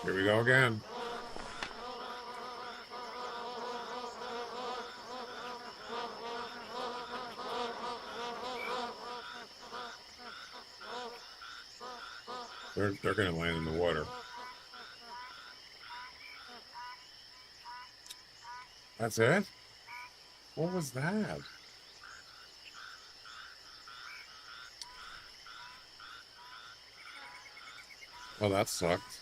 [SPEAKER 1] Here we go again. They're going to land in the water. That's it? What was that? Oh, that sucked.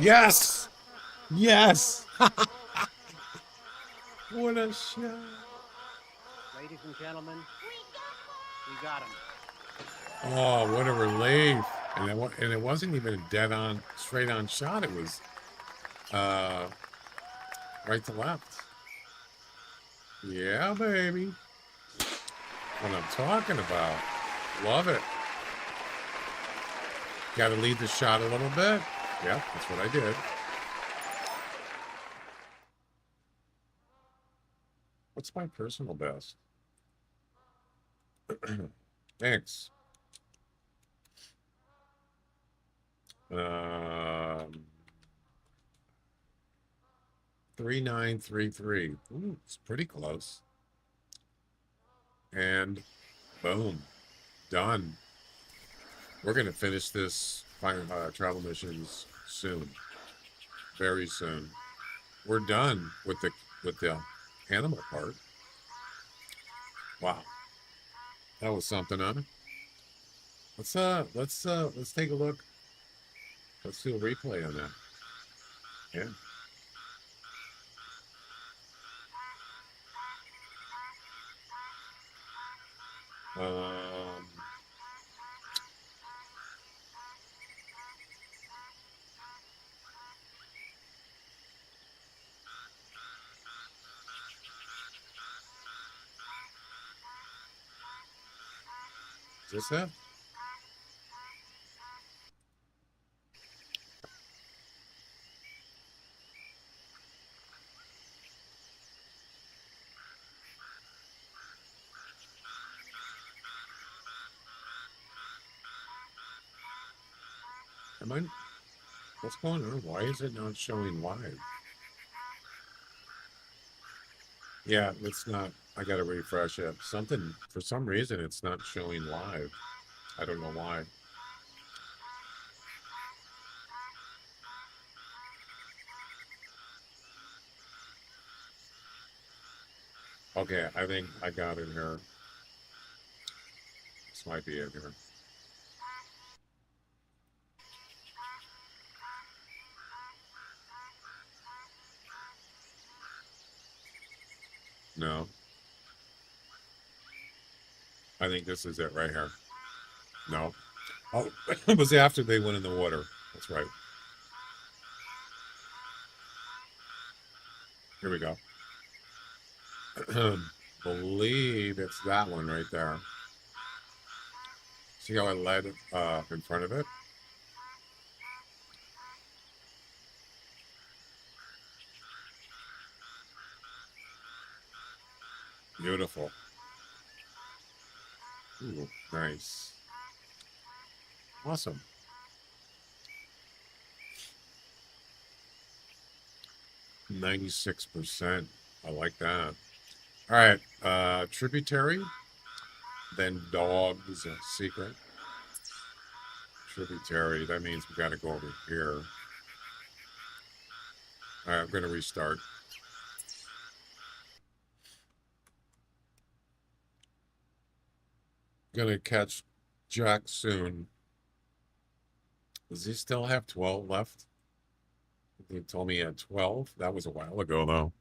[SPEAKER 1] Yes! Yes! What a shot.
[SPEAKER 6] Ladies and gentlemen, we got him.
[SPEAKER 1] Oh, what a relief. And it wasn't even a dead on, straight on shot. It was right to left. Yeah, baby. What I'm talking about. Love it. Got to lead the shot a little bit. Yep, that's what I did. What's my personal best? Thanks. 3933. Ooh, it's pretty close. And boom, done. We're gonna finish this travel missions soon, very soon. We're done with the animal part. Wow, that was something, huh? Let's take a look. Let's do a replay on that. Yeah. Is this it? What's going on? Why is it not showing live? Yeah, it's not. I gotta refresh it. Something, for some reason, it's not showing live. I don't know why. Okay, I think I got it here. This might be it here. No. I think this is it right here. No. Oh, it was after they went in the water. That's right. Here we go. Believe it's that one right there. See how I led in front of it? Beautiful. Ooh, nice. Awesome. %96. I like that. All right. Tributary. Then dogs. Secret. Tributary. That means we got to go over here. All right. I'm going to restart. Going to catch Jack soon. Does he still have 12 left? He told me he had 12. That was a while ago, though.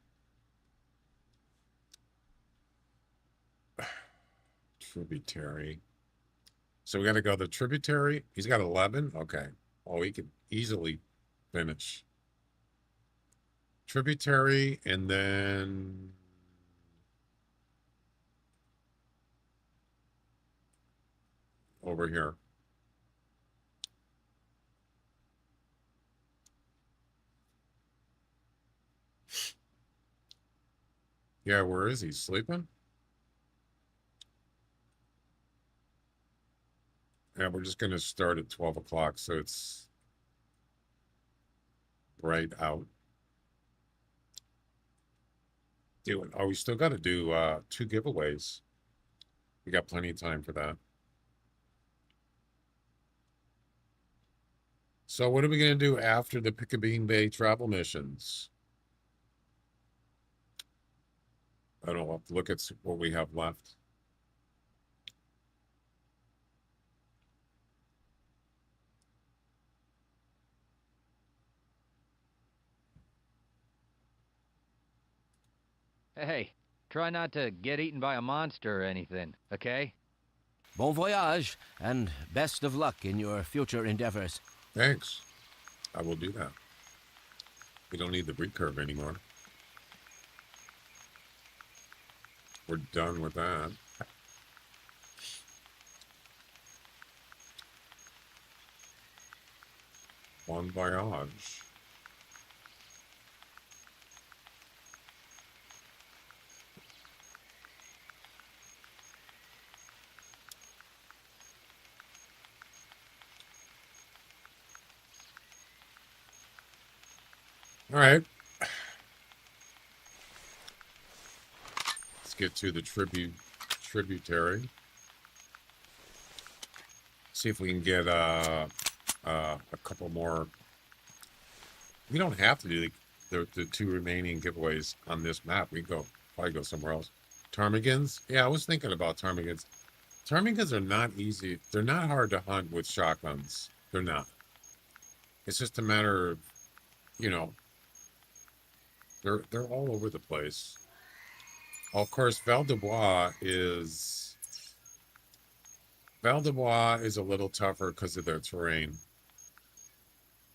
[SPEAKER 1] Tributary. So we got to go the tributary. He's got 11. Okay. Oh, he could easily finish. Tributary, and then over here. Yeah, where is he? Sleeping? Yeah, we're just going to start at 12 o'clock, so it's bright out. Oh, we still got to do 2 giveaways. We got plenty of time for that. So what are we going to do after the Piccabeen Bay Travel Missions? I don't know. I'll have to look at what we have left.
[SPEAKER 3] Hey, try not to get eaten by a monster or anything, okay?
[SPEAKER 2] Bon voyage, and best of luck in your future endeavors.
[SPEAKER 1] Thanks. I will do that. We don't need the recurve anymore. We're done with that. Bon voyage. All right. Let's get to the tributary. See if we can get a couple more. We don't have to do the 2 remaining giveaways on this map. We can probably go somewhere else. Ptarmigans. Yeah, I was thinking about ptarmigans. Ptarmigans are not easy. They're not hard to hunt with shotguns. They're not. It's just a matter of, you know, they're all over the place. Of course, Val de Bois is a little tougher because of their terrain.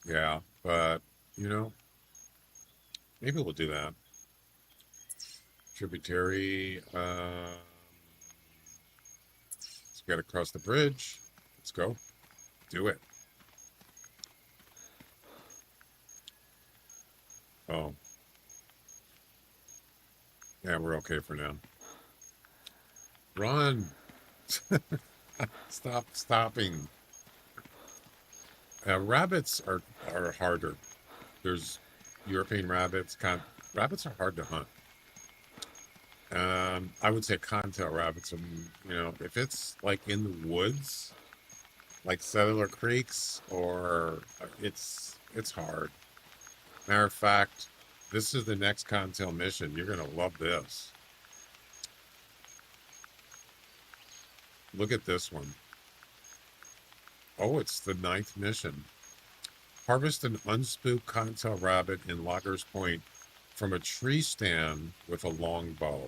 [SPEAKER 1] Yeah, but you know, maybe we'll do that. Tributary. Let's got to cross the bridge. Let's go. Do it. Oh. Yeah, we're okay for now. Run! Stop stopping. Rabbits are harder. There's European rabbits. Rabbits are hard to hunt. I would say cottontail rabbits are, if it's like in the woods, like Settler Creeks, or it's hard. Matter of fact, this is the next cottontail mission. You're gonna love this. Look at this one. Oh, it's the 9th mission. Harvest an unspooked cottontail rabbit in Loggers Point from a tree stand with a long bow.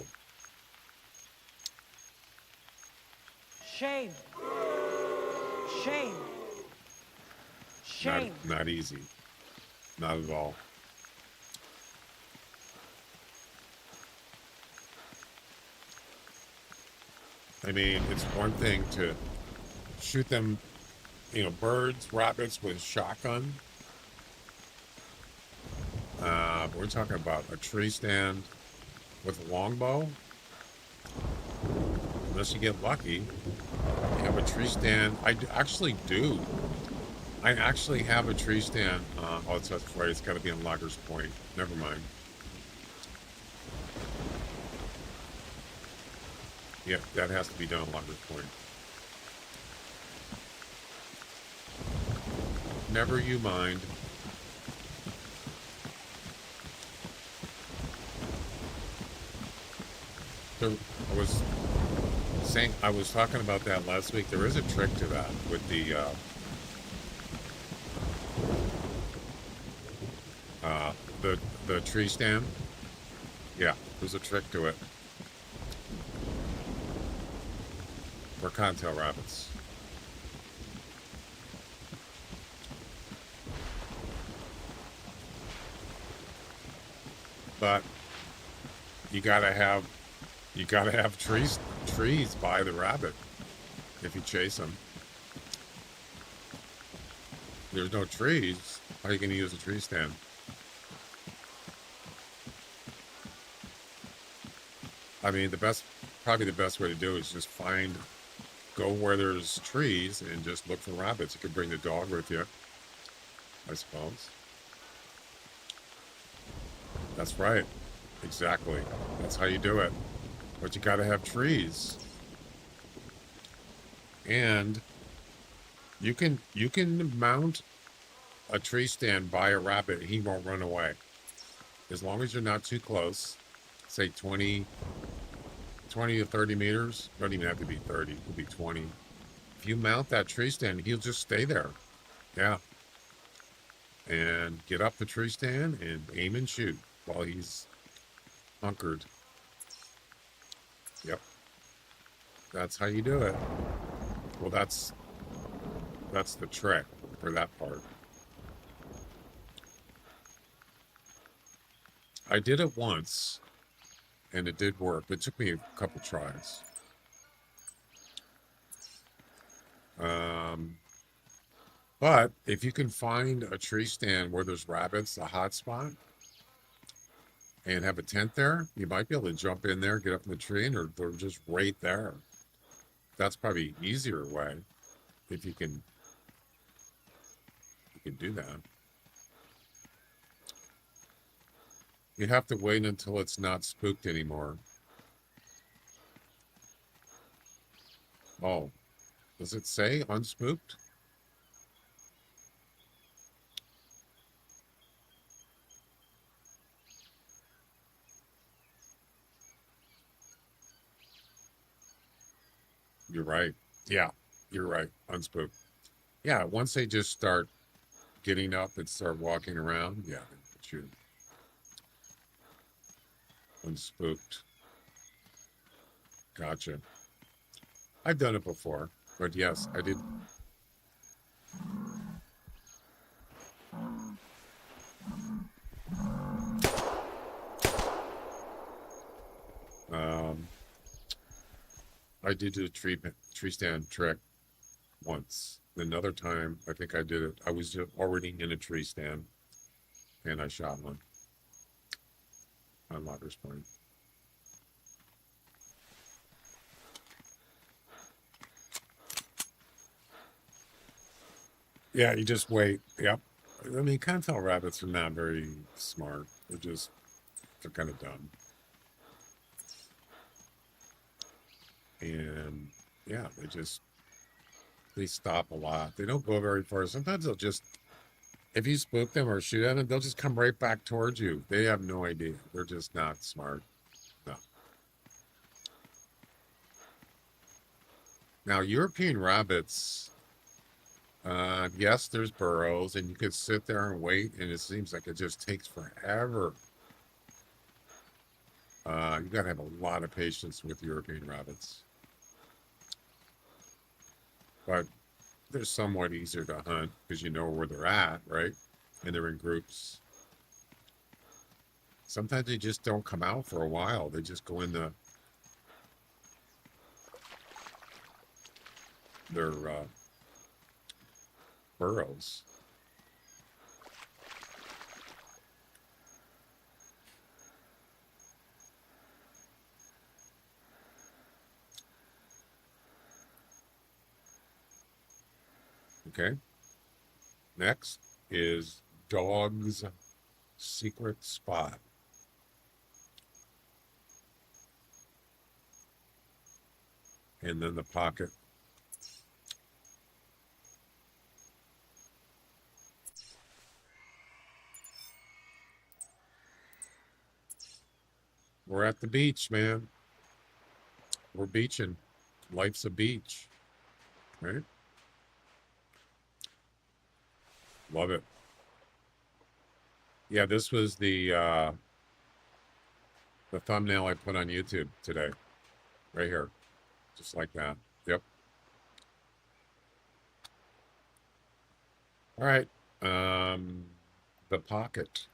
[SPEAKER 8] Shame. Shame. Shame.
[SPEAKER 1] Not easy. Not at all. I mean, it's one thing to shoot them, birds, rabbits with a shotgun. We're talking about a tree stand with a longbow. Unless you get lucky, you have a tree stand. I actually do. I actually have a tree stand. That's right. It's got to be on Loggers Point. Never mind. Yeah, that has to be done on Loggers Point. Never you mind. I was talking about that last week. There is a trick to that with the tree stand. Yeah, there's a trick to it for cottontail rabbits. But you gotta have trees by the rabbit if you chase them. There's no trees. How are you going to use a tree stand? I mean, probably the best way to do it is just go where there's trees and just look for rabbits. You could bring the dog with you, I suppose. That's right. Exactly. That's how you do it. But you got to have trees. And you can mount a tree stand by a rabbit. He won't run away. As long as you're not too close, say 20 to 30 meters. Don't even have to be 30. It could be 20. If you mount that tree stand, he'll just stay there. Yeah. And get up the tree stand and aim and shoot while he's hunkered. Yep. That's how you do it. Well, that's the trick for that part. I did it once, and it did work. It took me a couple tries. But if you can find a tree stand where there's rabbits, a hot spot, and have a tent there, you might be able to jump in there, get up in the tree, and they're just right there. That's probably an easier way if you can do that. You have to wait until it's not spooked anymore. Oh, does it say unspooked? You're right. Yeah, you're right. Unspooked. Yeah, once they just start getting up and start walking around, yeah, shoot. Unspooked. Gotcha. I've done it before, but yes, I did. I did do a tree stand trick once. Another time, I think I did it. I was already in a tree stand, and I shot one on Loggers Point. Yeah, you just wait. Yep. I mean, can't tell rabbits are not very smart. They're kind of dumb. And yeah, they stop a lot. They don't go very far. Sometimes they'll just, if you spook them or shoot at them, they'll just come right back towards you. They have no idea. They're just not smart. No. Now, European rabbits, yes, there's burrows, and you could sit there and wait, and it seems like it just takes forever. You got to have a lot of patience with European rabbits. But they're somewhat easier to hunt because you know where they're at, right? And they're in groups. Sometimes they just don't come out for a while. They just go in their burrows. Okay. Next is Dog's Secret Spot. And then the pocket. We're at the beach, man. We're beaching. Life's a beach, right? Love it. Yeah, this was the thumbnail I put on YouTube today. Right here. Just like that. Yep. All right. The pocket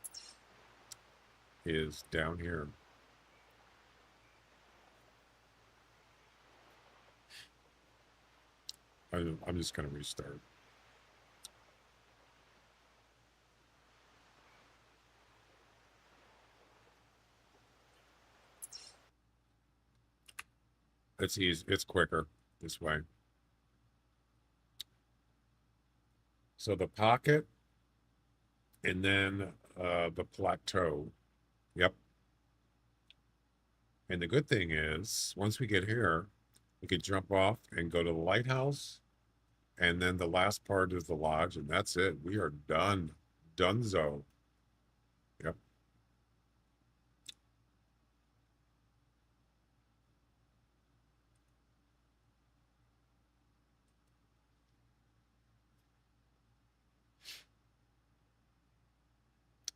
[SPEAKER 1] is down here. I'm just going to restart. It's easy. It's quicker this way. So the pocket and then the plateau. Yep. And the good thing is, once we get here, we could jump off and go to the lighthouse. And then the last part is the lodge, and that's it. We are done. Dunzo. Yep.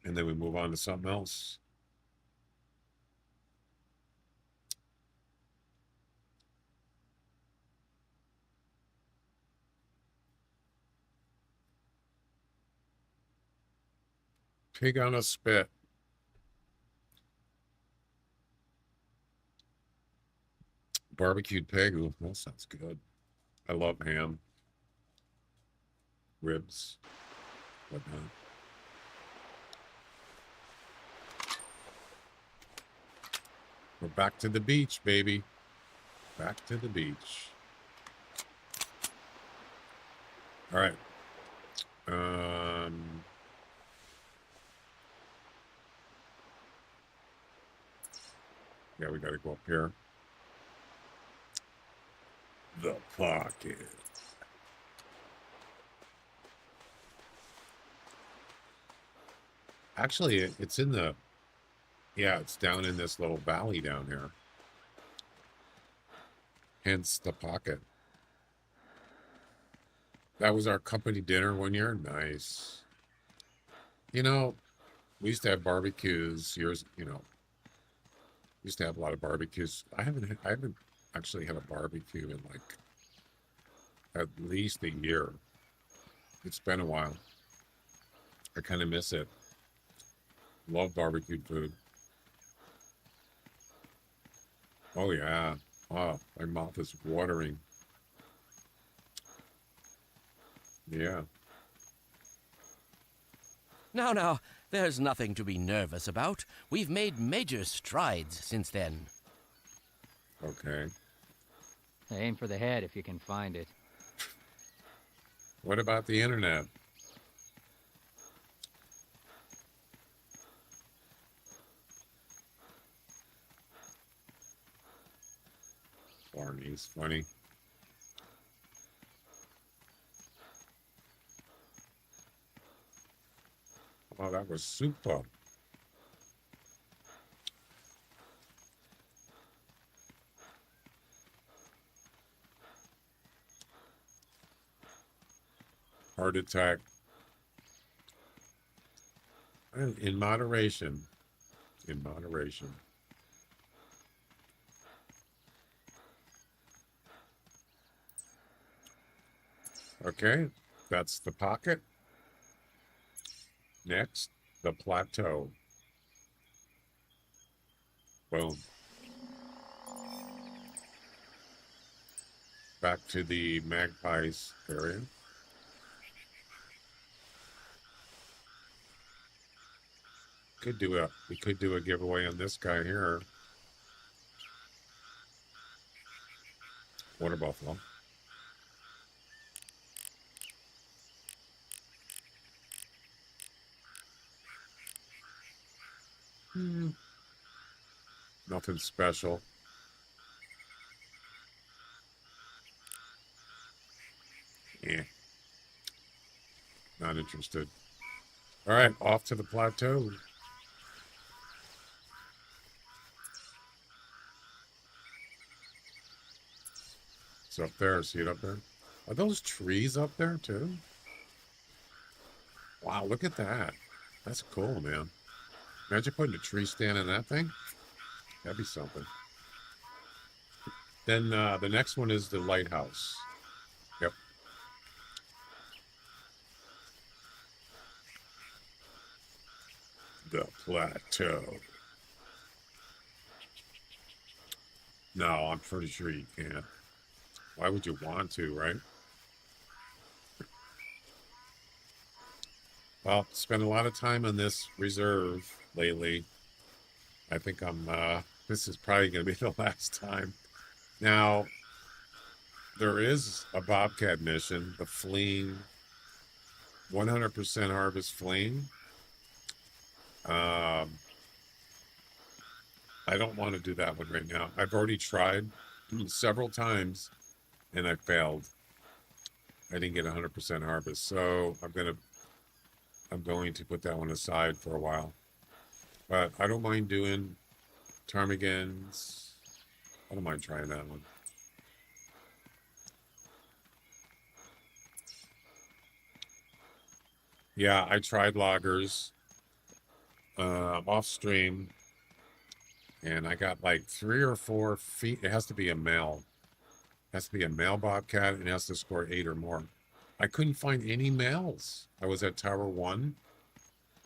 [SPEAKER 1] And then we move on to something else. Pig on a spit. Barbecued pig. Ooh, that sounds good. I love ham. Ribs. Whatnot. We're back to the beach, baby. Back to the beach. All right. Yeah, we got to go up here. The pocket. Actually, it's in the... Yeah, it's down in this little valley down here. Hence the pocket. That was our company dinner one year. Nice. You know, we used to have barbecues years, we used to have a lot of barbecues. I haven't actually had a barbecue in like at least a year. It's been a while. I kind of miss it. Love barbecued food. Oh yeah. Oh, my mouth is watering. Yeah.
[SPEAKER 2] Now, there's nothing to be nervous about. We've made major strides since then.
[SPEAKER 1] Okay.
[SPEAKER 3] Aim for the head if you can find it.
[SPEAKER 1] What about the internet? Barney's funny. Oh, that was super. Heart attack. In moderation. In moderation. Okay, that's the pocket. Next, the plateau. Boom. Back to the magpies area. We could do a giveaway on this guy here. Water buffalo. Nothing special. Yeah. Not interested. All right, off to the plateau. It's up there. See it up there? Are those trees up there too? Wow, look at that. That's cool, man. Imagine putting a tree stand in that thing. That'd be something. Then the next one is the lighthouse. Yep. The plateau. No, I'm pretty sure you can't. Why would you want to, right? Well, spent a lot of time on this reserve lately. I think this is probably going to be the last time. Now, there is a bobcat mission, the fleeing, 100% harvest fleeing. I don't want to do that one right now. I've already tried several times and I failed. I didn't get 100% harvest. So I'm going to put that one aside for a while. But I don't mind doing ptarmigans. I don't mind trying that one. Yeah, I tried loggers off stream, and I got like 3 or 4 feet. It has to be a male. It has to be a male bobcat, and it has to score 8 or more. I couldn't find any males. I was at Tower 1,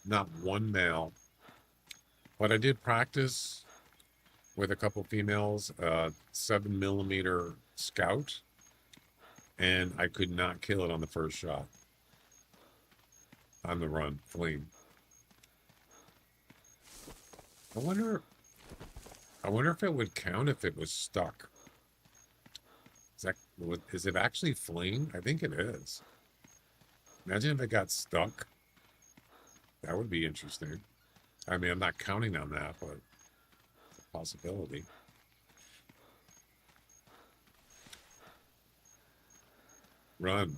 [SPEAKER 1] not one male. But I did practice with a couple females, 7mm Scout, and I could not kill it on the first shot. On the run, fleeing. I wonder if it would count if it was stuck. Is it actually fleeing? I think it is. Imagine if it got stuck. That would be interesting. I mean, I'm not counting on that, but it's a possibility. Run.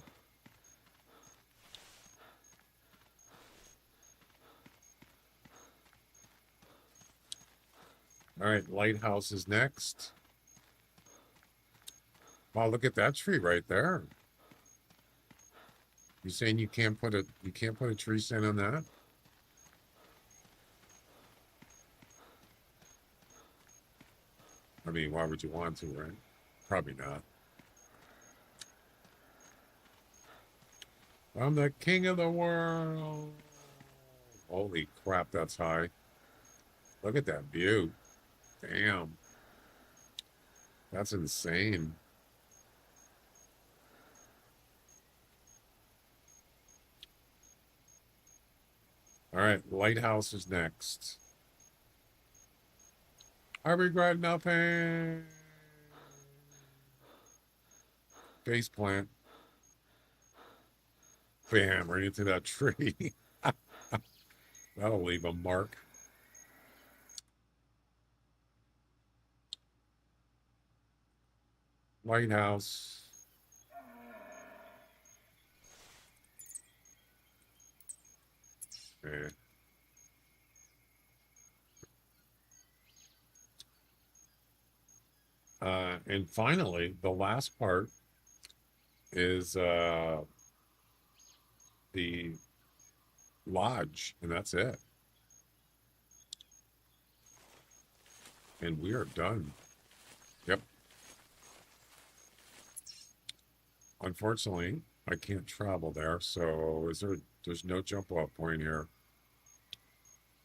[SPEAKER 1] All right, lighthouse is next. Wow, look at that tree right there. You saying you can't put a tree stand on that? I mean, why would you want to, right? Probably not. I'm the king of the world. Holy crap, that's high. Look at that view. Damn. That's insane. All right, lighthouse is next. I regret nothing. Face plant. Bam, right into that tree. That'll leave a mark. Lighthouse. Eh. And finally, the last part is the lodge, and that's it. And we are done. Yep. Unfortunately, I can't travel there, so there's no jump off point here.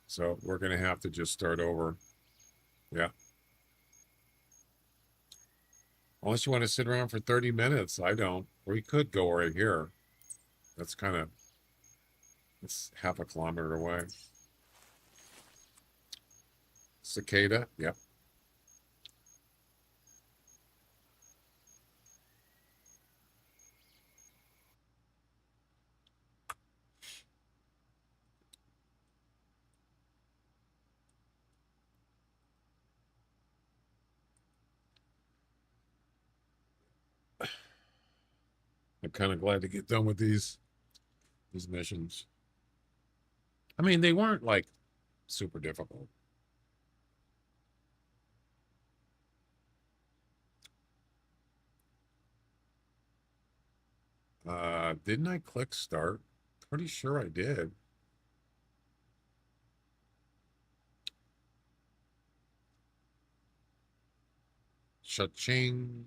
[SPEAKER 1] So we're gonna have to just start over. Yeah. Unless you want to sit around for 30 minutes, I don't. We could go right here. That's it's half a kilometer away. Cicada, yep. I'm kind of glad to get done with these missions. I mean, they weren't like super difficult. Didn't I click start? Pretty sure I did. Cha-ching.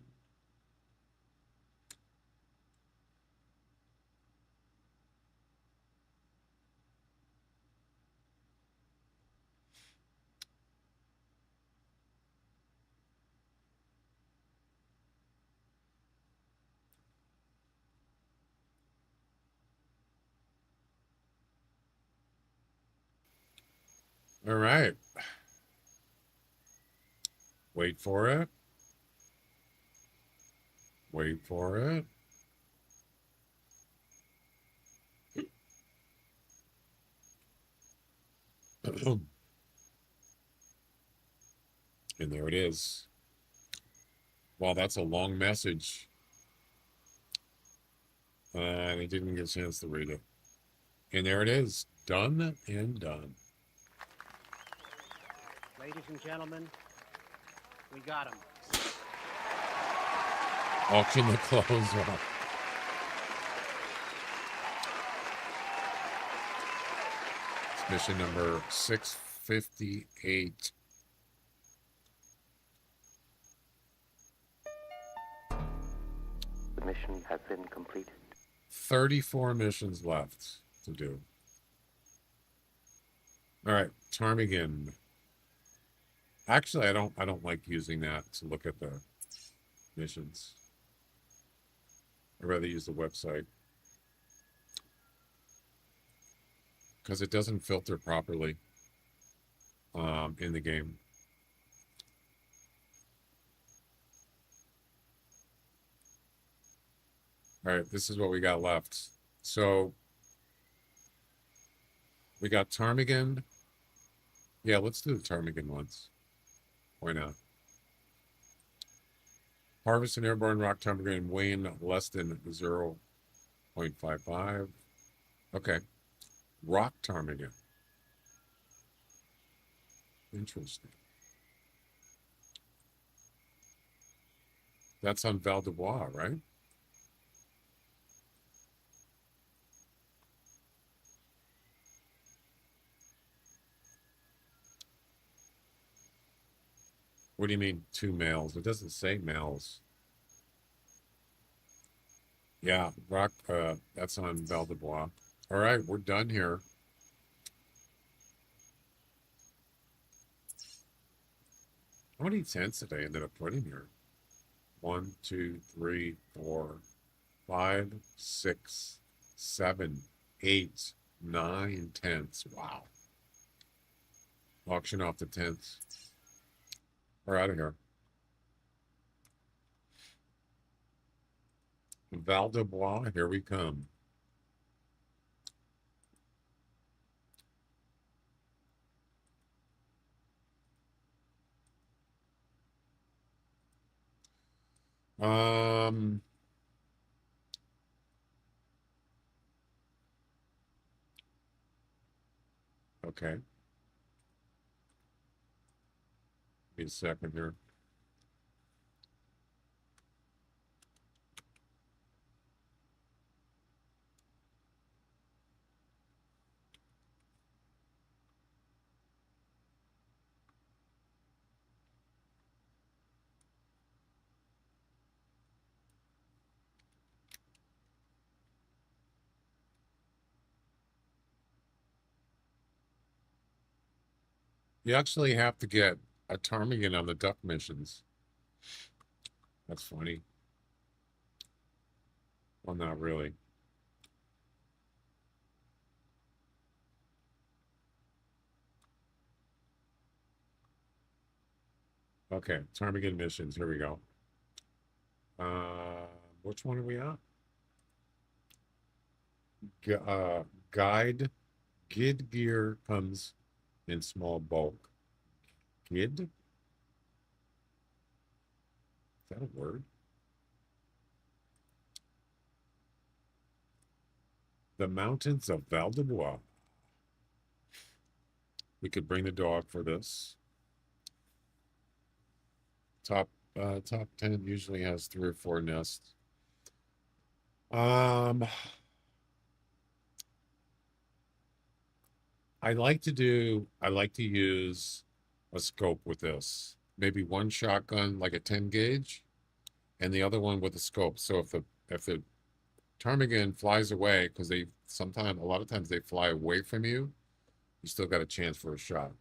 [SPEAKER 1] All right. Wait for it. Wait for it. And there it is. Wow, that's a long message. And I didn't get a chance to read it. And there it is. Done and done.
[SPEAKER 6] Ladies and gentlemen, we got him.
[SPEAKER 1] Auction the clothes off. It's mission number 658.
[SPEAKER 9] The mission has been completed.
[SPEAKER 1] 34 missions left to do. All right, Ptarmigan. Actually, I don't like using that to look at the missions. I'd rather use the website because it doesn't filter properly in the game. All right, this is what we got left. So we got Ptarmigan. Yeah, let's do the Ptarmigan ones. Why not? Harvest an airborne rock ptarmigan weighing less than 0.55. Okay. Rock ptarmigan. Interesting. That's on Val de Bois, right? What do you mean, 2 males? It doesn't say males. Yeah, rock, that's on Val de Bois. All right, we're done here. How many tents did I end up putting here? 1, 2, 3, 4, 5, 6, 7, 8, 9 tents. Wow. Auction off the tents. We're out of here. Val de Bois, here we come. Um, okay. Give me a second here. You actually have to get a ptarmigan on the duck missions. That's funny. Well, not really. Okay, ptarmigan missions. Here we go. Which one are we on? Guide. Gid gear comes in small bulk. Gid? Is that a word? The mountains of Val de Bois. We could bring the dog for this. Top 10 usually has 3 or 4 nests. I like to use a scope with this. Maybe one shotgun, like a 10 gauge, and the other one with a scope. So if the ptarmigan flies away, because a lot of times they fly away from you, you still got a chance for a shot.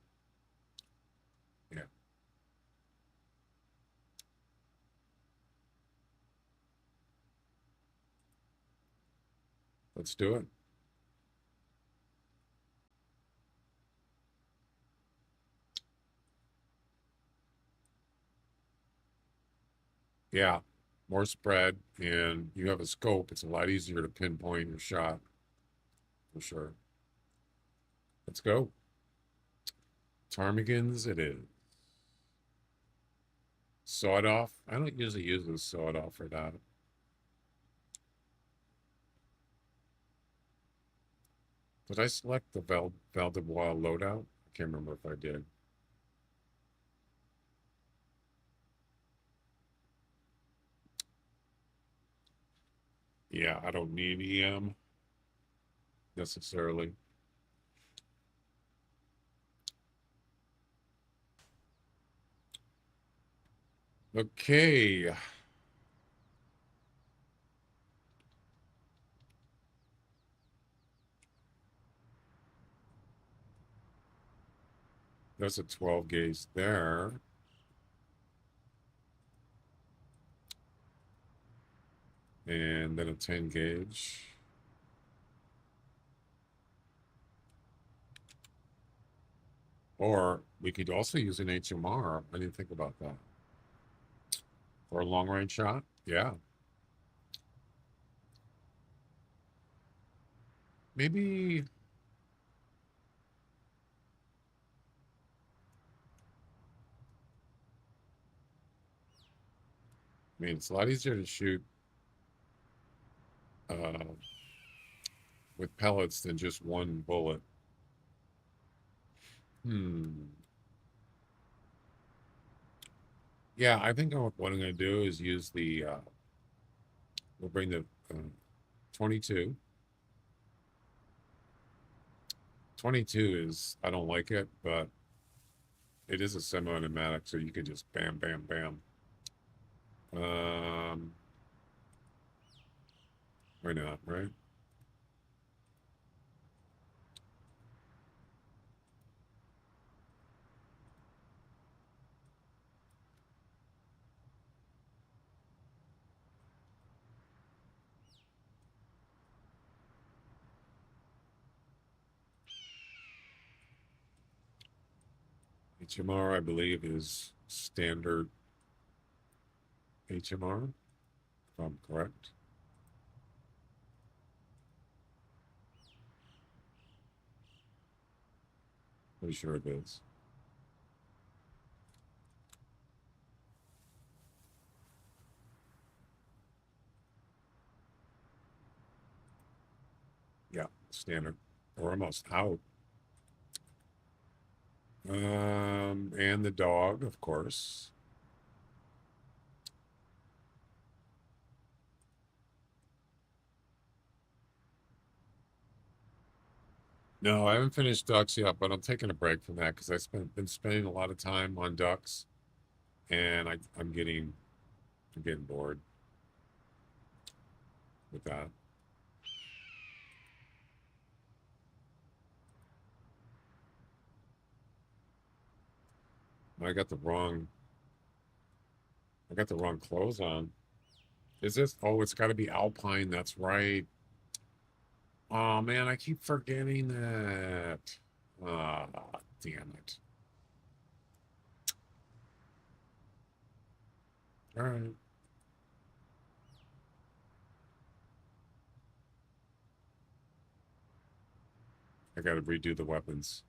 [SPEAKER 1] Yeah. Let's do it. Yeah. More spread, and you have a scope. It's a lot easier to pinpoint your shot, for sure. Let's go. Ptarmigans it is. Sawed off. I don't usually use this sawed off for that. Did I select the Val de Bois loadout? I can't remember if I did. Yeah, I don't need EM necessarily. Okay. There's a 12 gauge there. And then a 10 gauge. Or we could also use an HMR. I didn't think about that. For a long range shot? Yeah. Maybe. I mean, it's a lot easier to shoot with pellets than just one bullet. Yeah, I think what I'm going to do is use we'll bring the 22. 22 is, I don't like it, but it is a semi-automatic, so you can just bam, bam, bam. Why not, right? HMR, I believe, is standard HMR, if I'm correct. Pretty sure it is. standard. We're almost out. And the dog, of course. No, I haven't finished ducks yet, but I'm taking a break from that because been spending a lot of time on ducks, and I'm getting bored with that. I got the wrong clothes on. Is this? Oh, it's got to be Alpine. That's right. Oh man, I keep forgetting that. Ah, damn it. All right. I got to redo the weapons.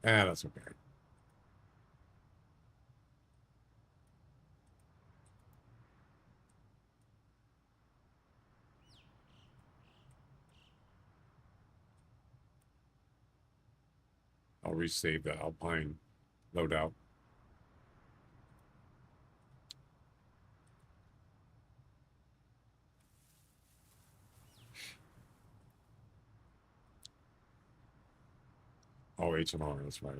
[SPEAKER 1] Ah, that's okay. I'll resave the Alpine loadout. Oh, HMR, that's right.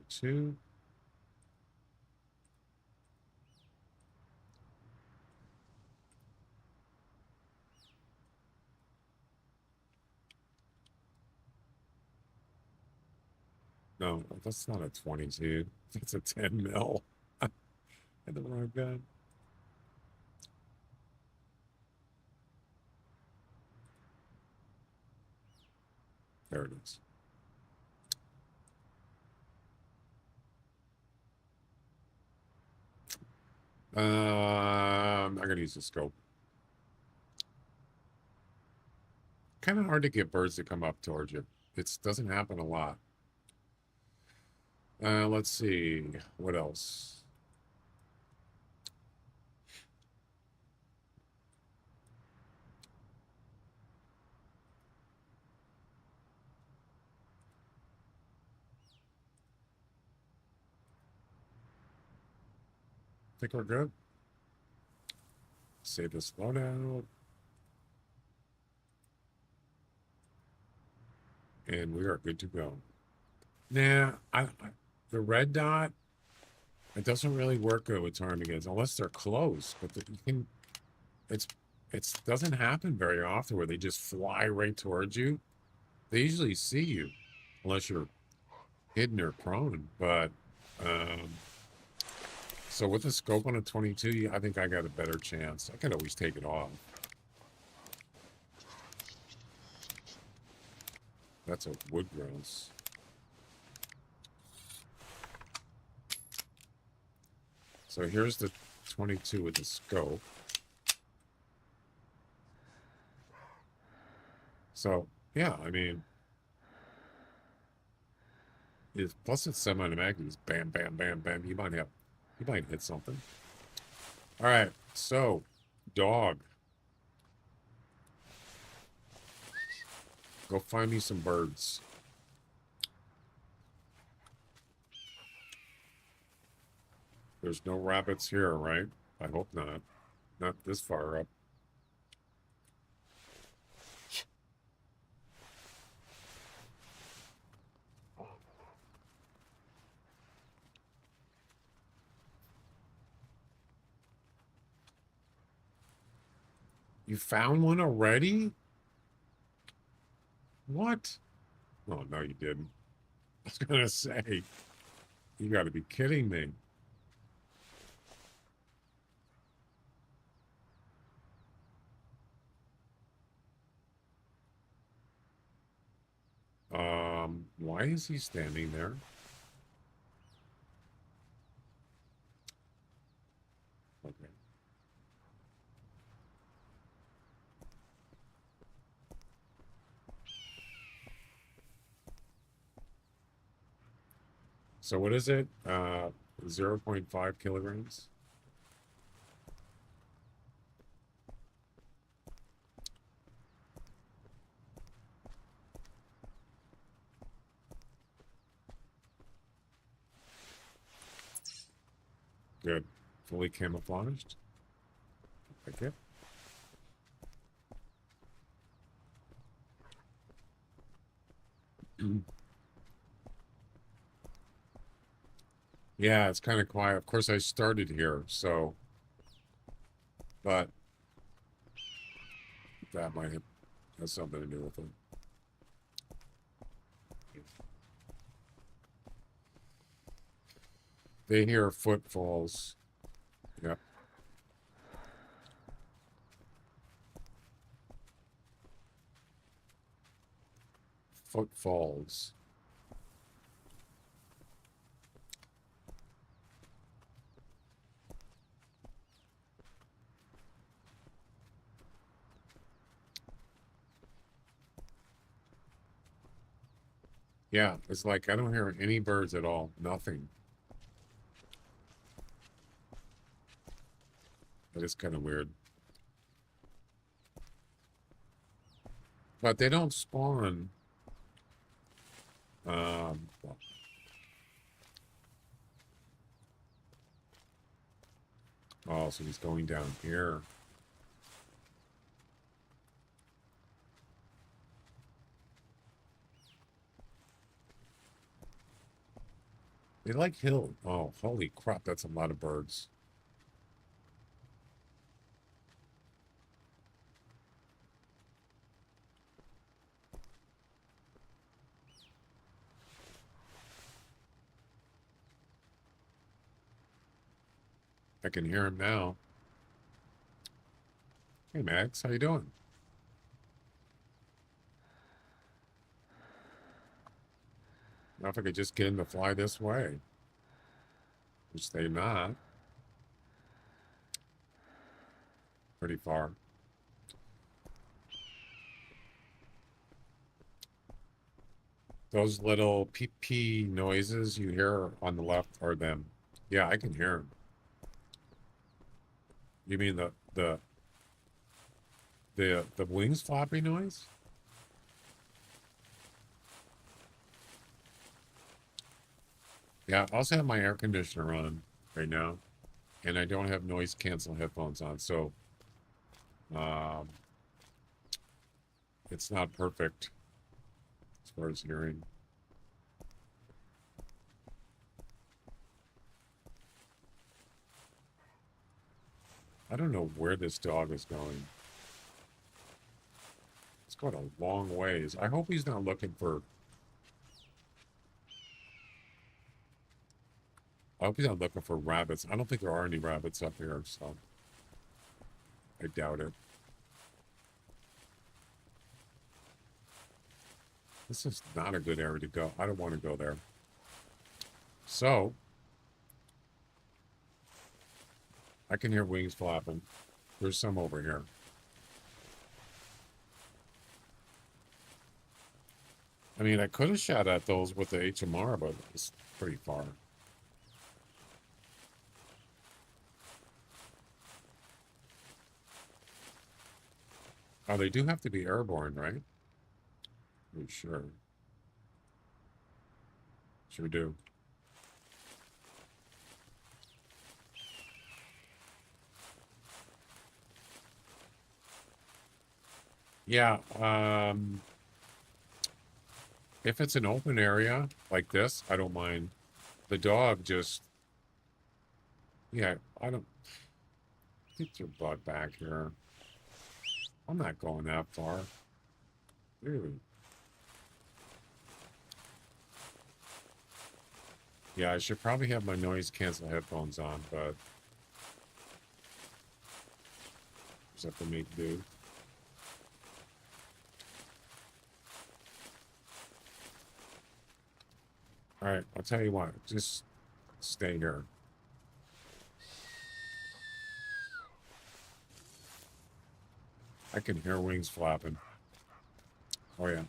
[SPEAKER 1] Two. No, that's not a 22. That's a 10 mil. At the wrong gun. There it is. I'm gonna use the scope. Kind of hard to get birds to come up towards you. It doesn't happen a lot. Let's see. What else? Think we're good? Save this loadout. And we are good to go. Nah, the red dot, it doesn't really work good with ptarmigans unless they're close. But you can, it doesn't happen very often where they just fly right towards you. They usually see you, unless you're hidden or prone. But so with the scope on a 22, I think I got a better chance. I could always take it off. That's a wood grouse. So here's the 22 with the scope. So yeah, I mean, plus it's semi-automatic. It's bam, bam, bam, bam. You might hit something. All right, so dog. Go find me some birds. There's no rabbits here, right? I hope not. Not this far up. You found one already? What? Oh, no, you didn't. I was going to say, you got to be kidding me. Why is he standing there? Okay. So what is it? 0.5 kilograms. Good. Fully camouflaged. Like it. Yeah, it's kind of quiet. Of course, I started here, so, but that might have something to do with it. They hear footfalls. Yep. Footfalls. Yeah, it's like I don't hear any birds at all. Nothing. That is kind of weird. But they don't spawn. Well, oh, so he's going down here. They like hill. Oh, holy crap, that's a lot of birds. I can hear him now. Hey, Max, how you doing? Now if I could just get him to fly this way. Which they're not. Pretty far. Those little pee noises you hear on the left are them. Yeah, I can hear them. You mean the wings flopping noise? Yeah, I also have my air conditioner on right now, and I don't have noise cancel headphones on, so it's not perfect as far as hearing. I don't know where this dog is going. It's going a long ways. I hope he's not looking for... I hope he's not looking for rabbits. I don't think there are any rabbits up here, so... I doubt it. This is not a good area to go. I don't want to go there. So... I can hear wings flapping. There's some over here. I mean, I could have shot at those with the HMR, but it's pretty far. Oh, they do have to be airborne, right? Pretty sure. Sure do. Yeah, if it's an open area like this, I don't mind. The dog just, yeah, I don't, get your butt back here. I'm not going that far. Really. Yeah, I should probably have my noise cancel headphones on, but just have to make do. All right, I'll tell you what, just stay here. I can hear wings flapping. Oh, yeah.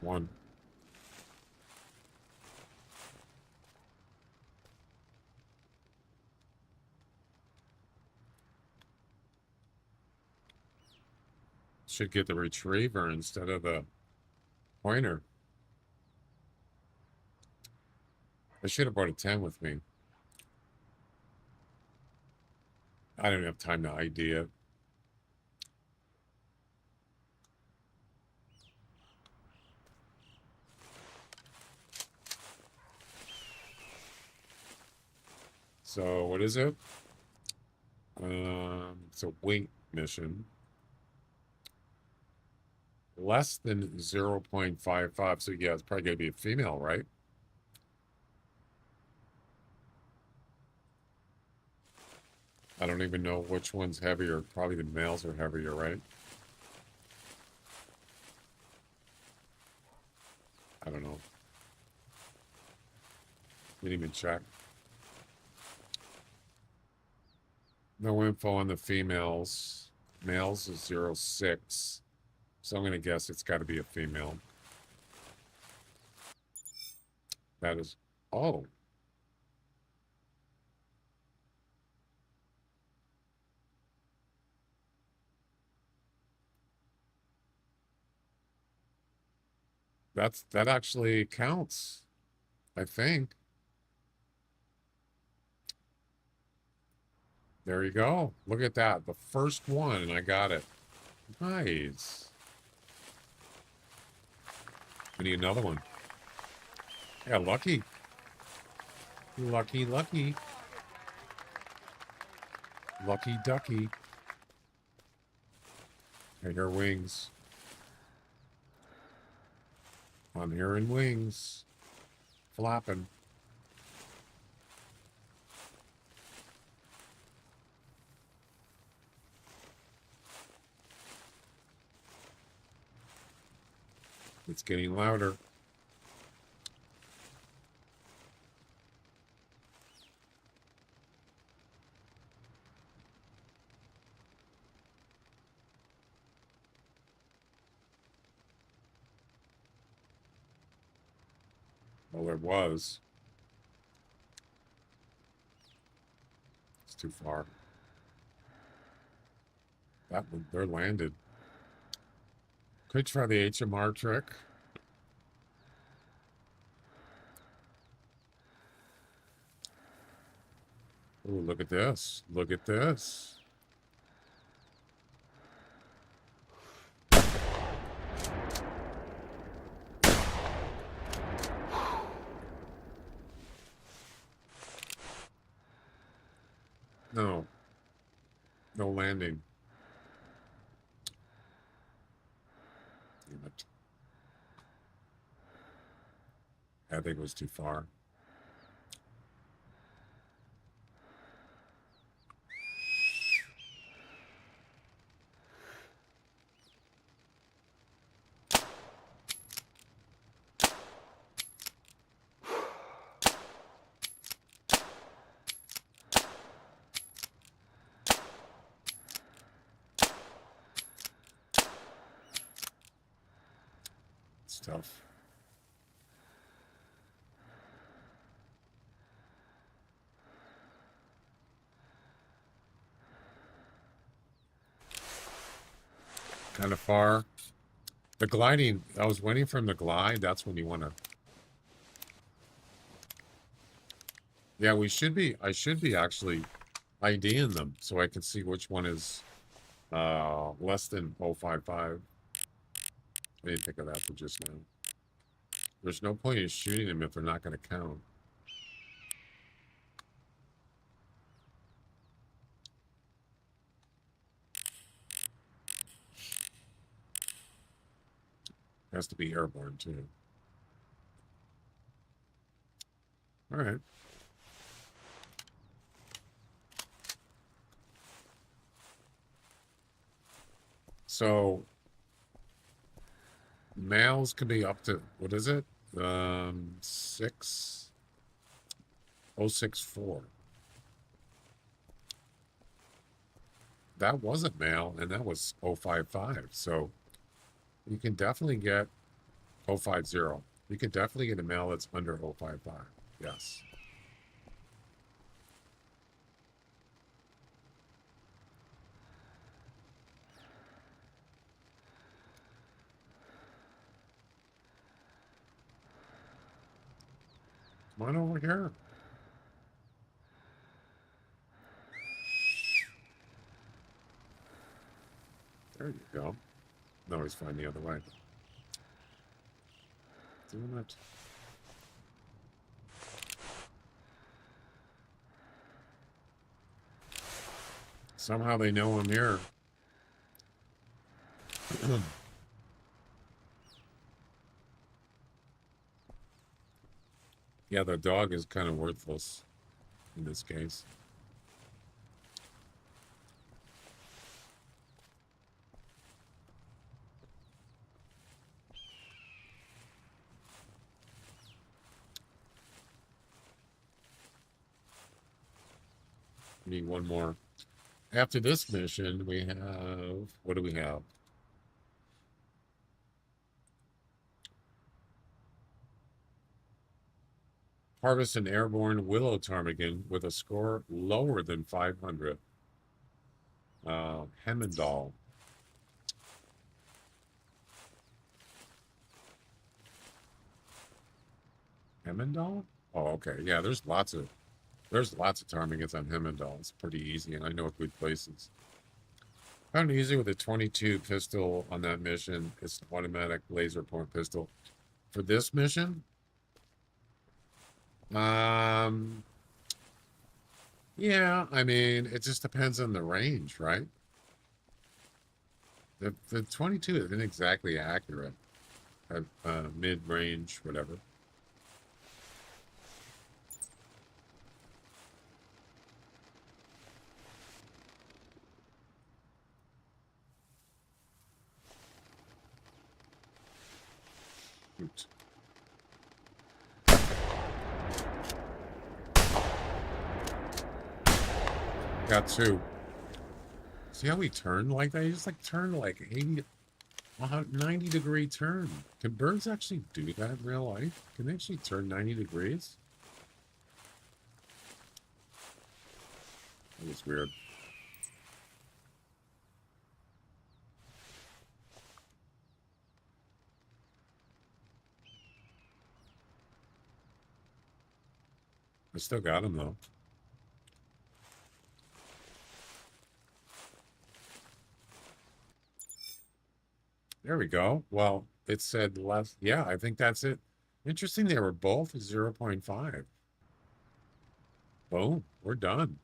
[SPEAKER 1] Just one. Should get the retriever instead of the pointer. I should have brought a 10 with me. I don't have time to ID it. So what is it? It's a wing mission. Less than 0.55. So yeah, it's probably gonna be a female, right? I don't even know which one's heavier. Probably the males are heavier, right? I don't know. Didn't even check. No info on the females. Males is 0.6. So I'm going to guess it's got to be a female. That is... Oh. That actually counts, I think. There you go. Look at that. The first one, and I got it. Nice. We need another one. Yeah, lucky. Lucky, lucky. Lucky ducky. I hear wings. I'm hearing wings. Flapping. It's getting louder. Well, there was. It's too far. That one, they're landed. Could try the HMR trick. Ooh, look at this. Look at this. No. No landing. Damn it. I think it was too far. It's tough. Kind of far. The gliding, I was waiting for him to glide. That's when you want to. Yeah, I should be actually IDing them so I can see which one is less than 0.55. I didn't think of that for just now. There's no point in shooting them if they're not going to count. Has to be airborne too. All right. So males can be up to, what is it? 0.64. That wasn't male, and that was 0.55. So you can definitely get 050. You could definitely get a mail that's under 055. Yes. Come on over here. There you go. No, he's fine the other way. Doing it. Somehow they know I'm here. Yeah, the dog is kind of worthless in this case. Need one more. After this mission, we have, what do we have? Harvest an airborne willow ptarmigan with a score lower than 500. Hemendal. Hemendal? Oh, okay. Yeah, there's lots of ptarmigans on Hemendal. It's pretty easy, and I know good places. Found it easy with a 22 pistol on that mission. It's an automatic laser point pistol. For this mission, yeah, I mean, it just depends on the range, right? The 22 isn't exactly accurate at mid-range, whatever. Oops. Got two. See how he turned like that? He just like turned like 80, 90-degree turn. Can birds actually do that in real life? Can they actually turn 90 degrees? That was weird. I still got him though. There we go. Well, it said less. Yeah, I think that's it. Interesting. They were both 0.5. Boom. We're done.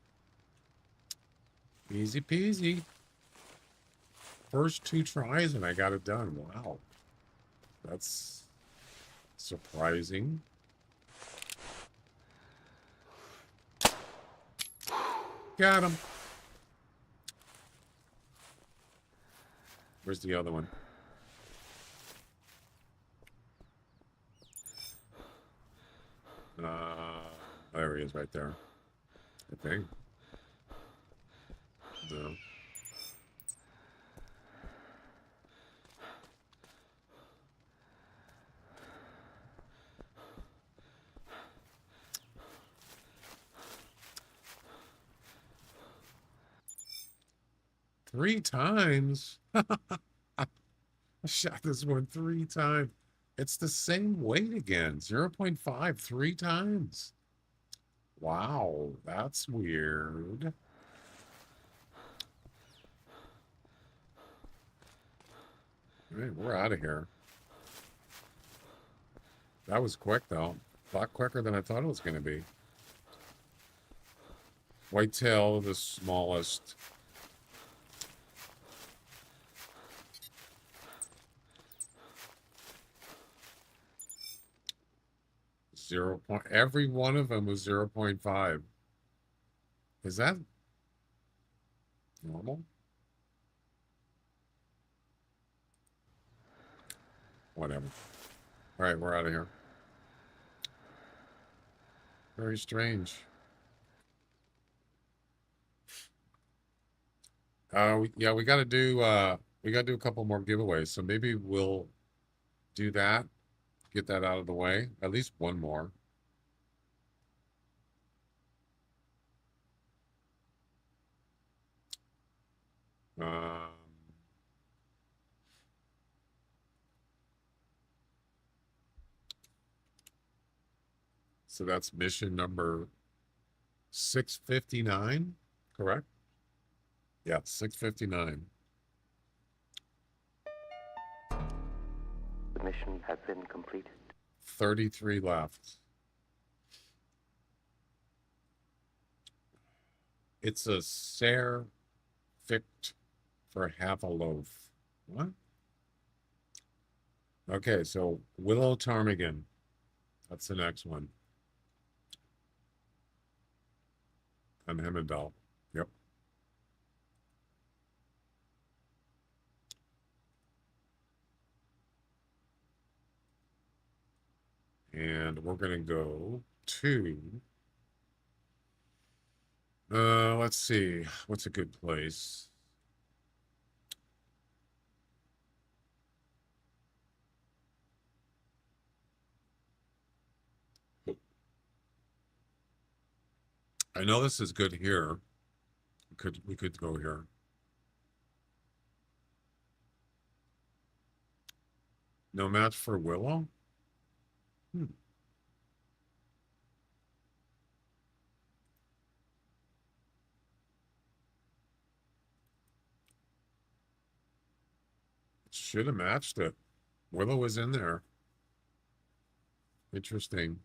[SPEAKER 1] Easy peasy. First 2 tries and I got it done. Wow. That's surprising. Got him. Where's the other one? There he is right there. I think. No. Three times? I shot this one 3 times. It's the same weight again. 0.5, 3 times. Wow, that's weird. All right, we're out of here. That was quick, though. A lot quicker than I thought it was going to be. Whitetail, the smallest. Every one of them was 0.5. Is that normal? Whatever. All right, we're out of here. Very strange. Yeah, we got to do a couple more giveaways, so maybe we'll do that Get that out of the way. At least one more. Um, so that's mission number 659, correct? Yeah, 659.
[SPEAKER 9] The mission has been completed.
[SPEAKER 1] 33 left. It's a Ser Fict for half a loaf. What? Okay, so Willow Ptarmigan. That's the next one. On Hemendal. Yep. And we're going to go to, let's see, what's a good place? I know this is good here. We could go here. No match for Willow? Should have matched it. Willow was in there. Interesting.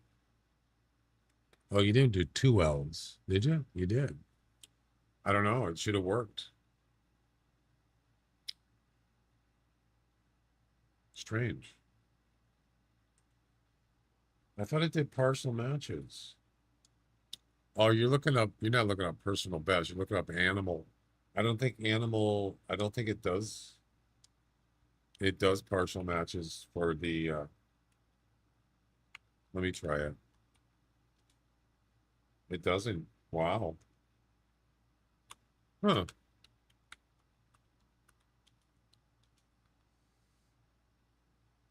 [SPEAKER 1] Oh, you didn't do 2 L's, did you? You did. I don't know. It should have worked. Strange. I thought it did partial matches. Oh, you're not looking up personal best. You're looking up animal. I don't think it does. It does partial matches for the, let me try it. It doesn't. Wow. Huh.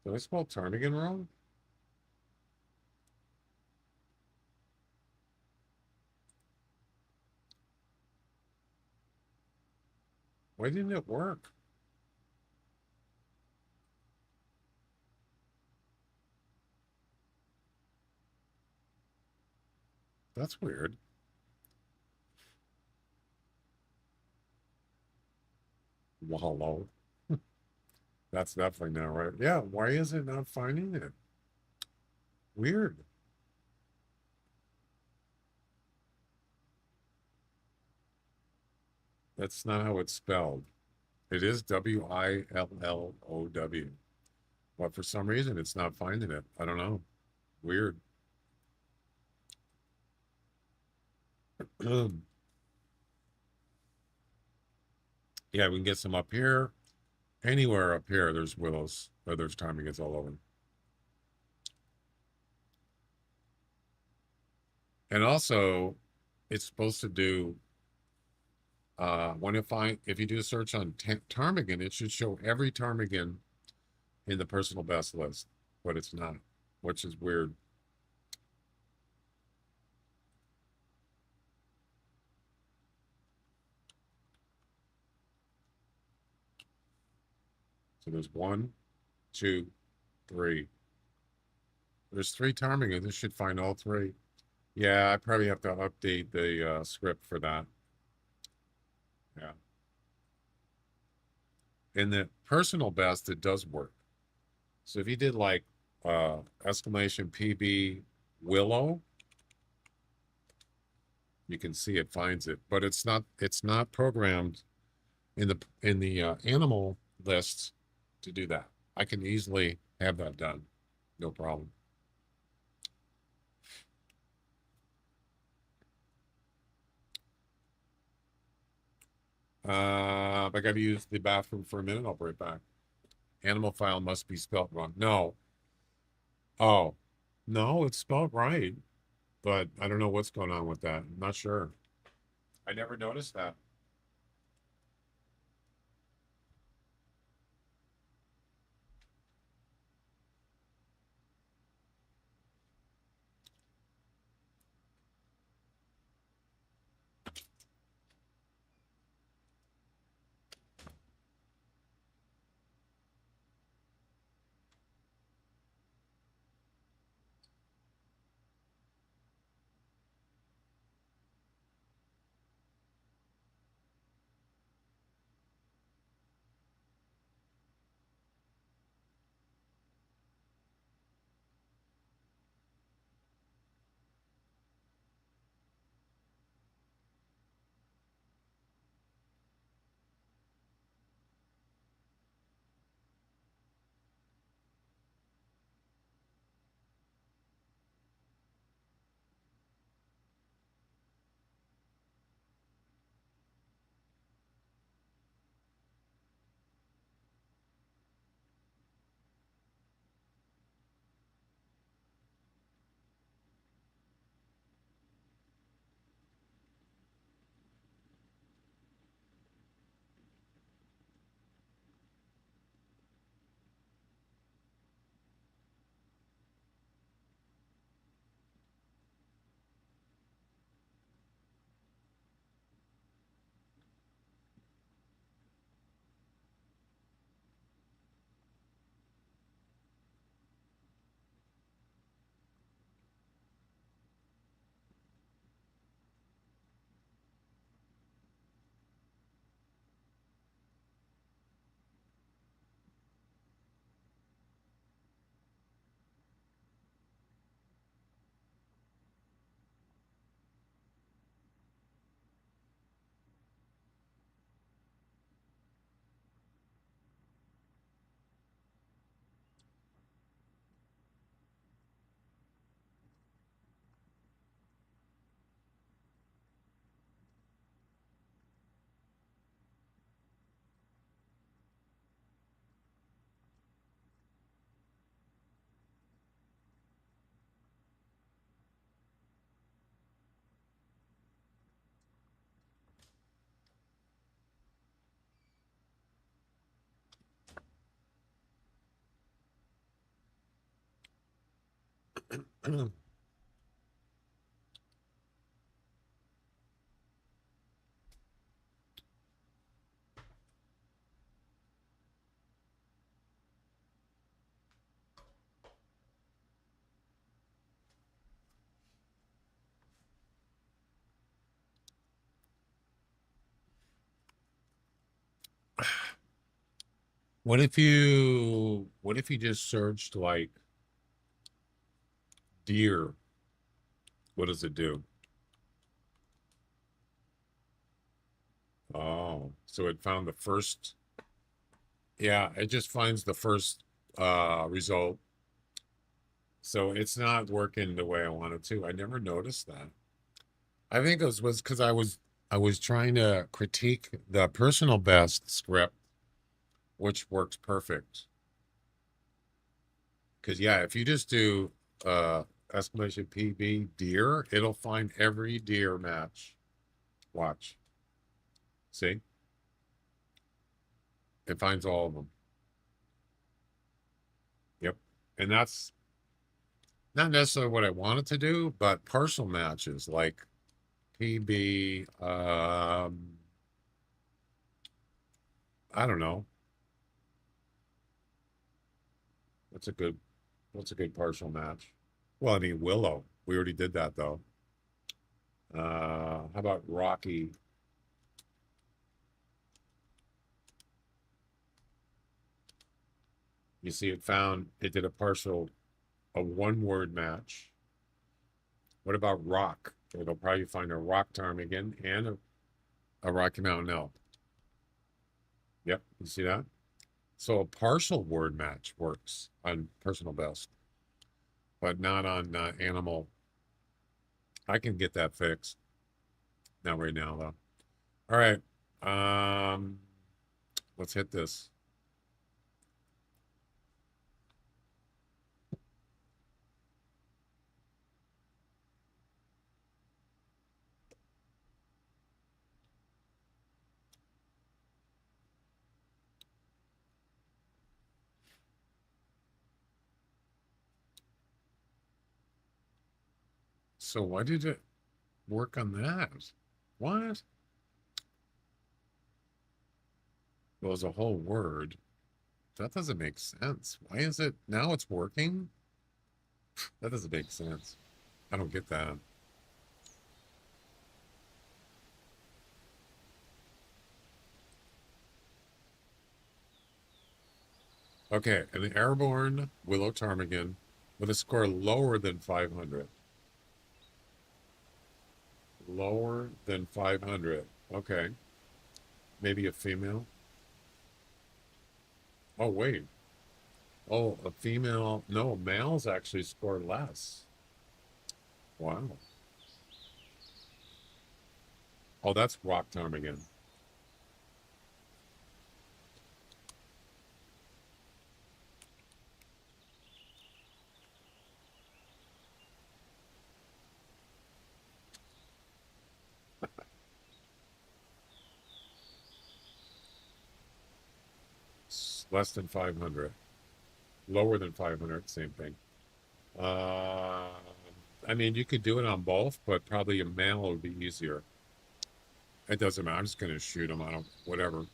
[SPEAKER 1] Did I spell Ptarmigan wrong? Why didn't it work? That's weird. Wallow. That's definitely not right. Yeah, why is it not finding it? Weird. That's not how it's spelled. It is Willow. But for some reason, it's not finding it. I don't know. Weird. Yeah, we can get some up here. Anywhere up here, there's willows. Or there's ptarmigans all over. And also, it's supposed to do if you do a search on ptarmigan, it should show every ptarmigan in the personal best list, but it's not, which is weird. So there's 1, 2, 3. There's 3 ptarmigan. This should find all 3. Yeah, I probably have to update the script for that. Yeah. In the personal best, it does work. So if you did like exclamation PB Willow, you can see it finds it, but it's not programmed in the animal lists to do that. I can easily have that done, no problem. I got to use the bathroom for a minute. I'll be right back. Animal file must be spelled wrong. No. Oh, no, it's spelled right, but I don't know what's going on with that. I'm not sure. I never noticed that. What if you just searched like deer? What does it do? Oh, so it found the first, yeah, it just finds the first result. So it's not working the way I want it to. I never noticed that. I think it was because I was trying to critique the personal best script, which works perfect. Because yeah, if you just do exclamation PB deer, it'll find every deer match. Watch. See? It finds all of them. Yep. And that's not necessarily what I wanted to do, but partial matches like PB, I don't know. What's a good what's a good partial match? Well, I mean Willow. We already did that though. How about Rocky? You see it did a one word match. What about rock? It'll probably find a rock ptarmigan and a Rocky Mountain elk. Yep, you see that? So a partial word match works on personal best, but not on animal. I can get that fixed. Not right now though. All right. Let's hit this. So why did it work on that? What? Well, it was a whole word. That doesn't make sense. Why is it now it's working? That doesn't make sense. I don't get that. Okay, an airborne willow ptarmigan with a score lower than 500. Lower than 500. Okay. Maybe a female. Oh, wait. Oh, a female. No, males actually score less. Wow. Oh, that's rock ptarmigan. Less than 500. Lower than 500, same thing. Uh, I mean, you could do it on both, but probably a male would be easier. It doesn't matter. I'm just going to shoot them. I don't, whatever.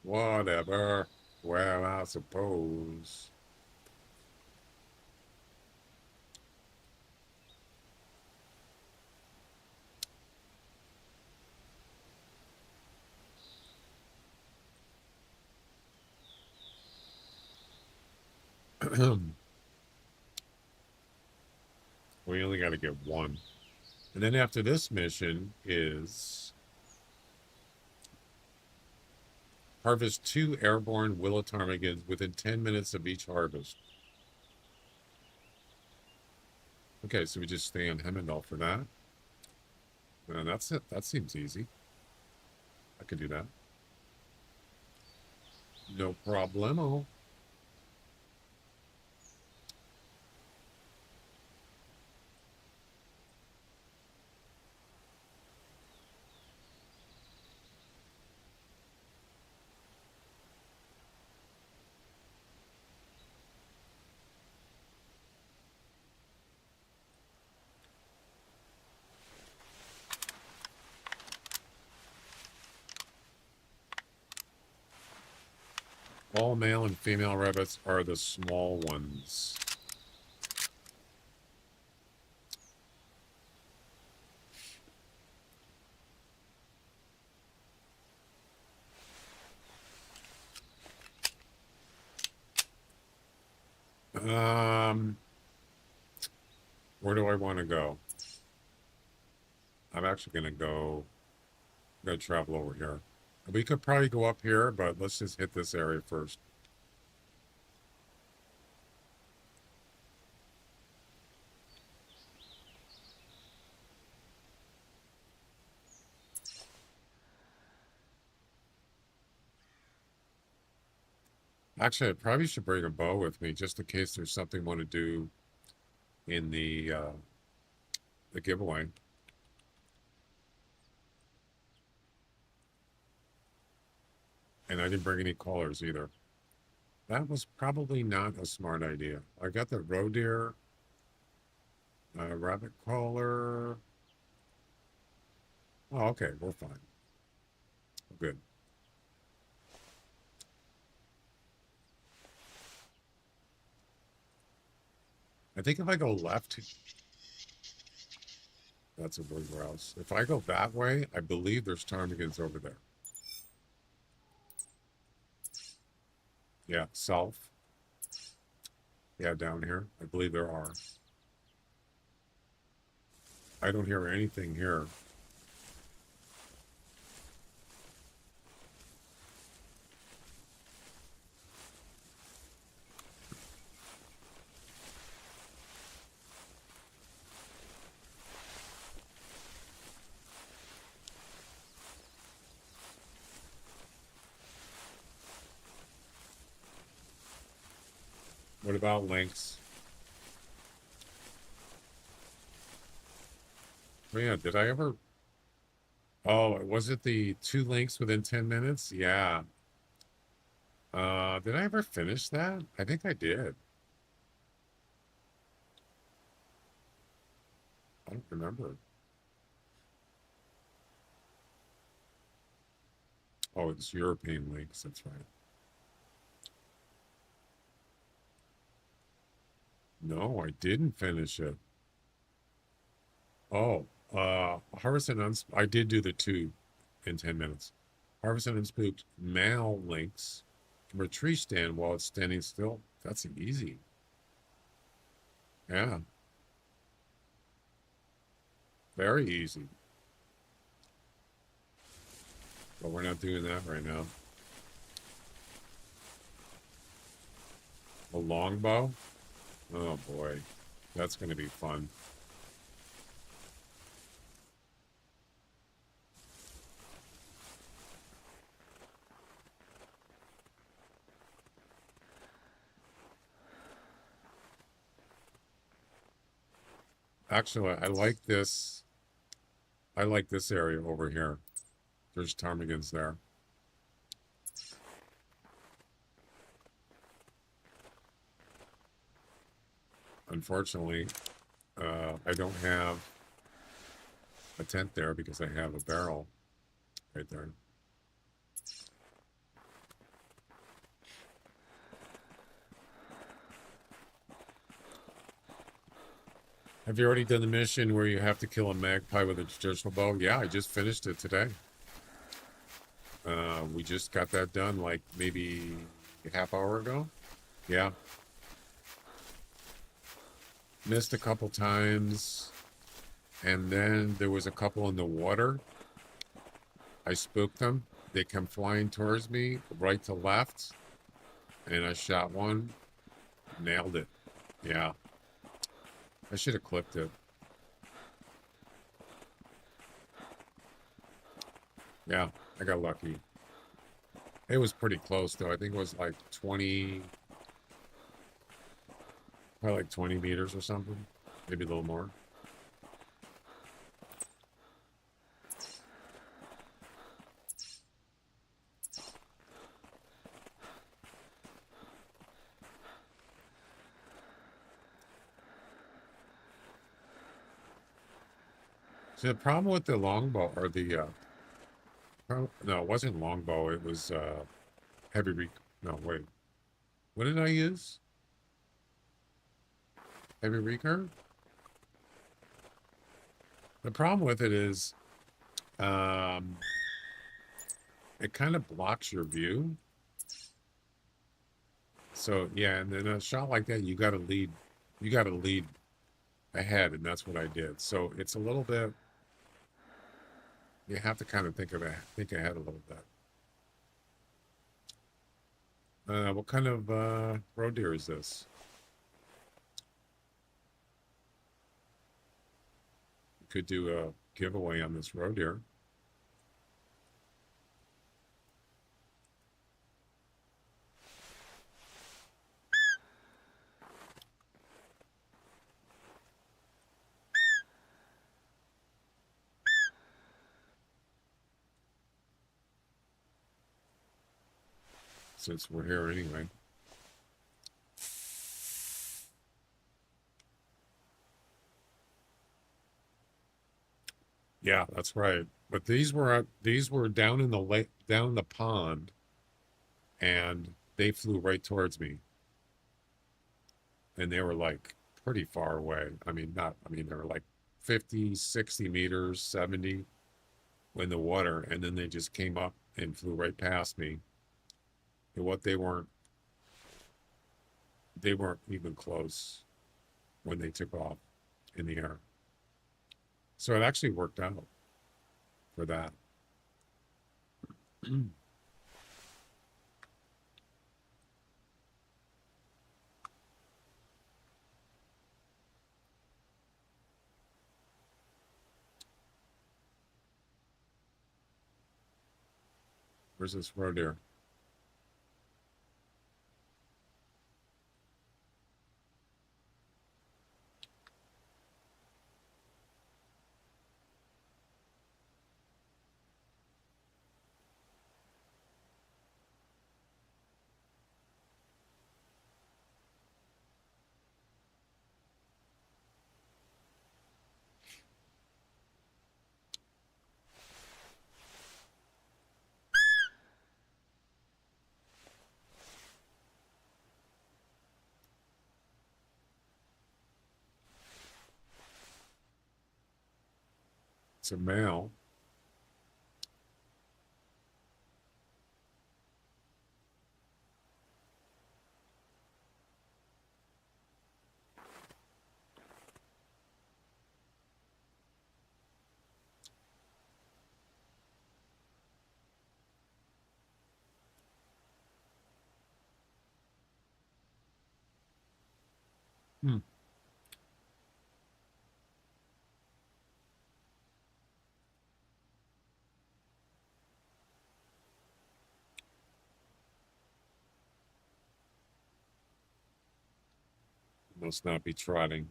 [SPEAKER 1] Whatever. Well, I suppose. We only got to get one. And then after this mission is harvest 2 airborne willow ptarmigans within 10 minutes of each harvest. Okay, so we just stay on Hemmendal for that. And that's it. That seems easy. I could do that. No problemo. All male and female rabbits are the small ones. Where do I want to go? I'm actually going to go, I'm going to travel over here. We could probably go up here, but let's just hit this area first. Actually, I probably should bring a bow with me just in case there's something I want to do in the giveaway. And I didn't bring any collars either. That was probably not a smart idea. I got the roe deer, rabbit collar. Oh, okay, we're fine. Good. I think if I go left, that's a wood grouse. If I go that way, I believe there's ptarmigans over there. Yeah, south. Yeah, down here. I believe there are. I don't hear anything here. What about lynx? Oh yeah, did I ever? Oh, was it the 2 lynx within 10 minutes? Yeah. Did I ever finish that? I think I did. I don't remember. Oh, it's European lynx, that's right. No, I didn't finish it. Oh, harvest and I did do the 2 in 10 minutes. Harvest and unspooked male lynx from a tree stand while it's standing still. That's easy. Yeah. Very easy. But we're not doing that right now. A longbow? Oh boy. That's going to be fun. Actually, I like this. I like this area over here. There's ptarmigans there. Unfortunately, I don't have a tent there because I have a barrel right there. Have you already done the mission where you have to kill a magpie with a traditional bow? Yeah, I just finished it today. We just got that done like maybe a half hour ago. Yeah. Missed a couple times. And then there was a couple in the water. I spooked them. They come flying towards me, right to left. And I shot one. Nailed it. Yeah. I should have clipped it. Yeah, I got lucky. It was pretty close, though. I think it was like 20... Probably like 20 meters or something. Maybe a little more. So the problem with the longbow, or no, it wasn't longbow. It was heavy No, wait. What did I use? Heavy recurve? The problem with it is, it kind of blocks your view. So yeah, and in a shot like that, you got to lead ahead, and that's what I did. So it's a little bit. You have to kind of think ahead a little bit. What kind of roe deer is this? You could do a giveaway on this roe deer. Since we're here anyway. Yeah, that's right. But these were down in the lake, down in the pond, and they flew right towards me. And they were like pretty far away. I mean, they were like 50, 60 meters, 70 in the water, and then they just came up and flew right past me. And what they weren't even close when they took off in the air. So it actually worked out for that. Where's this roe deer? It's a male. Hmm. Must not be trotting.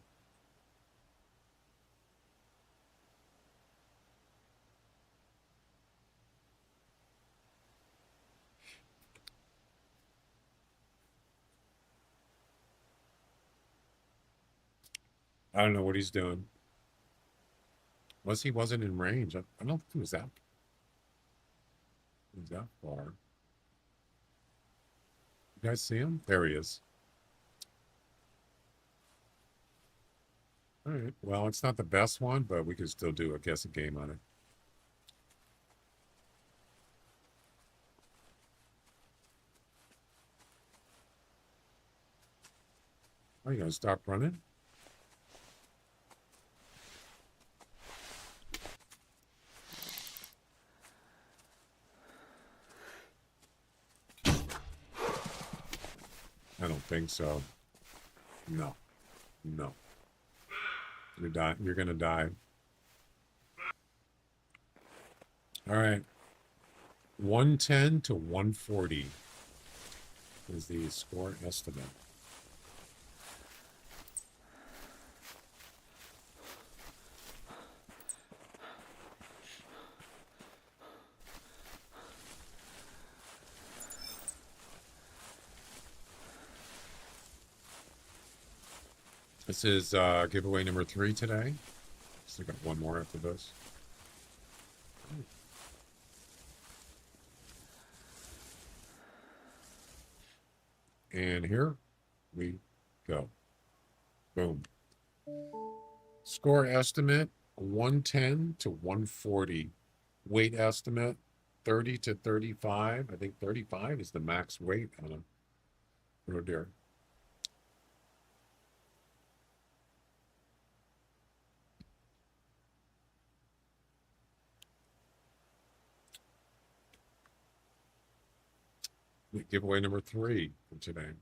[SPEAKER 1] I don't know what he's doing. He wasn't in range. I don't think he was that far. You guys see him? There he is. All right. Well, it's not the best one, but we can still do a guessing game on it. Are you gonna stop running? I don't think so. No. No. You're dying. You're gonna die. All right. 110 to 140 is the score estimate. This is giveaway number 3 today. Still got one more after this. And here we go. Boom. Score estimate 110 to 140. Weight estimate 30 to 35. I think 35 is the max weight on a roe deer. Giveaway number 3 for today.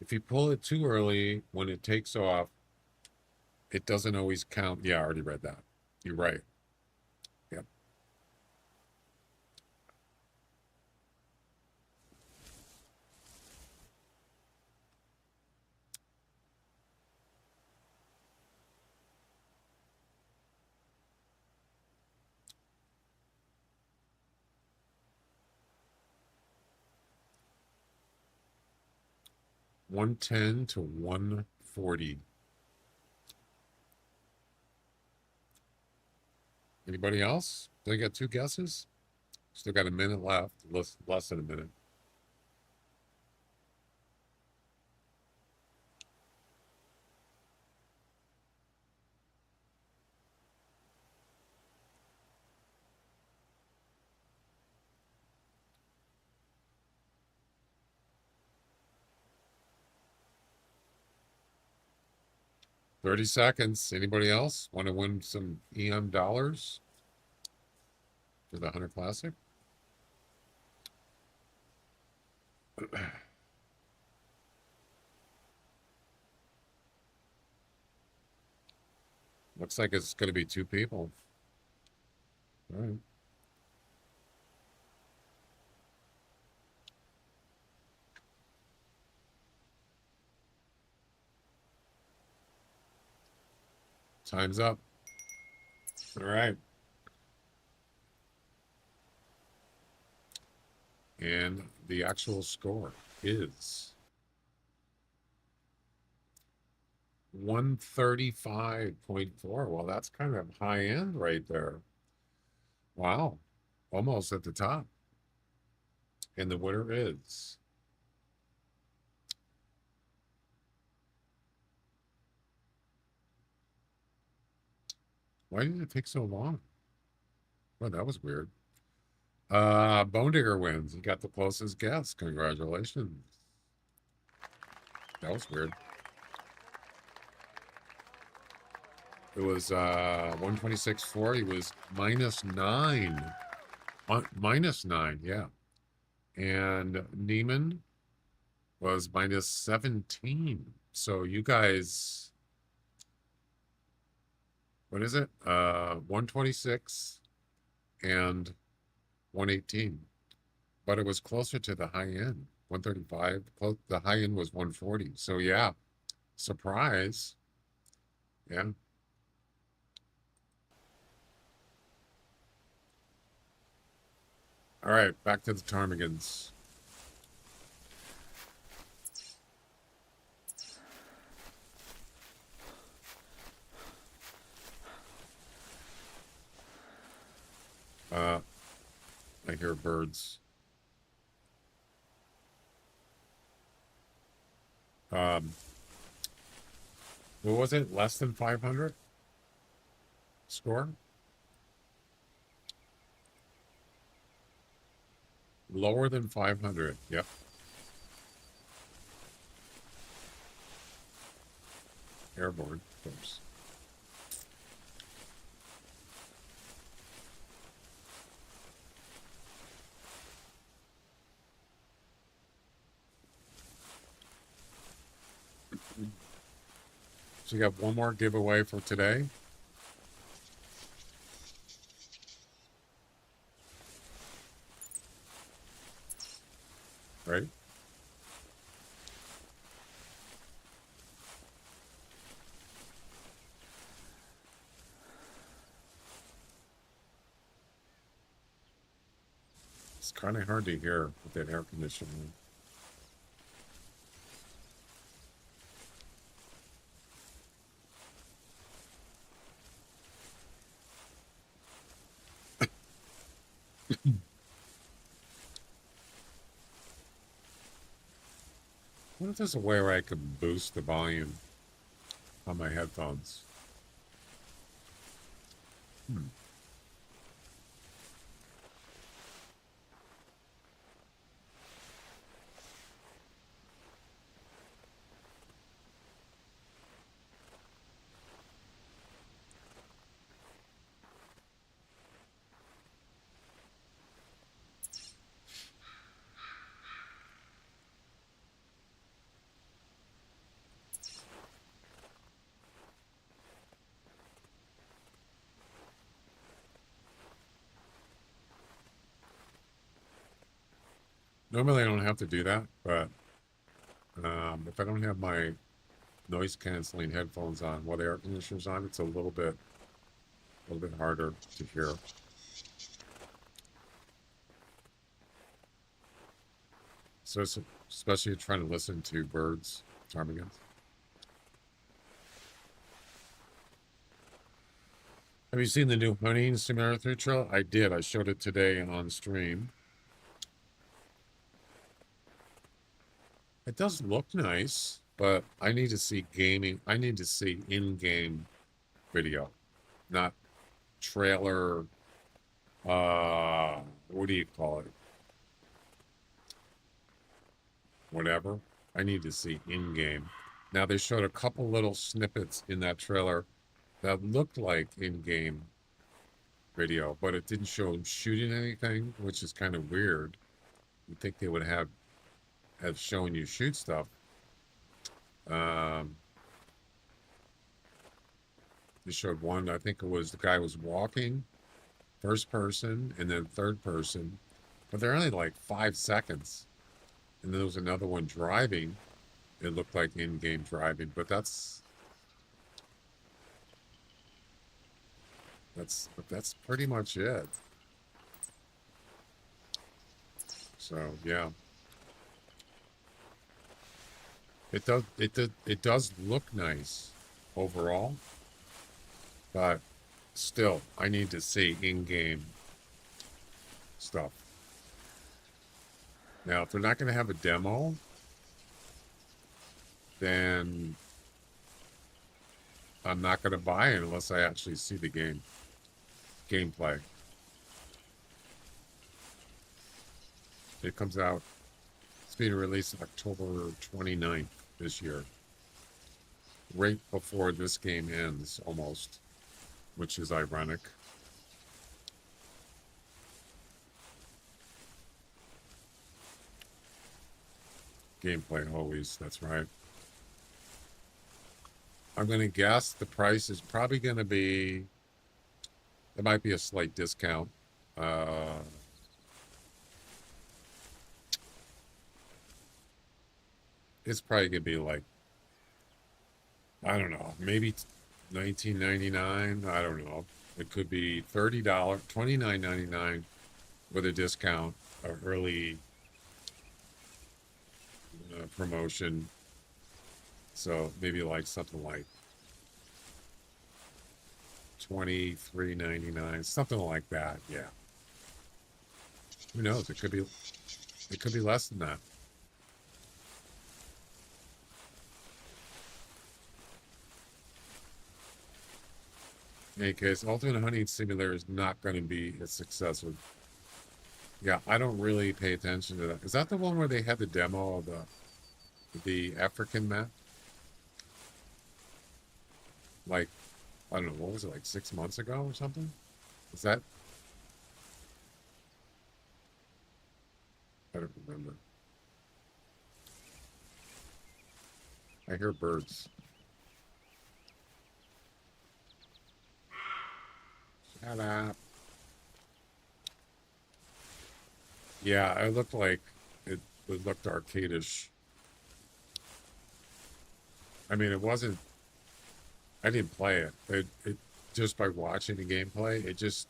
[SPEAKER 1] If you pull it too early, when it takes off, it doesn't always count. Yeah, I already read that. You're right. Yep. $110 to $140. Anybody else? Did I get 2 guesses? Still got a minute left. Less than a minute. $30 seconds. Anybody else want to win some EM dollars for the Hunter Classic? Looks like it's going to be 2 people. All right. Time's up. All right. And the actual score is 135.4. Well, that's kind of high end right there. Wow. Almost at the top. And the winner is why did it take so long? Well, that was weird. Bone Digger wins. He got the closest guess. Congratulations. That was weird. It was 126.4. He was -9. -9, yeah. And Neiman was -17. So you guys, what is it? 126 and 118. But it was closer to the high end. 135. The high end was 140. So yeah. Surprise. Yeah. All right, back to the ptarmigans. I hear birds. What was it? Less than 500 score? Lower than 500. Yep. Airborne, of course. So you got one more giveaway for today. Right? It's kind of hard to hear with that air conditioning. wonder if there's a way where I could boost the volume on my headphones. Normally I don't have to do that, but if I don't have my noise canceling headphones on while the air conditioner's on, it's a little bit harder to hear. So it's especially trying to listen to birds, ptarmigans. Have you seen the new hunting simulator 3 trail? I did. I showed it today on stream. It does look nice, but I need to see gaming. I need to see in-game video, not trailer. What do you call it? Whatever. I need to see in-game. Now they showed a couple little snippets in that trailer that looked like in-game video, but it didn't show them shooting anything, which is kind of weird. You'd think they would have shown you shoot stuff. They showed one, I think it was the guy was walking, first person, and then third person, but they're only like 5 seconds. And then there was another one driving. It looked like in-game driving, but that's pretty much it. So yeah, it does look nice overall, but still, I need to see in-game stuff. Now, if they're not going to have a demo, then I'm not going to buy it unless I actually see the gameplay. It comes out, it's being released October 29th this year. Right before this game ends, almost, which is ironic. Gameplay always, that's right. I'm going to guess the price is probably going to be, there might be a slight discount. It's probably going to be like, I don't know, maybe $19.99. I don't know. It could be $30, $29.99 with a discount, or early promotion. So maybe like something like $23.99, something like that. Yeah. Who knows? It could be less than that. In any case, Ultimate Hunting Simulator is not going to be a success. Yeah, I don't really pay attention to that. Is that the one where they had the demo of the African map? Like, I don't know, what was it, like 6 months ago or something? Is that? I don't remember. I hear birds. Shut up. Yeah, it looked like it looked arcadish. I mean, it wasn't. I didn't play it. It just by watching the gameplay, it just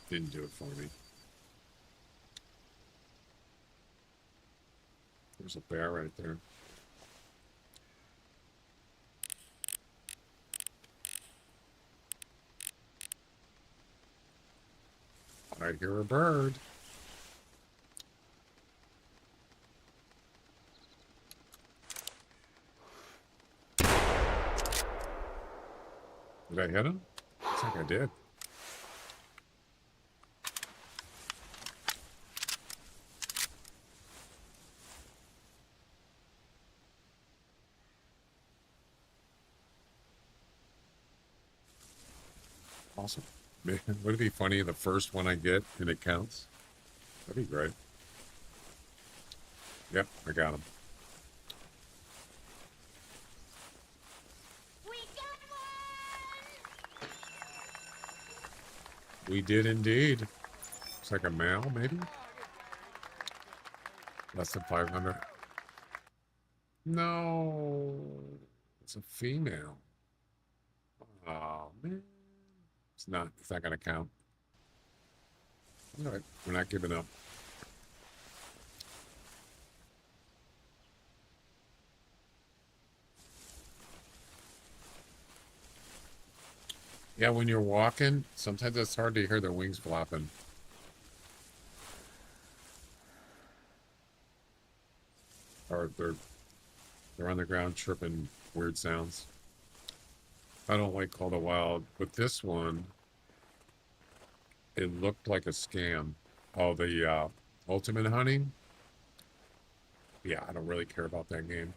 [SPEAKER 1] didn't do it for me. There's a bear right there. I hear a bird. Did I hit him? Looks like I did. Awesome. Man, would it be funny the first one I get and it counts? That'd be great. Yep, I got him. We did indeed. It's like a male, maybe? Less than 500. No. It's a female. Oh, man. It's not going to count. All right. We're not giving up. Yeah, when you're walking, sometimes it's hard to hear their wings flopping. Or they're on the ground chirping weird sounds. I don't like Call the Wild, but this one, it looked like a scam. Oh, the ultimate hunting? Yeah, I don't really care about that game.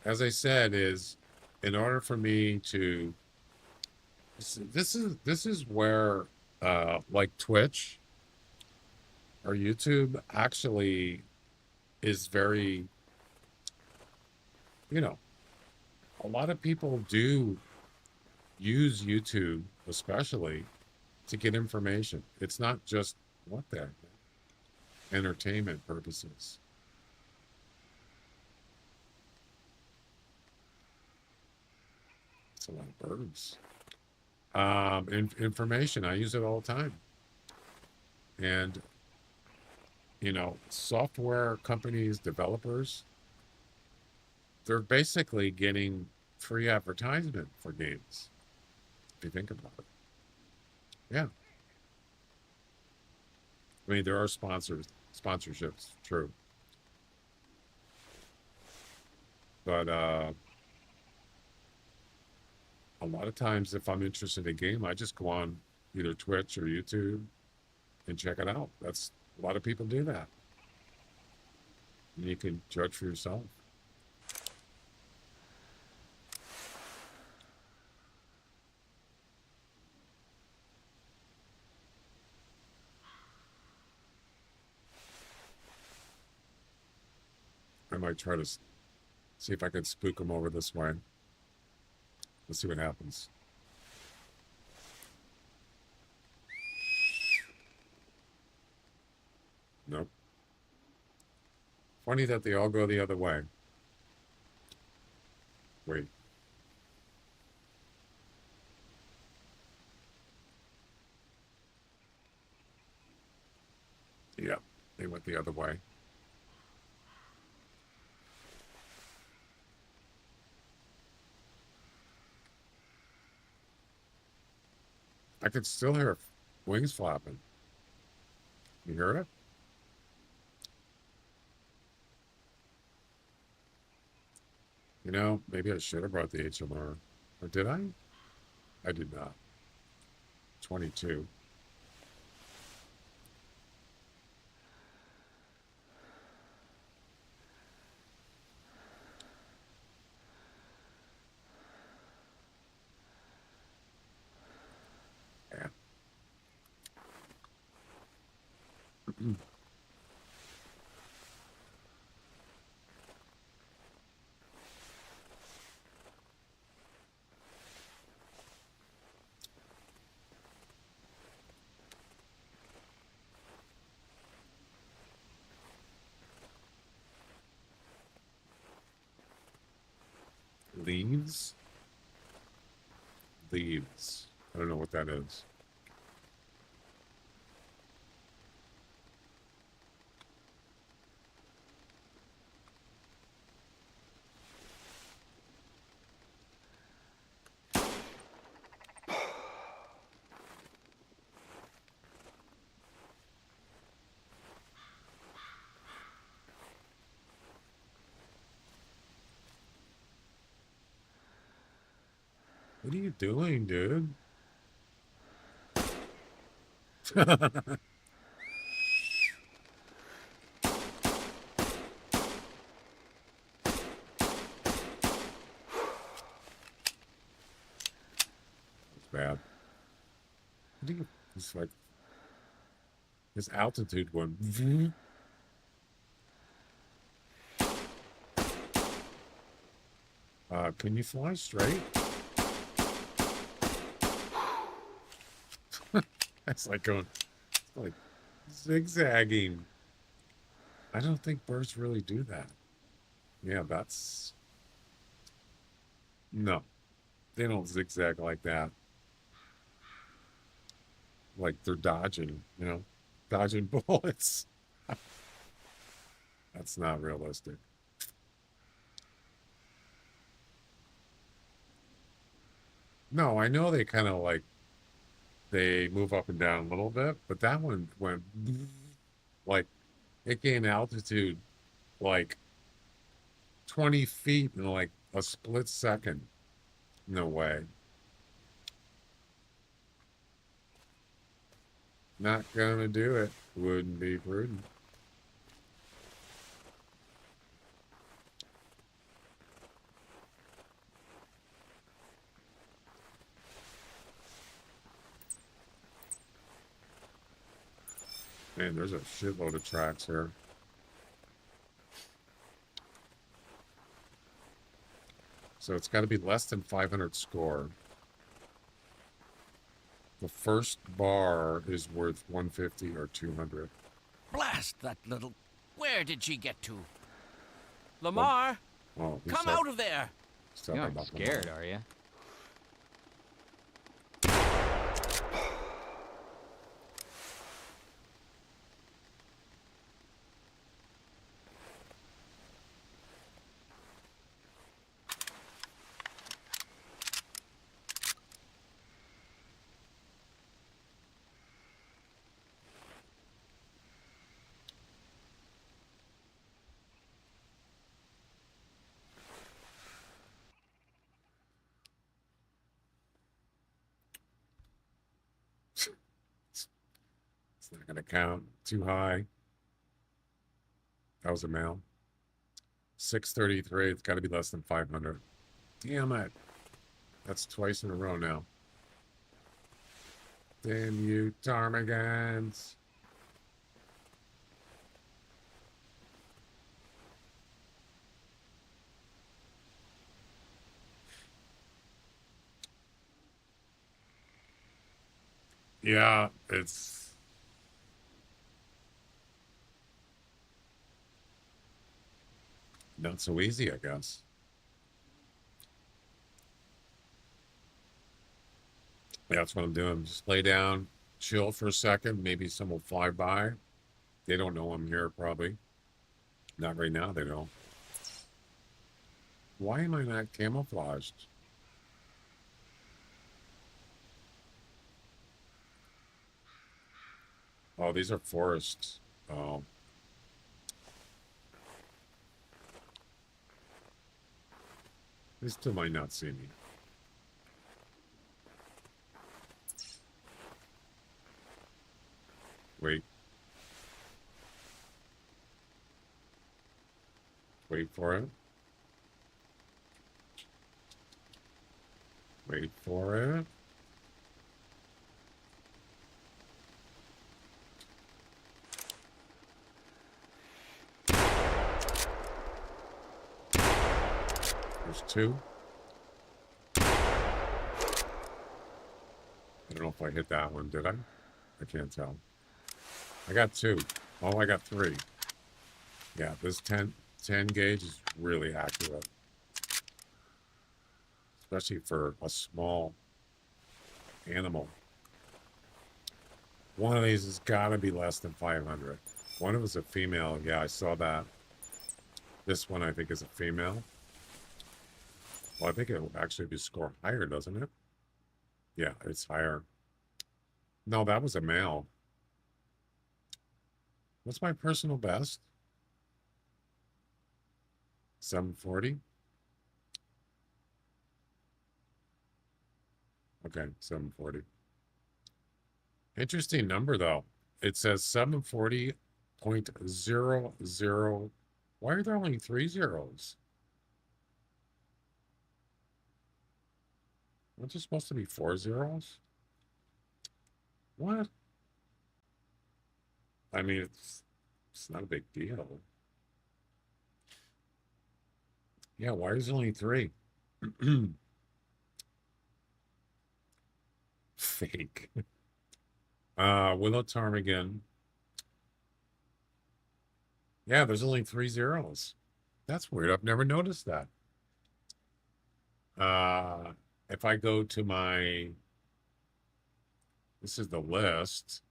[SPEAKER 1] As I said, is in order for me to this is where like Twitch or YouTube actually is very, you know, a lot of people do use YouTube especially to get information. It's not just what the heck, entertainment purposes. It's a lot of birds. Information, I use it all the time. And, you know, software companies, developers, they're basically getting free advertisement for games, if you think about it. Yeah. I mean, there are sponsorships, true. But a lot of times, if I'm interested in a game, I just go on either Twitch or YouTube and check it out. That's a lot of people do that. And you can judge for yourself. I might try to see if I can spook them over this way. Let's see what happens. Nope. Funny that they all go the other way. Wait. Yeah, they went the other way. I could still hear wings flapping. You hear it? You know, maybe I should have brought the HMR. Or did I? I did not. 22. Yeah. Leaves? Leaves. I don't know what that is. What are you doing, dude? Bad. I think it's like his altitude went. Can you fly straight? That's like going, like zigzagging. I don't think birds really do that. Yeah, that's no, they don't zigzag like that. Like they're dodging, dodging bullets. That's not realistic. No, I know they kind of like they move up and down a little bit, but that one went like it gained altitude like 20 feet in like a split second. No way. Not gonna do it. Wouldn't be prudent. Man, there's a shitload of tracks here. So it's got to be less than 500 score. The first bar is worth 150 or 200.
[SPEAKER 2] Blast that little... Where did she get to? Lamar,
[SPEAKER 1] Oh,
[SPEAKER 2] come out of there!
[SPEAKER 3] You aren't scared, are you?
[SPEAKER 1] It's not going to count. Too high. That was a male. 633. It's got to be less than 500. Damn it. That's twice in a row now. Damn you, ptarmigans. Yeah, it's not so easy, I guess. Yeah, that's what I'm doing. Just lay down, chill for a second. Maybe some will fly by. They don't know I'm here, probably. Not right now, they don't. Why am I not camouflaged? Oh, these are forests. Oh. They still might not see me. Wait. Wait for it. Wait for it. There's two. I don't know if I hit that one, did I? I can't tell. I got two. Oh, I got three. Yeah, this 10 gauge is really accurate. Especially for a small animal. One of these has got to be less than 500. One of them is a female. Yeah, I saw that. This one, I think, is a female. Well, I think it will actually be score higher, doesn't it? Yeah, it's higher. No, that was a male. What's my personal best? 740. Okay, 740. Interesting number though. It says 740.00. Why are there only 3 zeros? Aren't there supposed to be 4 zeros? What? I mean, it's not a big deal. Yeah, why is there only 3? Fake. Willow Ptarmigan. Yeah, there's only 3 zeros. That's weird. I've never noticed that. If I go to my, this is the list.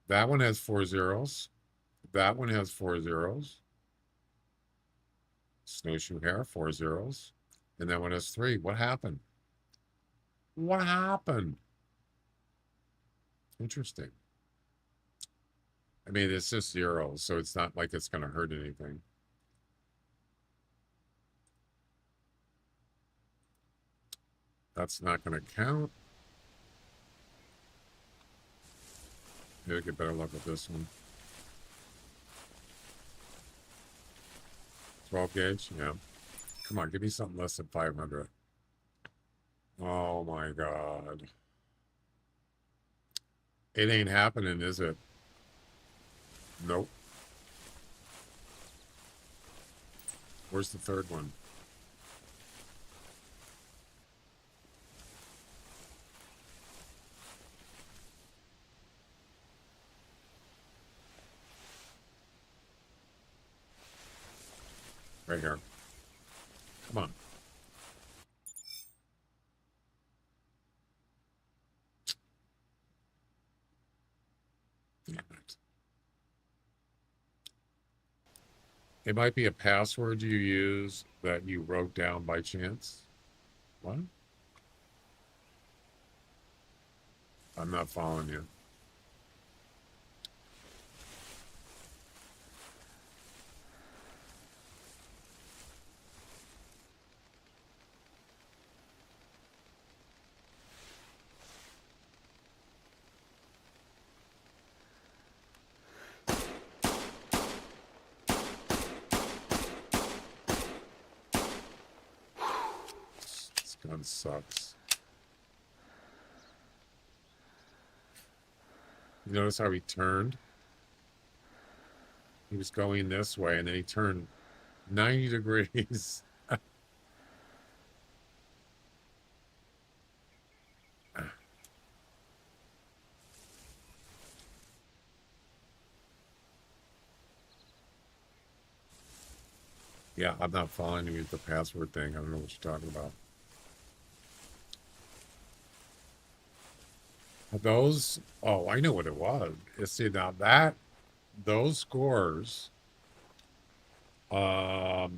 [SPEAKER 1] That one has 4 zeros. That one has 4 zeros. Snowshoe Hare, 4 zeros. And that one has 3. What happened? What happened? Interesting. I mean, it's just zeros, so it's not like it's going to hurt anything. That's not going to count. Maybe get better luck with this one. 12 gauge? Yeah. Come on, give me something less than 500. Oh my God. It ain't happening, is it? Nope. Where's the third one? Right here. Come on. Damn it. It might be a password you use that you wrote down by chance. What? I'm not following you. This gun sucks. You notice how he turned? He was going this way, and then he turned 90 degrees. Yeah, I'm not following you with the password thing. I don't know what you're talking about. Those, oh, I know what it was. See, now that, those scores, those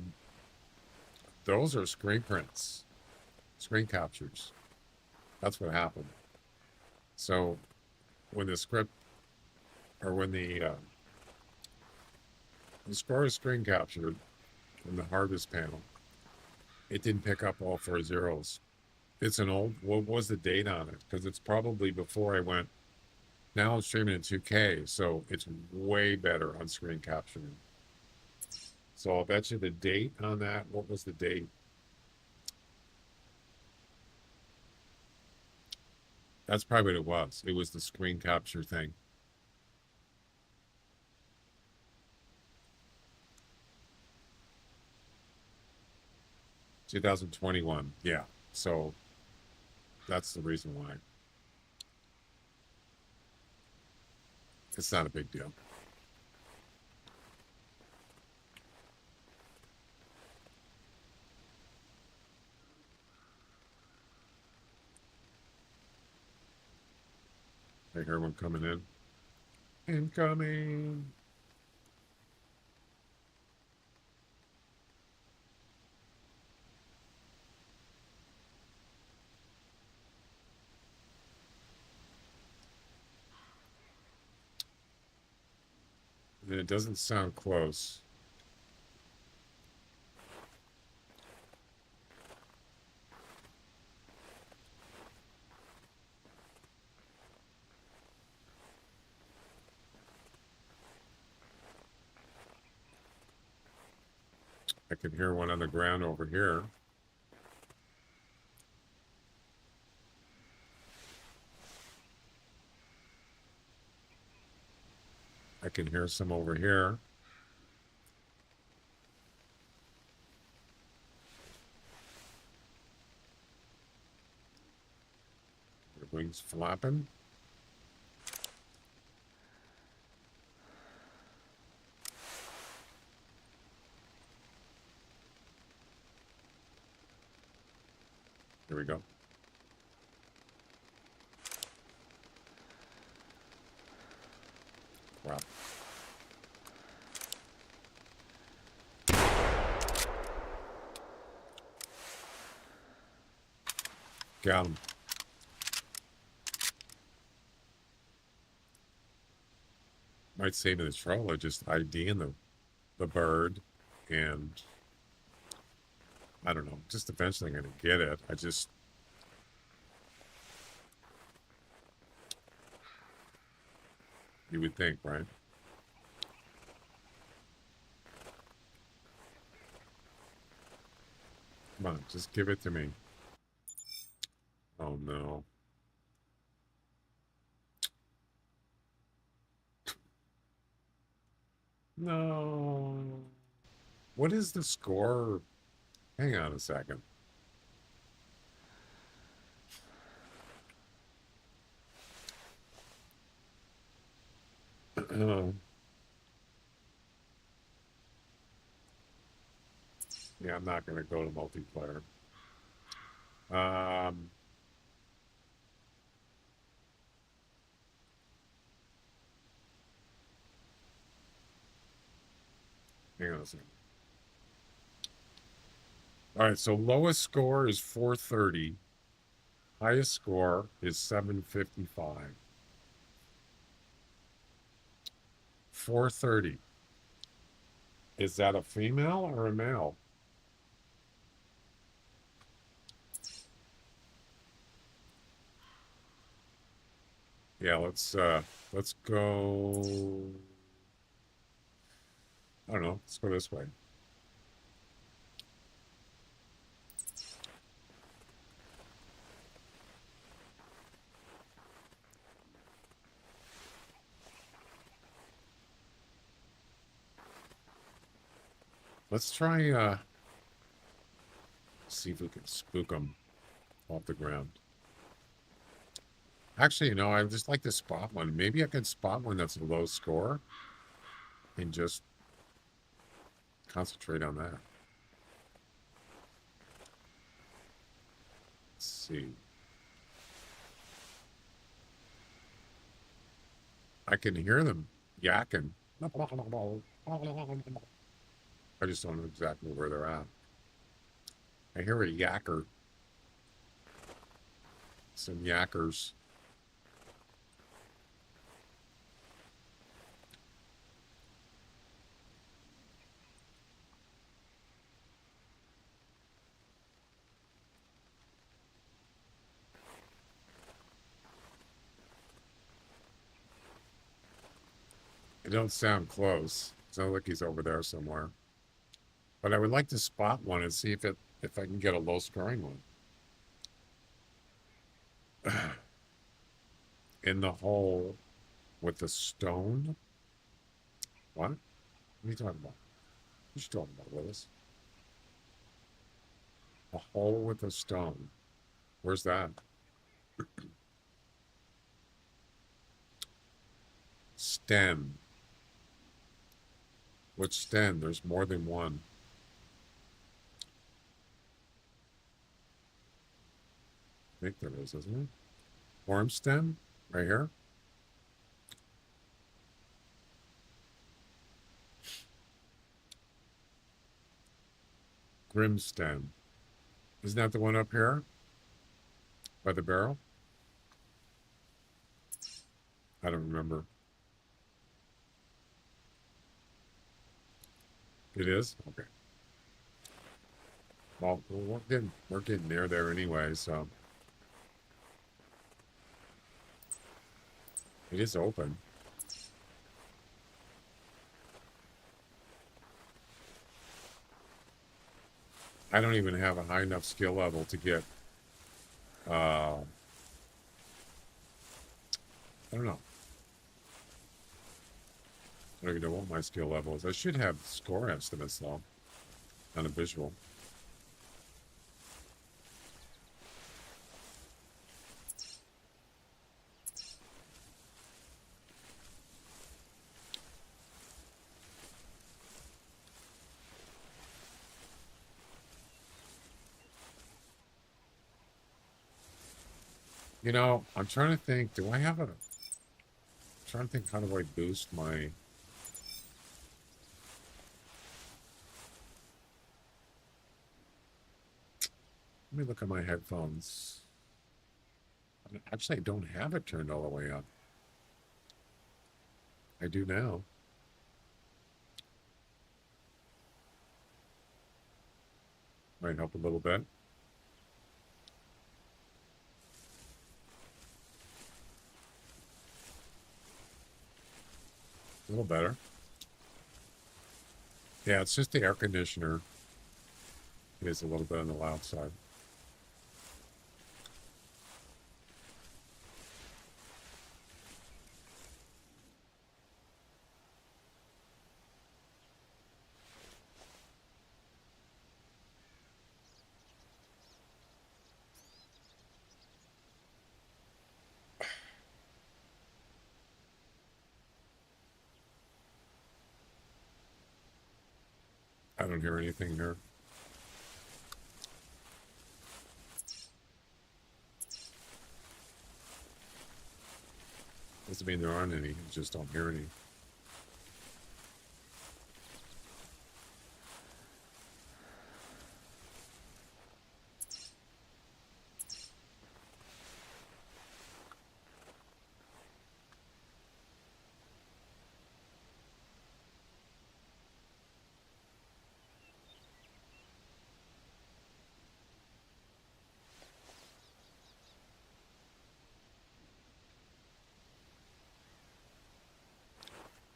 [SPEAKER 1] are screen prints, screen captures. That's what happened. So when the script, or when the score is screen captured in the harvest panel, it didn't pick up all 4 zeros. It's an old, what was the date on it? Because it's probably before I went, now I'm streaming in 2K, so it's way better on screen capturing. So I'll bet you the date on that. What was the date? That's probably what it was. It was the screen capture thing. $2021. Yeah. So that's the reason why. It's not a big deal. I hear one coming in. Incoming. And it doesn't sound close. I can hear one on the ground over here. I can hear some over here. The wings flapping. Here we go. Wow. Got him. Might save me the trouble of just IDing the bird, and I don't know, just eventually I'm going to get it. You would think, right? Come on, just give it to me. Oh no. No. What is the score? Hang on a second. Yeah, I'm not going to go to multiplayer. Hang on a second. All right, so lowest score is 430. Highest score is 755. 430. Is that a female or a male? Yeah, let's go. I don't know. Let's go this way. Let's try see if we can spook them off the ground. Actually, I'd just like to spot one. Maybe I can spot one that's a low score and just concentrate on that. Let's see. I can hear them yakking. I just don't know exactly where they're at. I hear a yacker. Some yackers. It don't sound close. Sounds like he's over there somewhere. But I would like to spot one and see if I can get a low scoring one. In the hole with the stone? What? What are you talking about? What are you talking about, Willis? A hole with a stone. Where's that? Stem. Which stem? There's more than one. I think there is, isn't it? Worm stem? Right here? Grim stem. Isn't that the one up here? By the barrel? I don't remember. It is? Okay. Well, we're getting near there anyway, so it is open. I don't even have a high enough skill level to get I don't know. I don't even know what my skill level is. I should have score estimates though on a visual. You know, I'm trying to think, do I have a... I'm trying to think, how do I boost my... Let me look at my headphones. Actually, I don't have it turned all the way up. I do now. Might help a little bit. A little better. Yeah, it's just the air conditioner. It is a little bit on the loud side. I don't hear anything here. Doesn't mean there aren't any, you just don't hear any.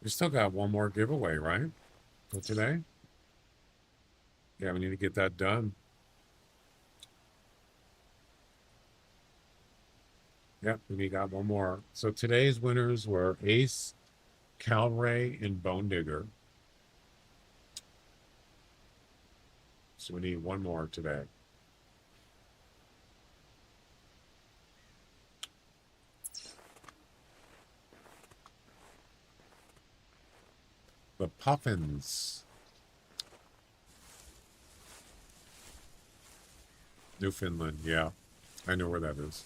[SPEAKER 1] We still got one more giveaway, right? For today? Yeah, we need to get that done. Yep, we got one more. So today's winners were Ace, Calray, and Bone Digger. So we need one more today. The Puffins. Newfoundland, yeah. I know where that is.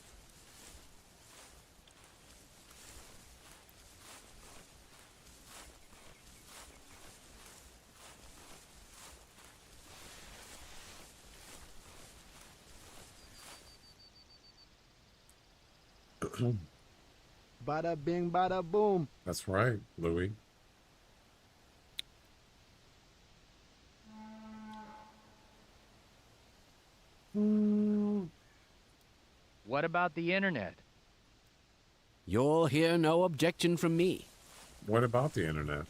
[SPEAKER 10] Bada bing, bada boom.
[SPEAKER 1] That's right, Louis.
[SPEAKER 3] What about the internet?
[SPEAKER 2] You'll hear no objection from me.
[SPEAKER 1] What about the internet?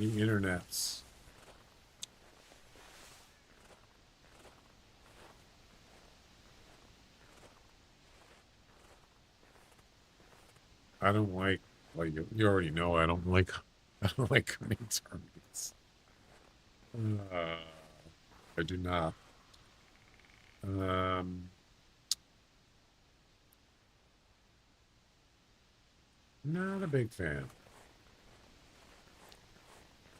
[SPEAKER 1] The internets. I don't like you already know I don't like hunting targets. I do not. Not a big fan.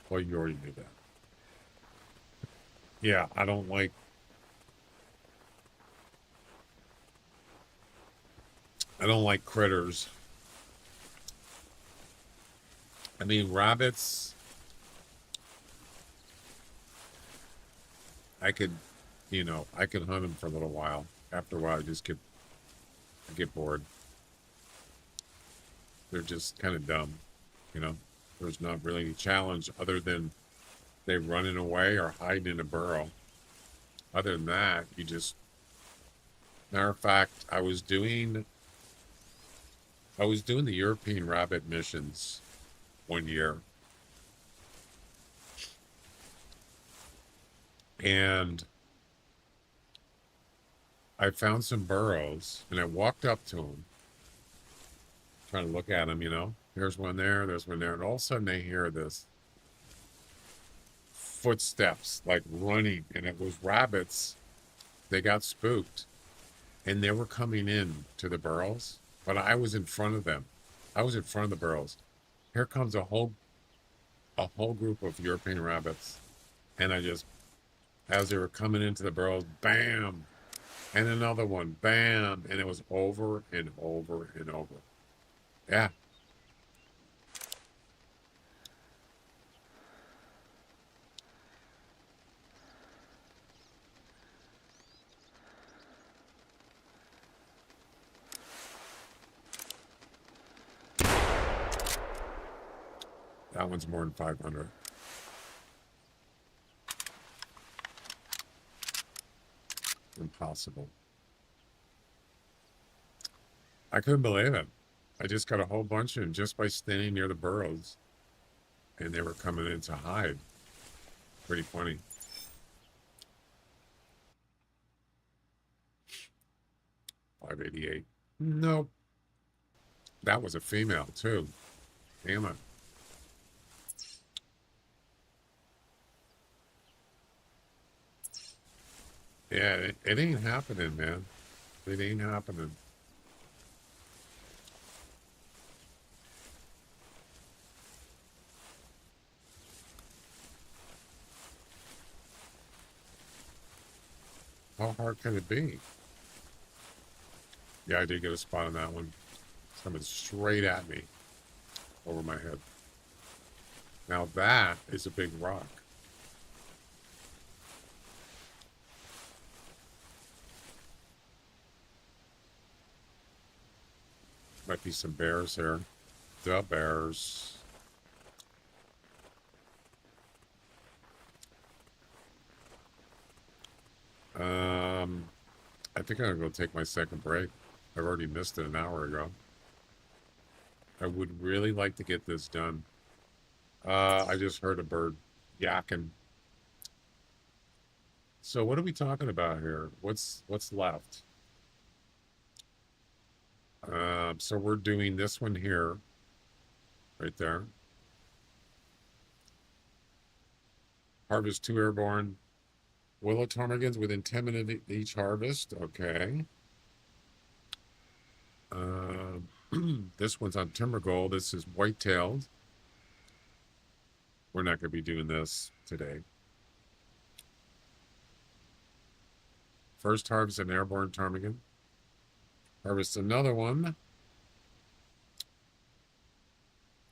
[SPEAKER 1] Well, you already knew that. Yeah, I don't like. I don't like critters. I mean, rabbits. I could hunt them for a little while. After a while, I get bored. They're just kind of dumb, you know. There's not really any challenge other than they running away or hiding in a burrow. Other than that, you just... Matter of fact, I was doing the European rabbit missions one year. And I found some burrows, and I walked up to them, trying to look at them, you know. There's one there, there's one there. And all of a sudden I hear this footsteps, like running, and it was rabbits. They got spooked, and they were coming in to the burrows, but I was in front of them. I was in front of the burrows. Here comes a whole group of European rabbits, and I just, as they were coming into the burrows, bam, and another one, bam, and it was over and over and over. Yeah. That one's more than 500. Impossible. I couldn't believe it. I just got a whole bunch of them just by standing near the burrows. And they were coming in to hide. Pretty funny. $588. Nope. That was a female too. Damn it. Yeah, it ain't happening, man. It ain't happening. How hard can it be? Yeah, I did get a spot on that one. It's coming straight at me over my head. Now that is a big rock. Might be some bears here. The bears. I think I'm gonna go take my second break. I've already missed it an hour ago. I would really like to get this done. I just heard a bird yakking. So what are we talking about here? What's left? So we're doing this one here, right there. Harvest 2 airborne willow ptarmigans within 10 minutes each harvest. Okay. This one's on timber gold. This is white-tailed. We're not going to be doing this today. First harvest an airborne ptarmigan. Harvest another one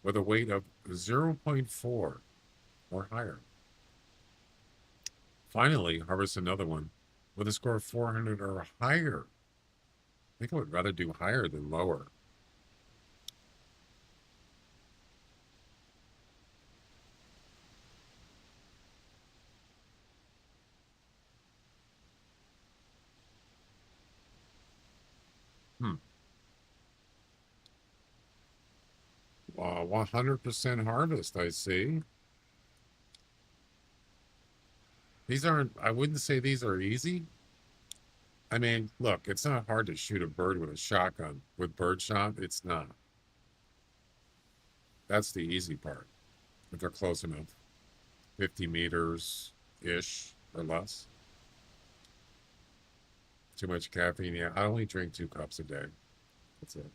[SPEAKER 1] with a weight of 0.4 or higher. Finally, harvest another one with a score of 400 or higher. I think I would rather do higher than lower. Wow, 100% harvest, I see. These aren't, I wouldn't say these are easy. I mean, look, it's not hard to shoot a bird with a shotgun. With birdshot, it's not. That's the easy part, if they're close enough. 50 meters-ish or less. Too much caffeine, yeah. I only drink 2 cups a day. That's it.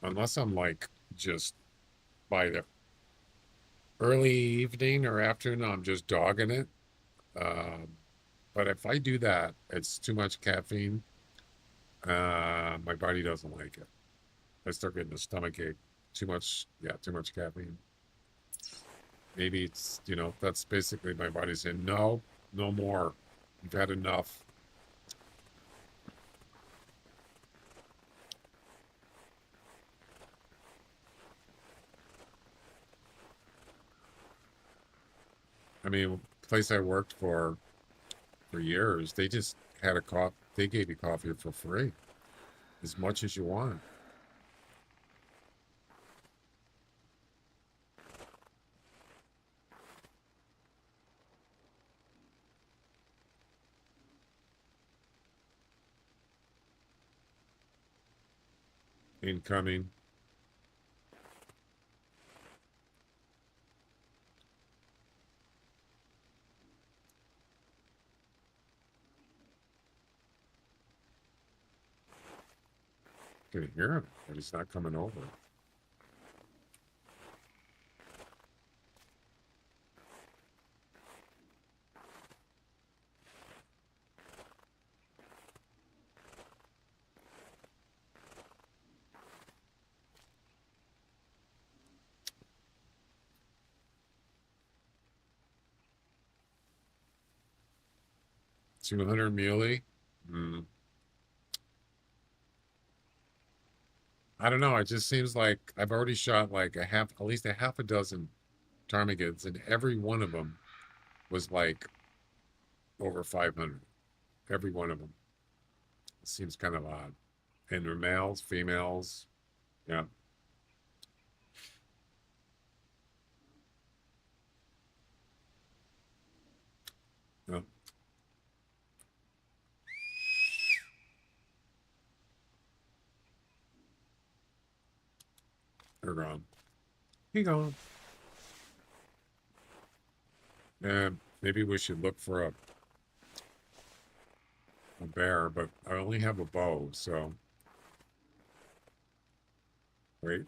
[SPEAKER 1] Unless I'm like just by the early evening or afternoon, I'm just dogging it. But if I do that, it's too much caffeine. My body doesn't like it. I start getting a stomach ache. Too much caffeine. Maybe it's, you know, that's basically my body saying, no, no more. You've had enough. I mean, place I worked for years, they just had a coffee. They gave you coffee for free, as much as you want. Incoming. Can hear him, but he's not coming over. $200 muley. I don't know. It just seems like I've already shot like at least a half a dozen ptarmigans, and every one of them was like over 500. Every one of them. It seems kind of odd. And they're males, females. Yeah. Yeah. They're gone. He gone. And maybe we should look for a bear, but I only have a bow, so wait.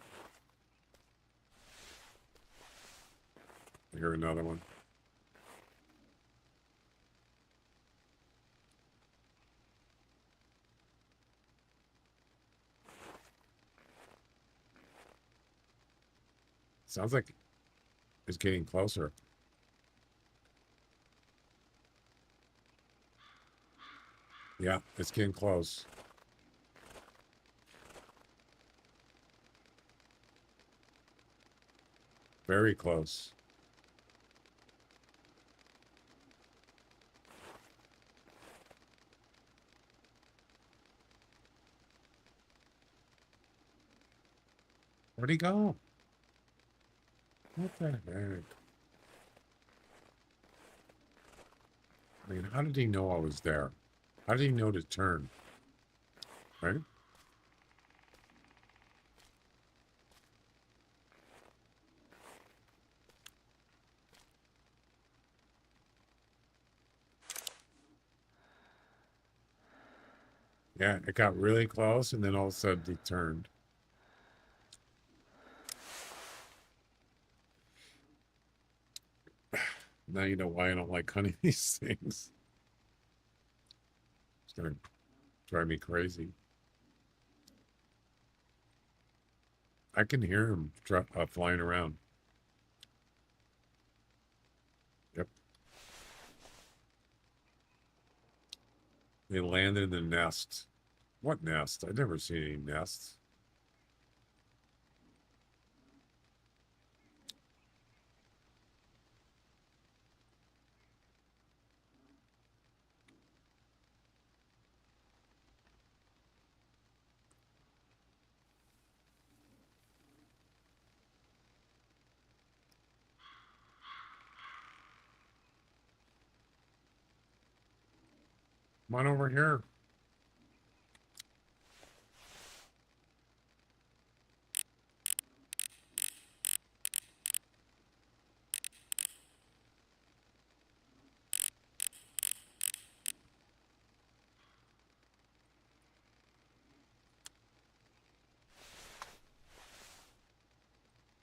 [SPEAKER 1] I hear another one. Sounds like it's getting closer. Yeah, it's getting close. Very close. Where'd he go? What the heck? I mean, how did he know I was there? How did he know to turn? Right? Yeah, it got really close, and then all of a sudden he turned. Now you know why I don't like hunting these things. It's gonna drive me crazy. I can hear him flying around. Yep. They landed in the nest. What nest? I've never seen any nests. Come on over here.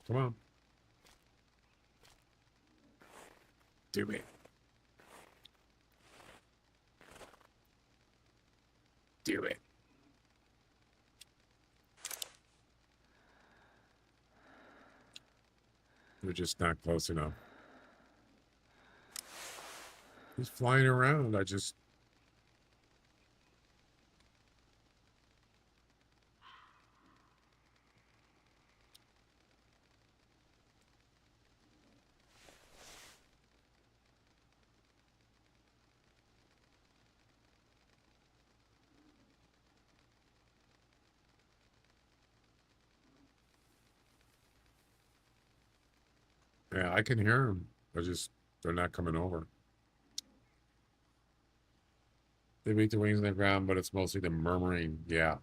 [SPEAKER 1] Come on. Do it. Do it. We're just not close enough. He's flying around. Yeah, I can hear them. They're not coming over. They beat the wings on the ground, but it's mostly the murmuring. Yeah.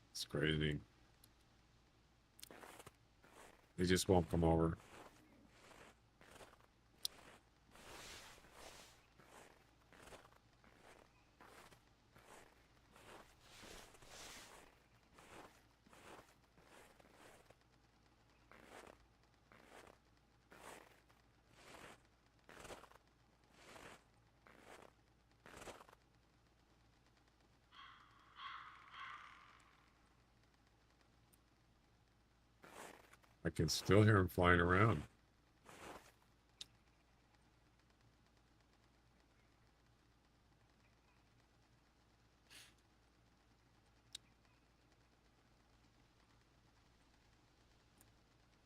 [SPEAKER 1] It's crazy. They just won't come over. I can still hear them flying around.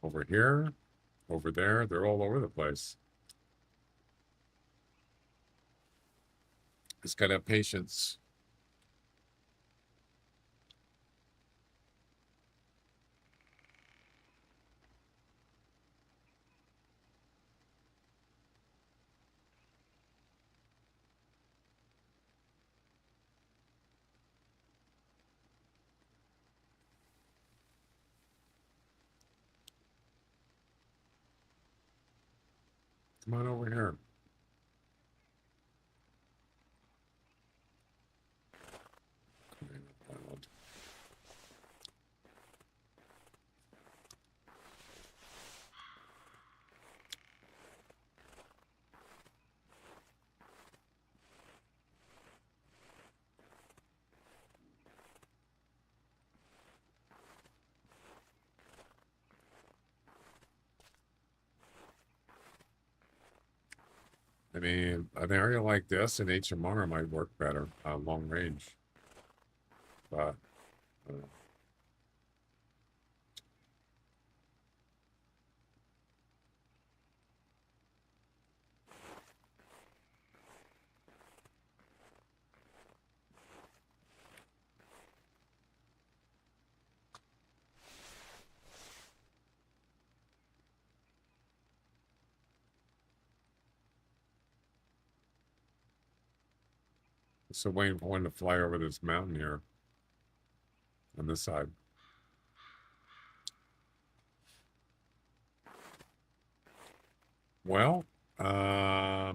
[SPEAKER 1] Over here, over there, they're all over the place. Just gotta have patience. Come on over here. I mean, an area like this in HMR might work better, long range. But so waiting for one to fly over this mountain here on this side. Well, I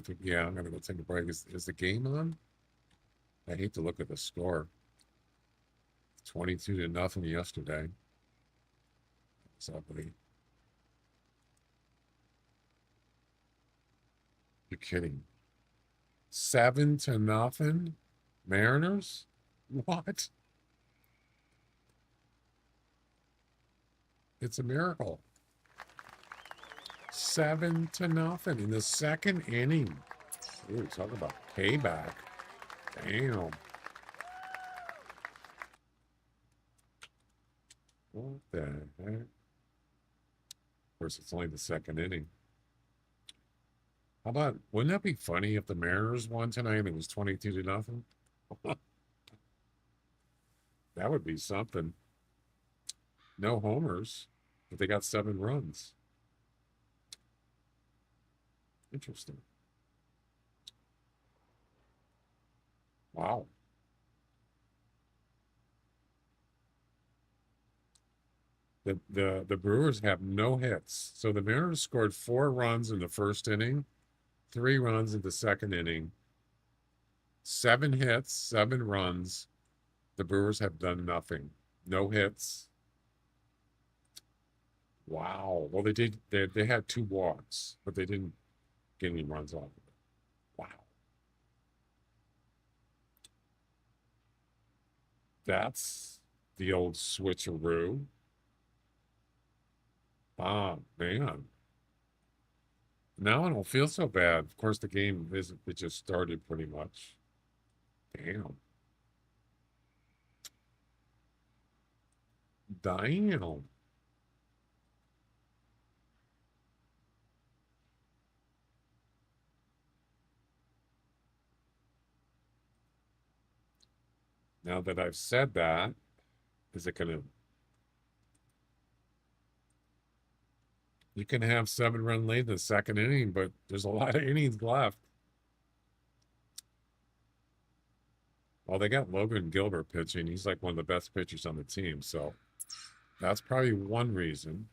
[SPEAKER 1] think, yeah, I'm gonna go take a break. Is the game on? I hate to look at the score. 22-0 yesterday. What's up, buddy? You're kidding. 7-0? Mariners? What? It's a miracle. 7-0 in the second inning. Ooh, talk about payback. Damn. What the heck? Of course, it's only the second inning. How about, wouldn't that be funny if the Mariners won tonight and it was 22-0? That would be something. No homers, but they got 7 runs. Interesting. Wow. The Brewers have no hits. So the Mariners scored 4 runs in the first inning, 3 runs in the second inning, 7 hits, 7 runs. The Brewers have done nothing. No hits. Wow. Well, they had 2 walks, but they didn't get any runs off of it. Wow. That's the old switcheroo. Ah, man. Now I don't feel so bad. Of course, the game isn't. It just started pretty much. Damn. Damn. Now that I've said that, is it gonna? You can have 7-run lead in the second inning, but there's a lot of innings left. Well, they got Logan Gilbert pitching. He's like one of the best pitchers on the team, so that's probably one reason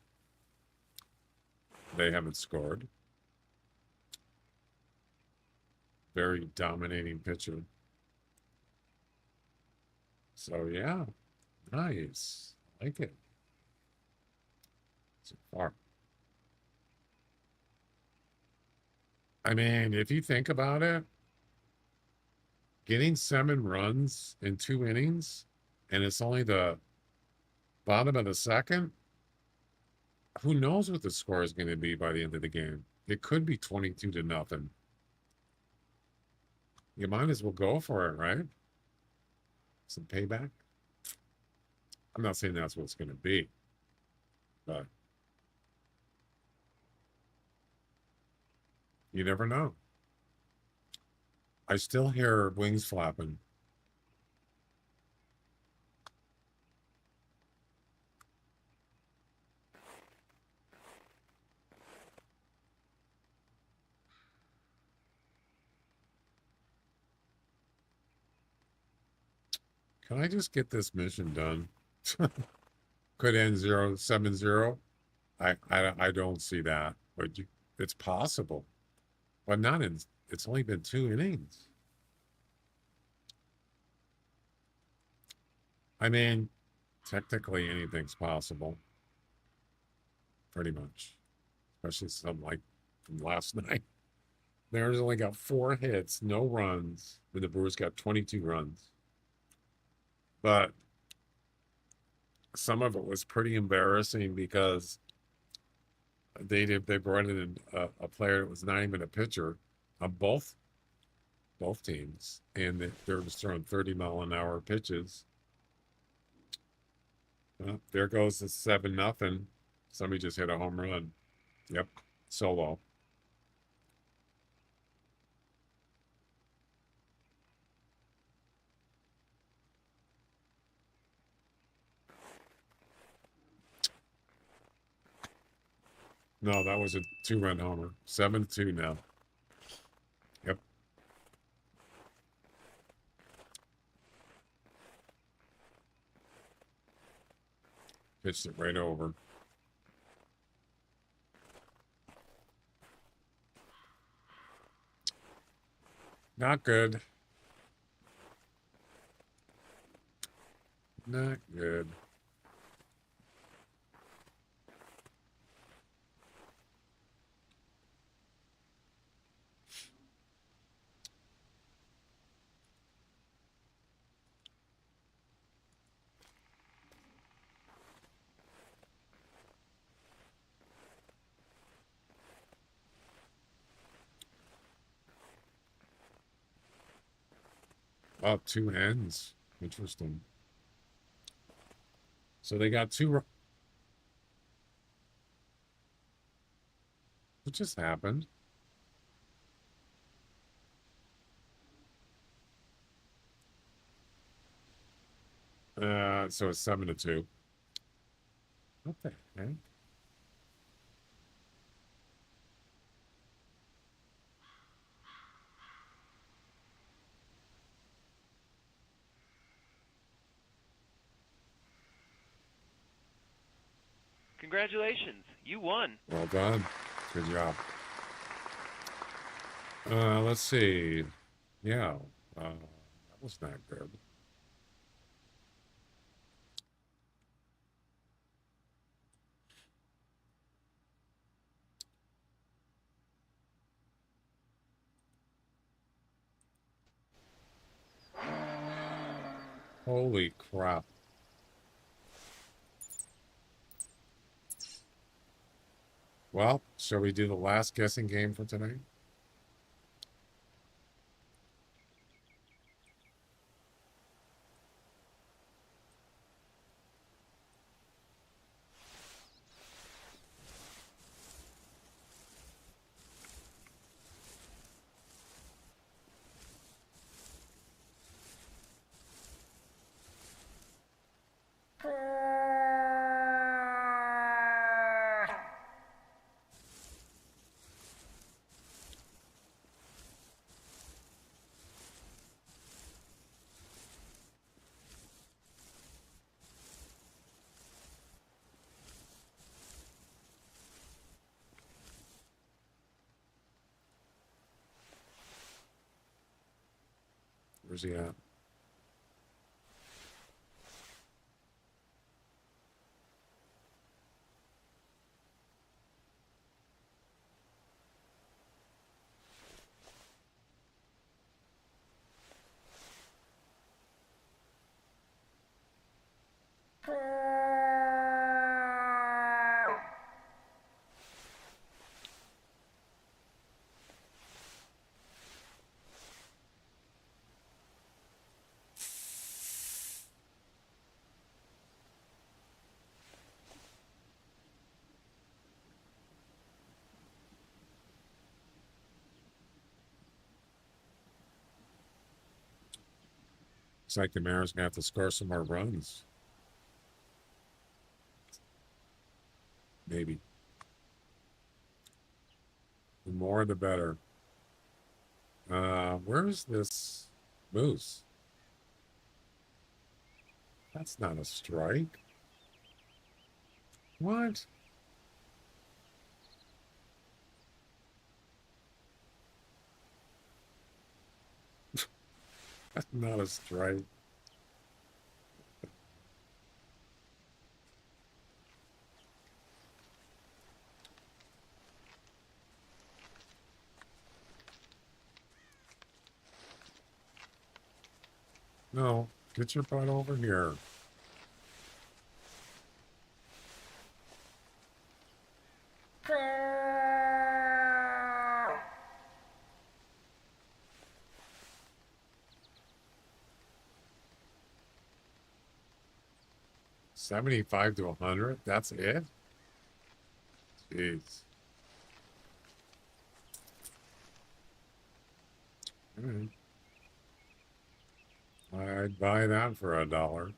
[SPEAKER 1] they haven't scored. Very dominating pitcher. So yeah, nice. I like it. So far. I mean, if you think about it, getting 7 runs in 2 innings, and it's only the bottom of the second, who knows what the score is going to be by the end of the game? It could be 22-0. You might as well go for it, right? Some payback. I'm not saying that's what it's going to be, but you never know. I still hear wings flapping. Can I just get this mission done? Could end 0-7-0. I don't see that, but it's possible. But not in. It's only been 2 innings. I mean, technically anything's possible. Pretty much, especially something like from last night. Mariners only got 4 hits, no runs, and the Brewers got 22 runs. But some of it was pretty embarrassing because they brought in a player that was not even a pitcher on both teams, and they're just throwing 30-mile-an-hour pitches. Well, there goes the 7-0. Somebody just hit a home run. Yep, solo. No, that was a 2-run homer. 7-2 now. Yep. Pitched it right over. Not good. Not good. Oh, 2 ends. Interesting. So they got 2. What just happened? So it's 7-2. What the heck?
[SPEAKER 7] Congratulations, you won.
[SPEAKER 1] Well done. Good job. Let's see. Yeah, that was not good. Holy crap. Well, shall we do the last guessing game for tonight? Where's he at? Looks like the Mariners gonna have to score some more runs. Maybe. The more the better. Where's this moose? That's not a strike. What? That's not a strike. No, get your butt over here. $75 to $100. That's it. Jeez. All right. I'd buy that for $1. Oh,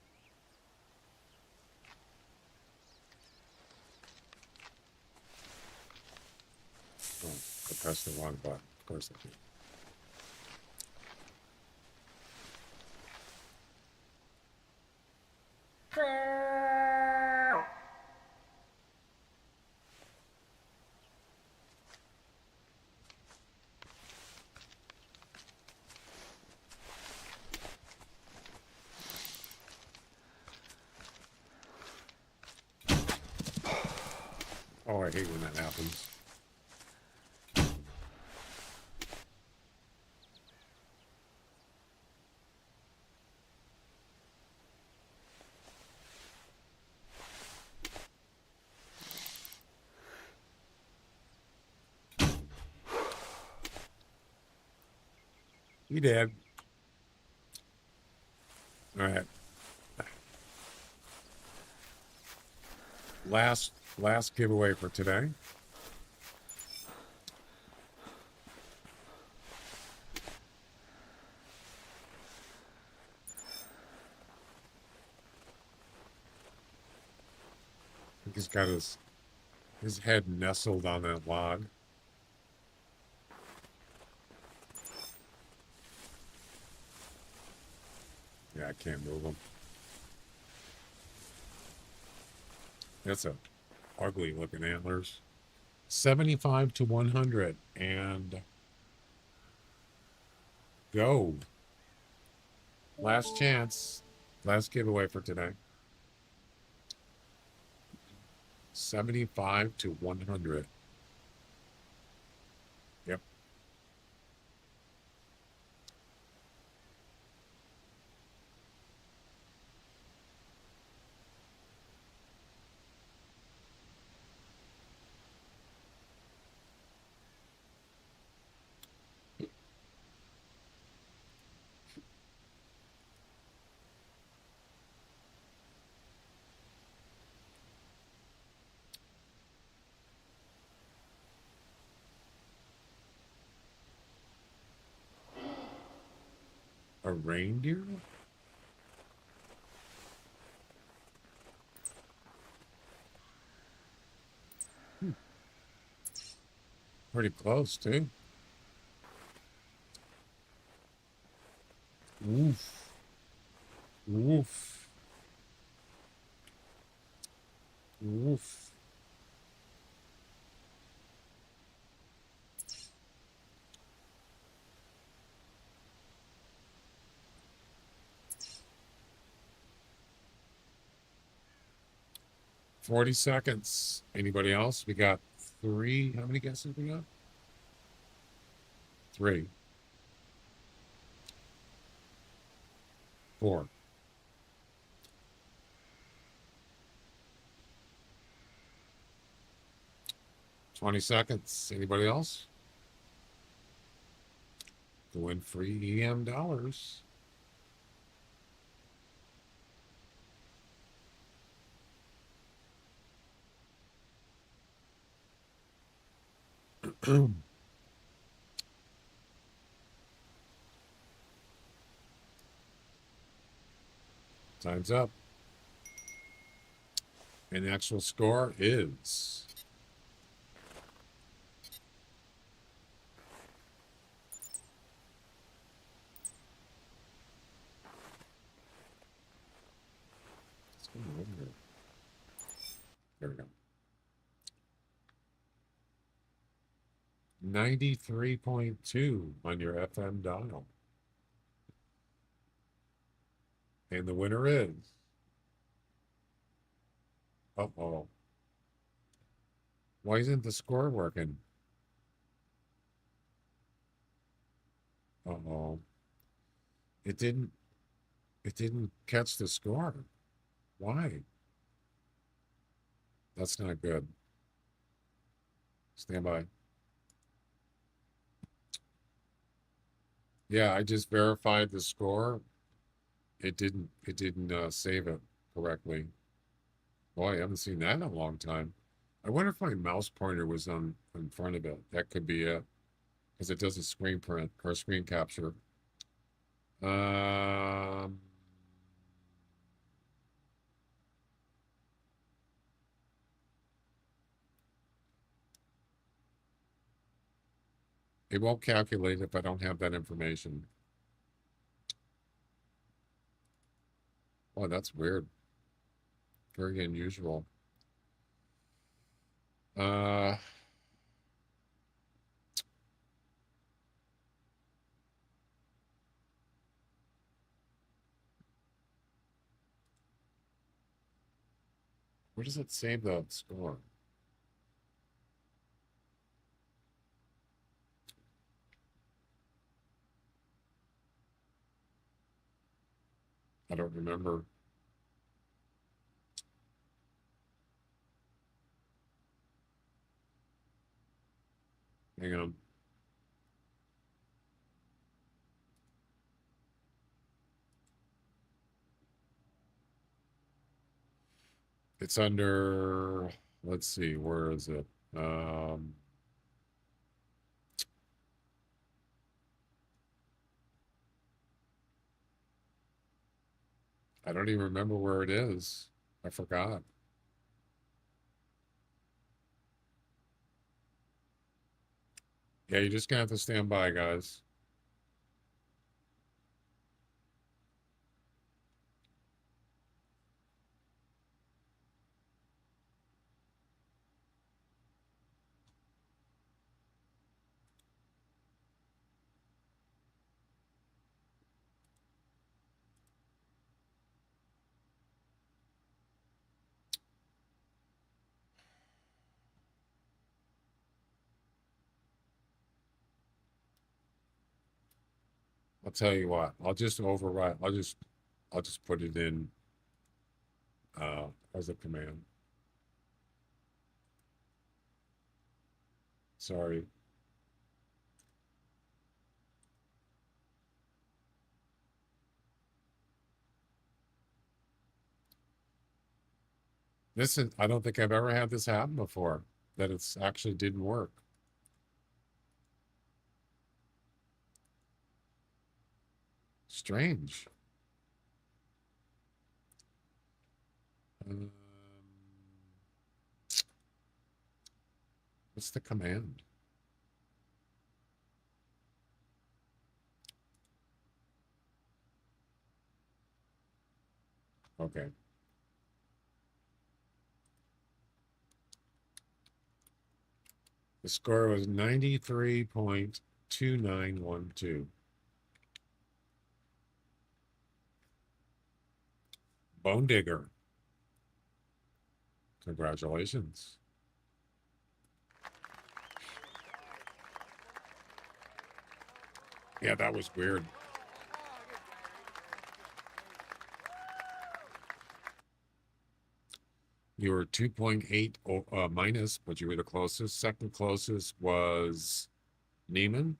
[SPEAKER 1] I pressed the wrong button. Of course I did. Oh, I hate when that happens. You did. All right. Last giveaway for today. I think he's got his head nestled on that log. Yeah, I can't move him. That's a ugly looking antlers. 75 to 100 and go. Last chance. Last giveaway for today. 75 to 100. Yep. reindeer? Pretty close, too. Oof. Oof. Oof. $40 seconds. Anybody else? We got 3. How many guesses we got? 3. 4. 20 seconds. Anybody else? To win free EM dollars. Time's up. And the actual score is there we go. 93.2 on your FM dial. And the winner is uh-oh. Why isn't the score working? Uh-oh. It didn't catch the score. Why? That's not good. Stand by. Yeah, I just verified the score. It didn't save it correctly. Boy, I haven't seen that in a long time. I wonder if my mouse pointer was in front of it. That could be it. Because it doesn't screen print or screen capture. It won't calculate if I don't have that information. Oh, that's weird. Very unusual. Where does it save the score? I don't remember. Hang on. It's under, let's see, where is it? I don't even remember where it is. I forgot. Yeah, you're just gonna have to stand by, guys. I'll tell you what, I'll just override, I'll just put it in as a command. Sorry. Listen, I don't think I've ever had this happen before, that it's actually didn't work. Strange. What's the command? Okay. The score was 93.2912. Bone Digger. Congratulations. Yeah, that was weird. You were 2.8 minus, but you were the closest. Second closest was Neiman,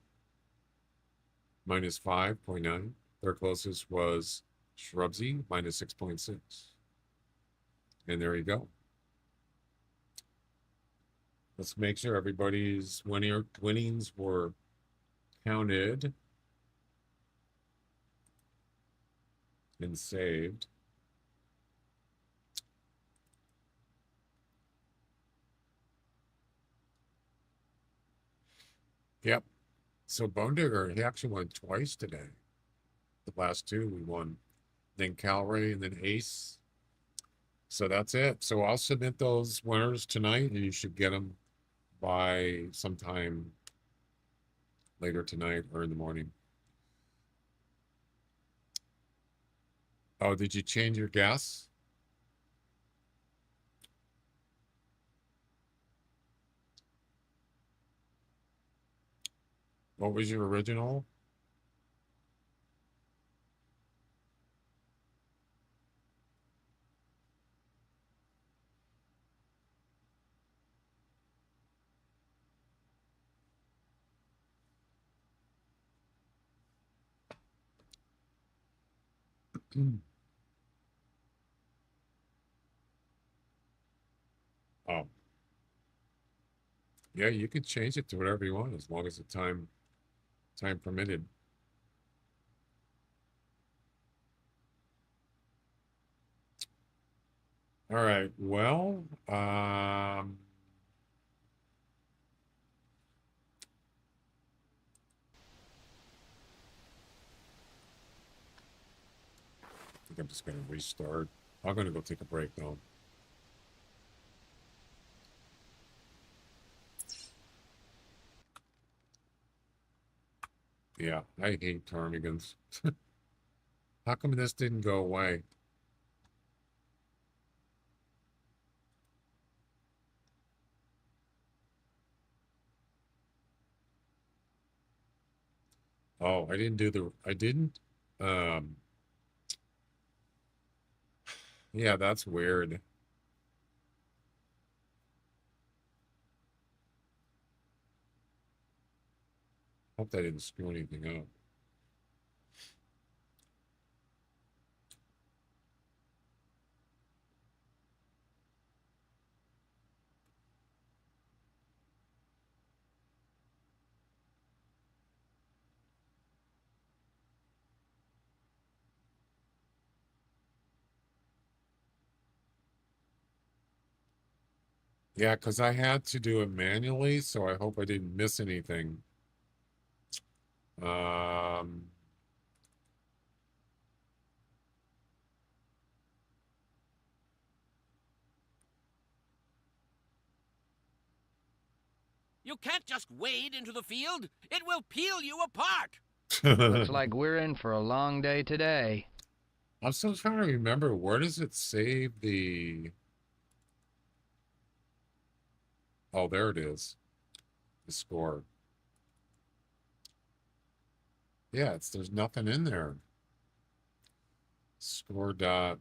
[SPEAKER 1] minus 5.9. Third closest was Shrubsy, minus 6.6. And there you go. Let's make sure everybody's winnings were counted and saved. Yep. So Bone Digger, he actually won twice today. The last two we won. Then Calray and then Ace. So that's it. So I'll submit those winners tonight, and you should get them by sometime later tonight or in the morning. Oh, did you change your guess? What was your original? Oh. Yeah, you can change it to whatever you want as long as the time permitted. All right. Well, I think I'm just going to restart. I'm going to go take a break though. Yeah, I hate ptarmigans. How come this didn't go away? Oh, I didn't do the, I didn't, um, yeah, that's weird. Hope that didn't screw anything up. Yeah, because I had to do it manually, so I hope I didn't miss anything. Um,
[SPEAKER 2] You can't just wade into the field. It will peel you apart.
[SPEAKER 3] Looks like we're in for a long day today.
[SPEAKER 1] I'm still trying to remember, where does it save the... Oh, there it is. The score. Yeah, there's nothing in there. Score.png.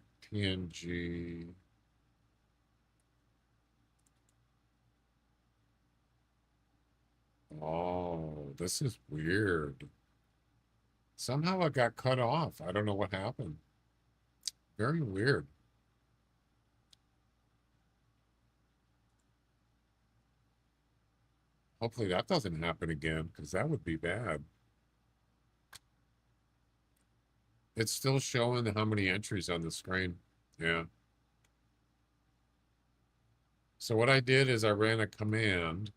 [SPEAKER 1] Oh, this is weird. Somehow it got cut off. I don't know what happened. Very weird. Hopefully that doesn't happen again, because that would be bad. It's still showing how many entries on the screen. Yeah. So what I did is I ran a command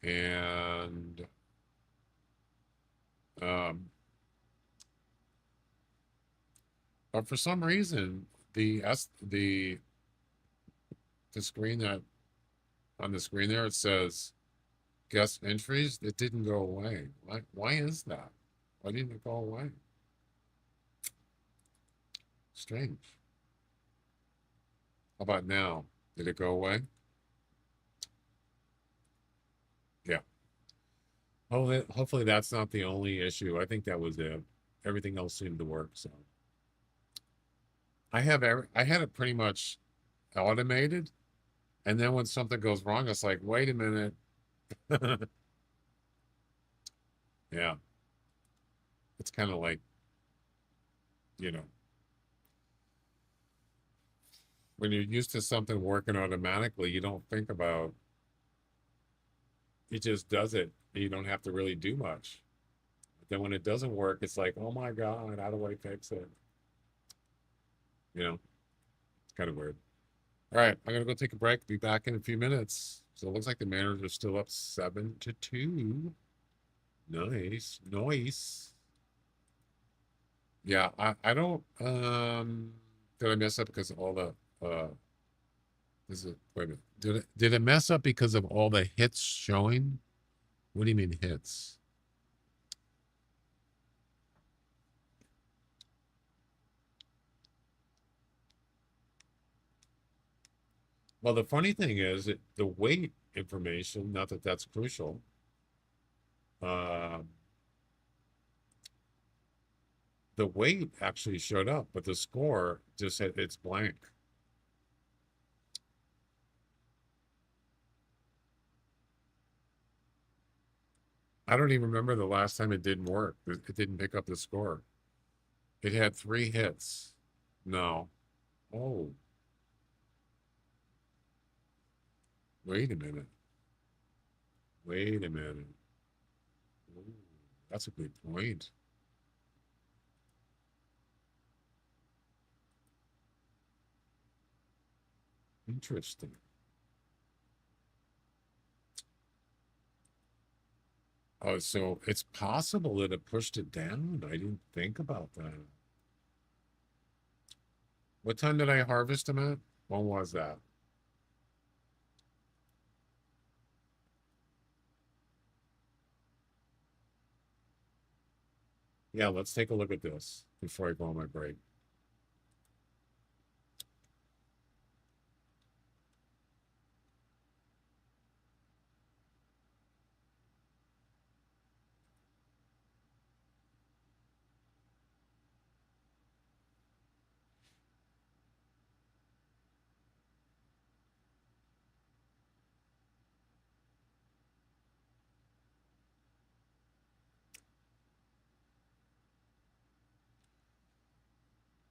[SPEAKER 1] and but for some reason the screen that on the screen there it says guest entries, it didn't go away. Why is that? Why didn't it go away? Strange. How about now? Did it go away? Yeah. Hopefully that's not the only issue. I think that was it. Everything else seemed to work. So I had it pretty much automated, and then when something goes wrong, it's like, wait a minute. Yeah. It's kind of like, you know, when you're used to something working automatically, you don't think about it, just does it. You don't have to really do much. But then when it doesn't work, it's like, oh my God, how do I fix it? You know, it's kind of weird. All right, I'm gonna go take a break. Be back in a few minutes. So it looks like the Mariners are still up 7-2. Nice, nice. Yeah, I don't did I mess up because of all the wait a minute. Did it mess up because of all the hits showing? What do you mean hits? Well, the funny thing is the weight information, not that that's crucial. The weight actually showed up, but the score just said it's blank. I don't even remember the last time it didn't work. It didn't pick up the score. It had 3 hits. No. Oh. Wait a minute. Wait a minute. Ooh, that's a good point. Interesting. Oh, so it's possible that it pushed it down. I didn't think about that. What time did I harvest them at? When was that? Yeah, let's take a look at this before I go on my break.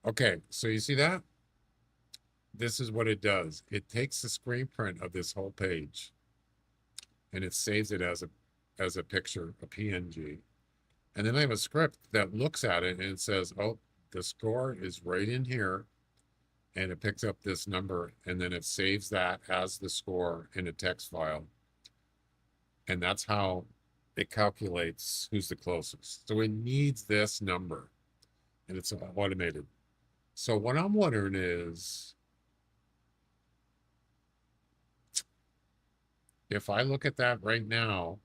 [SPEAKER 1] Okay, so you see that? This is what it does. It takes the screen print of this whole page and it saves it as a picture, a PNG. And then I have a script that looks at it and it says, oh, the score is right in here. And it picks up this number and then it saves that as the score in a text file. And that's how it calculates who's the closest. So it needs this number and it's automated. So what I'm wondering is, if I look at that right now,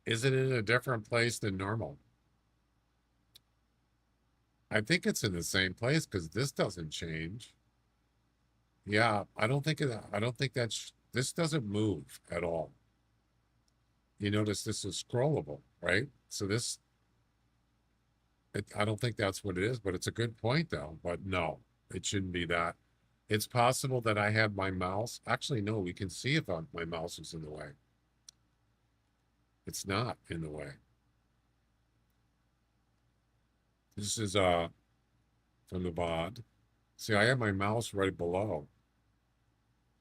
[SPEAKER 1] is it in a different place than normal? I think it's in the same place because this doesn't change. Yeah, I don't think this doesn't move at all. You notice this is scrollable, right? So I don't think that's what it is, but it's a good point though. But no, it shouldn't be that. It's possible that I had my mouse. Actually, no, we can see if my mouse is in the way. It's not in the way. This is from the VOD. See, I have my mouse right below.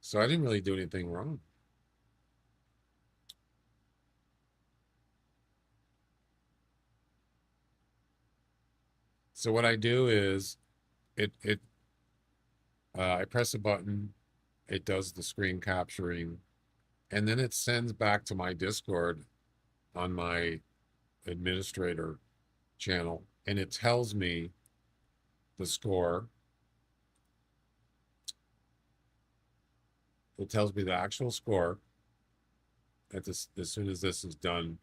[SPEAKER 1] So I didn't really do anything wrong. So what I do is I press a button, it does the screen capturing, and then it sends back to my Discord on my administrator channel, and it tells me the score. It tells me the actual score at this as soon as this is done,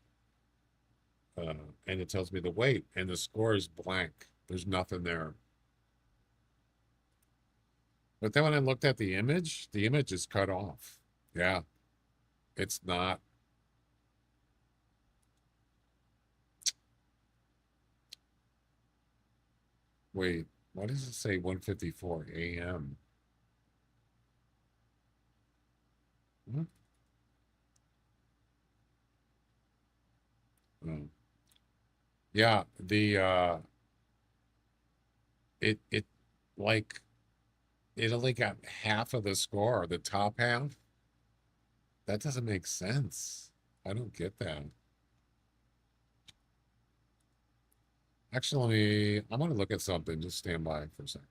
[SPEAKER 1] and it tells me the weight, and the score is blank. There's nothing there. But then when I looked at the image is cut off. Yeah, it's not. Wait, why does it say 1:54 a.m.? Hmm? Oh. Yeah, it like it only got half of the score, the top half. That doesn't make sense. I don't get that. Actually, I'm gonna look at something. Just stand by for a second.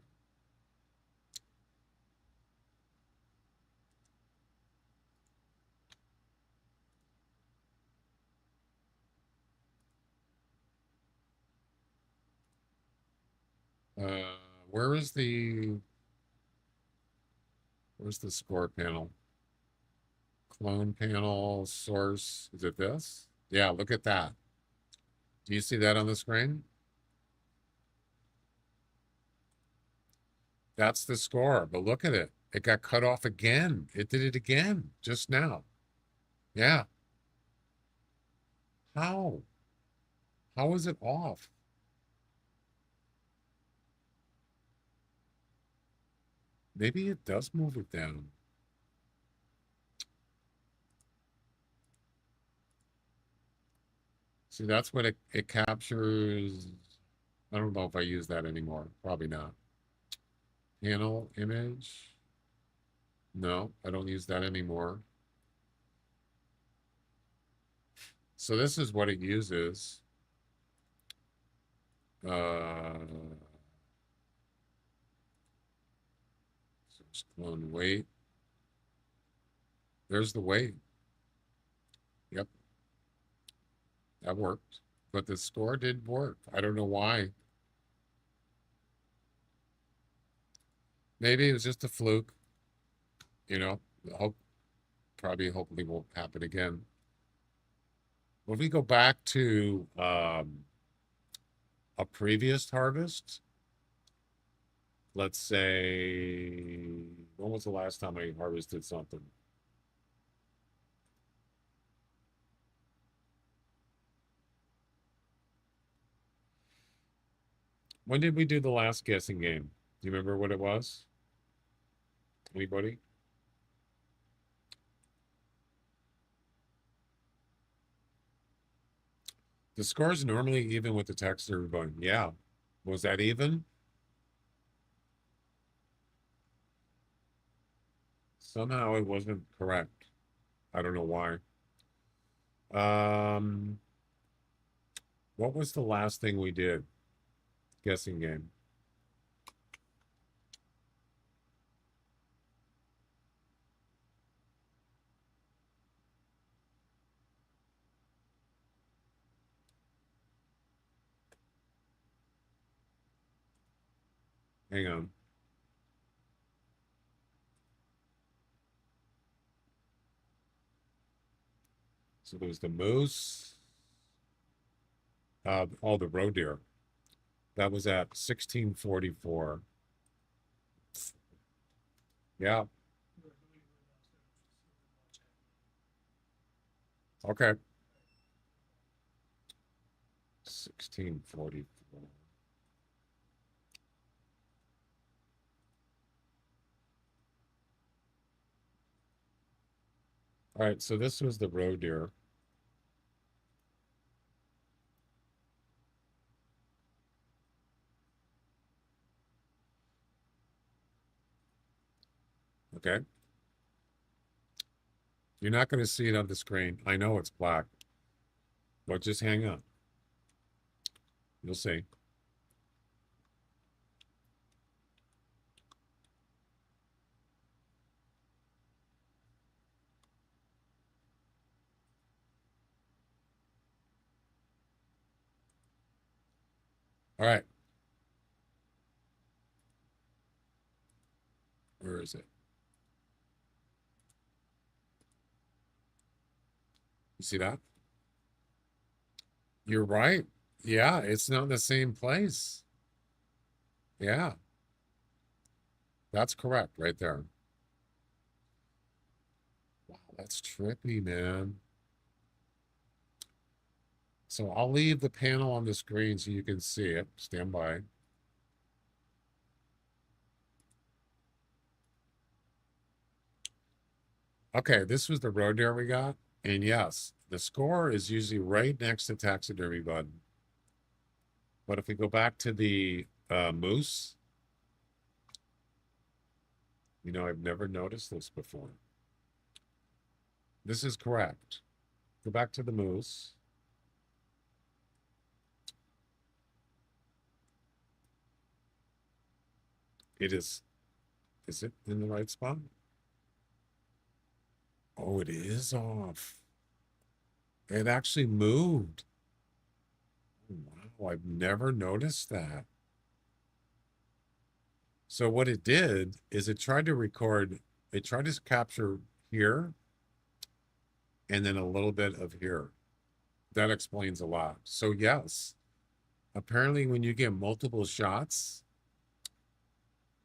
[SPEAKER 1] Uh, where is where's the score panel? Clone panel, source. Is it this? Yeah, look at that. Do you see that on the screen? That's the score, but look at it. It got cut off again. It did it again just now. Yeah. How? How is it off? Maybe it does move it down. See, that's what it captures. I don't know if I use that anymore. Probably not. Panel image. No, I don't use that anymore. So this is what it uses. Source clone weight. There's the weight. Yep. That worked. But the score didn't work. I don't know why. Maybe it was just a fluke. You know, hopefully won't happen again. When we go back to a previous harvest, let's say, when was the last time I harvested something? When did we do the last guessing game? Do you remember what it was? Anybody? The score's normally even with the text everybody. Yeah. Was that even? Somehow it wasn't correct. I don't know why. What was the last thing we did? Guessing game. Hang on. So there was the moose. The roe deer. That was at 1644. Yeah. Okay. 1644. All right, so this was the roe deer. Okay. You're not going to see it on the screen. I know it's black, but just hang on. You'll see. All right. Where is it? You see that? You're right. Yeah, it's not in the same place. Yeah, that's correct right there. Wow, that's trippy, man. So I'll leave the panel on the screen so you can see it. Stand by. Okay, this was the road dare we got. And yes, the score is usually right next to taxidermy button. But if we go back to the moose, you know, I've never noticed this before. This is correct. Go back to the moose. It is it in the right spot? Oh, it is off. It actually moved. Wow, I've never noticed that. So what it did is it tried to capture here and then a little bit of here. That explains a lot. So yes, apparently when you get multiple shots,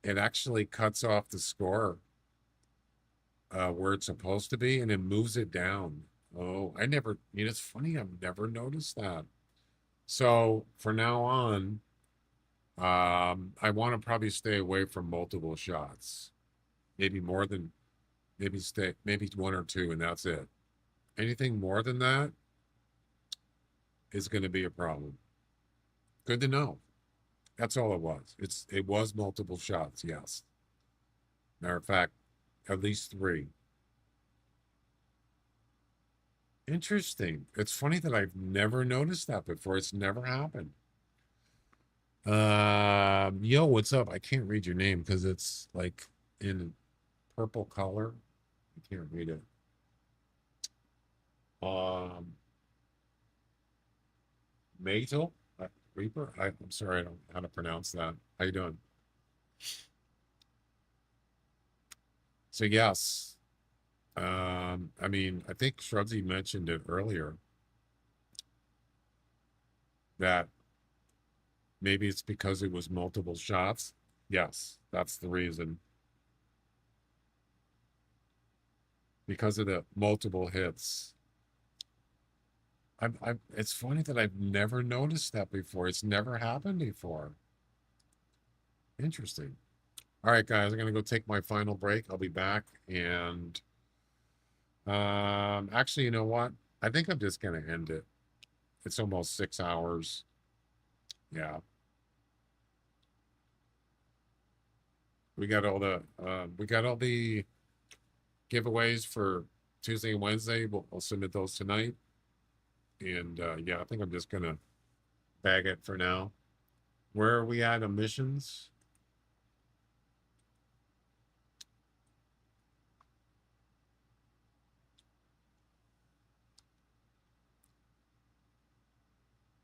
[SPEAKER 1] it actually cuts off the score where it's supposed to be and it moves it down. Oh, it's funny, I've never noticed that. So for now on, I want to probably stay away from multiple shots. Maybe one or two, and that's it. Anything more than that is going to be a problem. Good to know. That's all it was. It was multiple shots, yes. Matter of fact, at least 3. Interesting. It's funny that I've never noticed that before. It's never happened. Yo, what's up? I can't read your name because it's like in purple color. I can't read it. Matel? Reaper? I'm sorry, I don't know how to pronounce that. How you doing? So yes. I mean, I think Shrubsy mentioned it earlier that maybe it's because it was multiple shots. Yes, that's the reason. Because of the multiple hits. It's funny that I've never noticed that before. It's never happened before. Interesting. All right, guys, I'm gonna go take my final break. I'll be back, and actually, you know what? I think I'm just gonna end it. It's almost 6 hours. Yeah. We got all the giveaways for Tuesday and Wednesday. We'll submit those tonight. And yeah, I think I'm just gonna bag it for now. Where are we at on missions?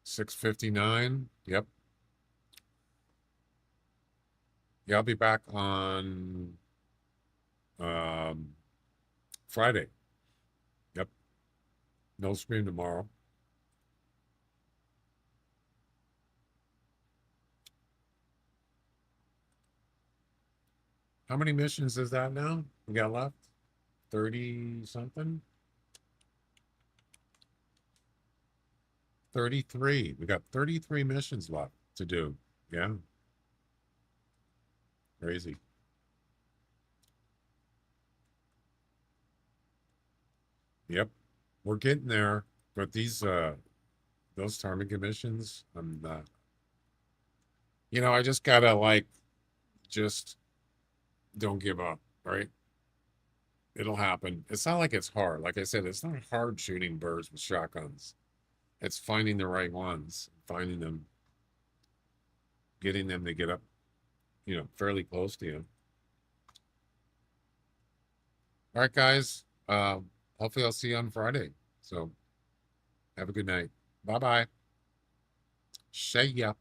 [SPEAKER 1] $6.59. Yep. Yeah, I'll be back on Friday. Yep. No stream tomorrow. How many missions is that now? We got left? 30 something? 33. We got 33 missions left to do. Yeah. Crazy. Yep. We're getting there. But those target missions, I'm not. I just gotta just don't give up, right? It'll happen. It's not like it's hard. Like I said, it's not hard shooting birds with shotguns. It's finding the right ones, finding them, getting them to get up, fairly close to you. All right, guys. Hopefully I'll see you on Friday. So have a good night. Bye-bye. See ya.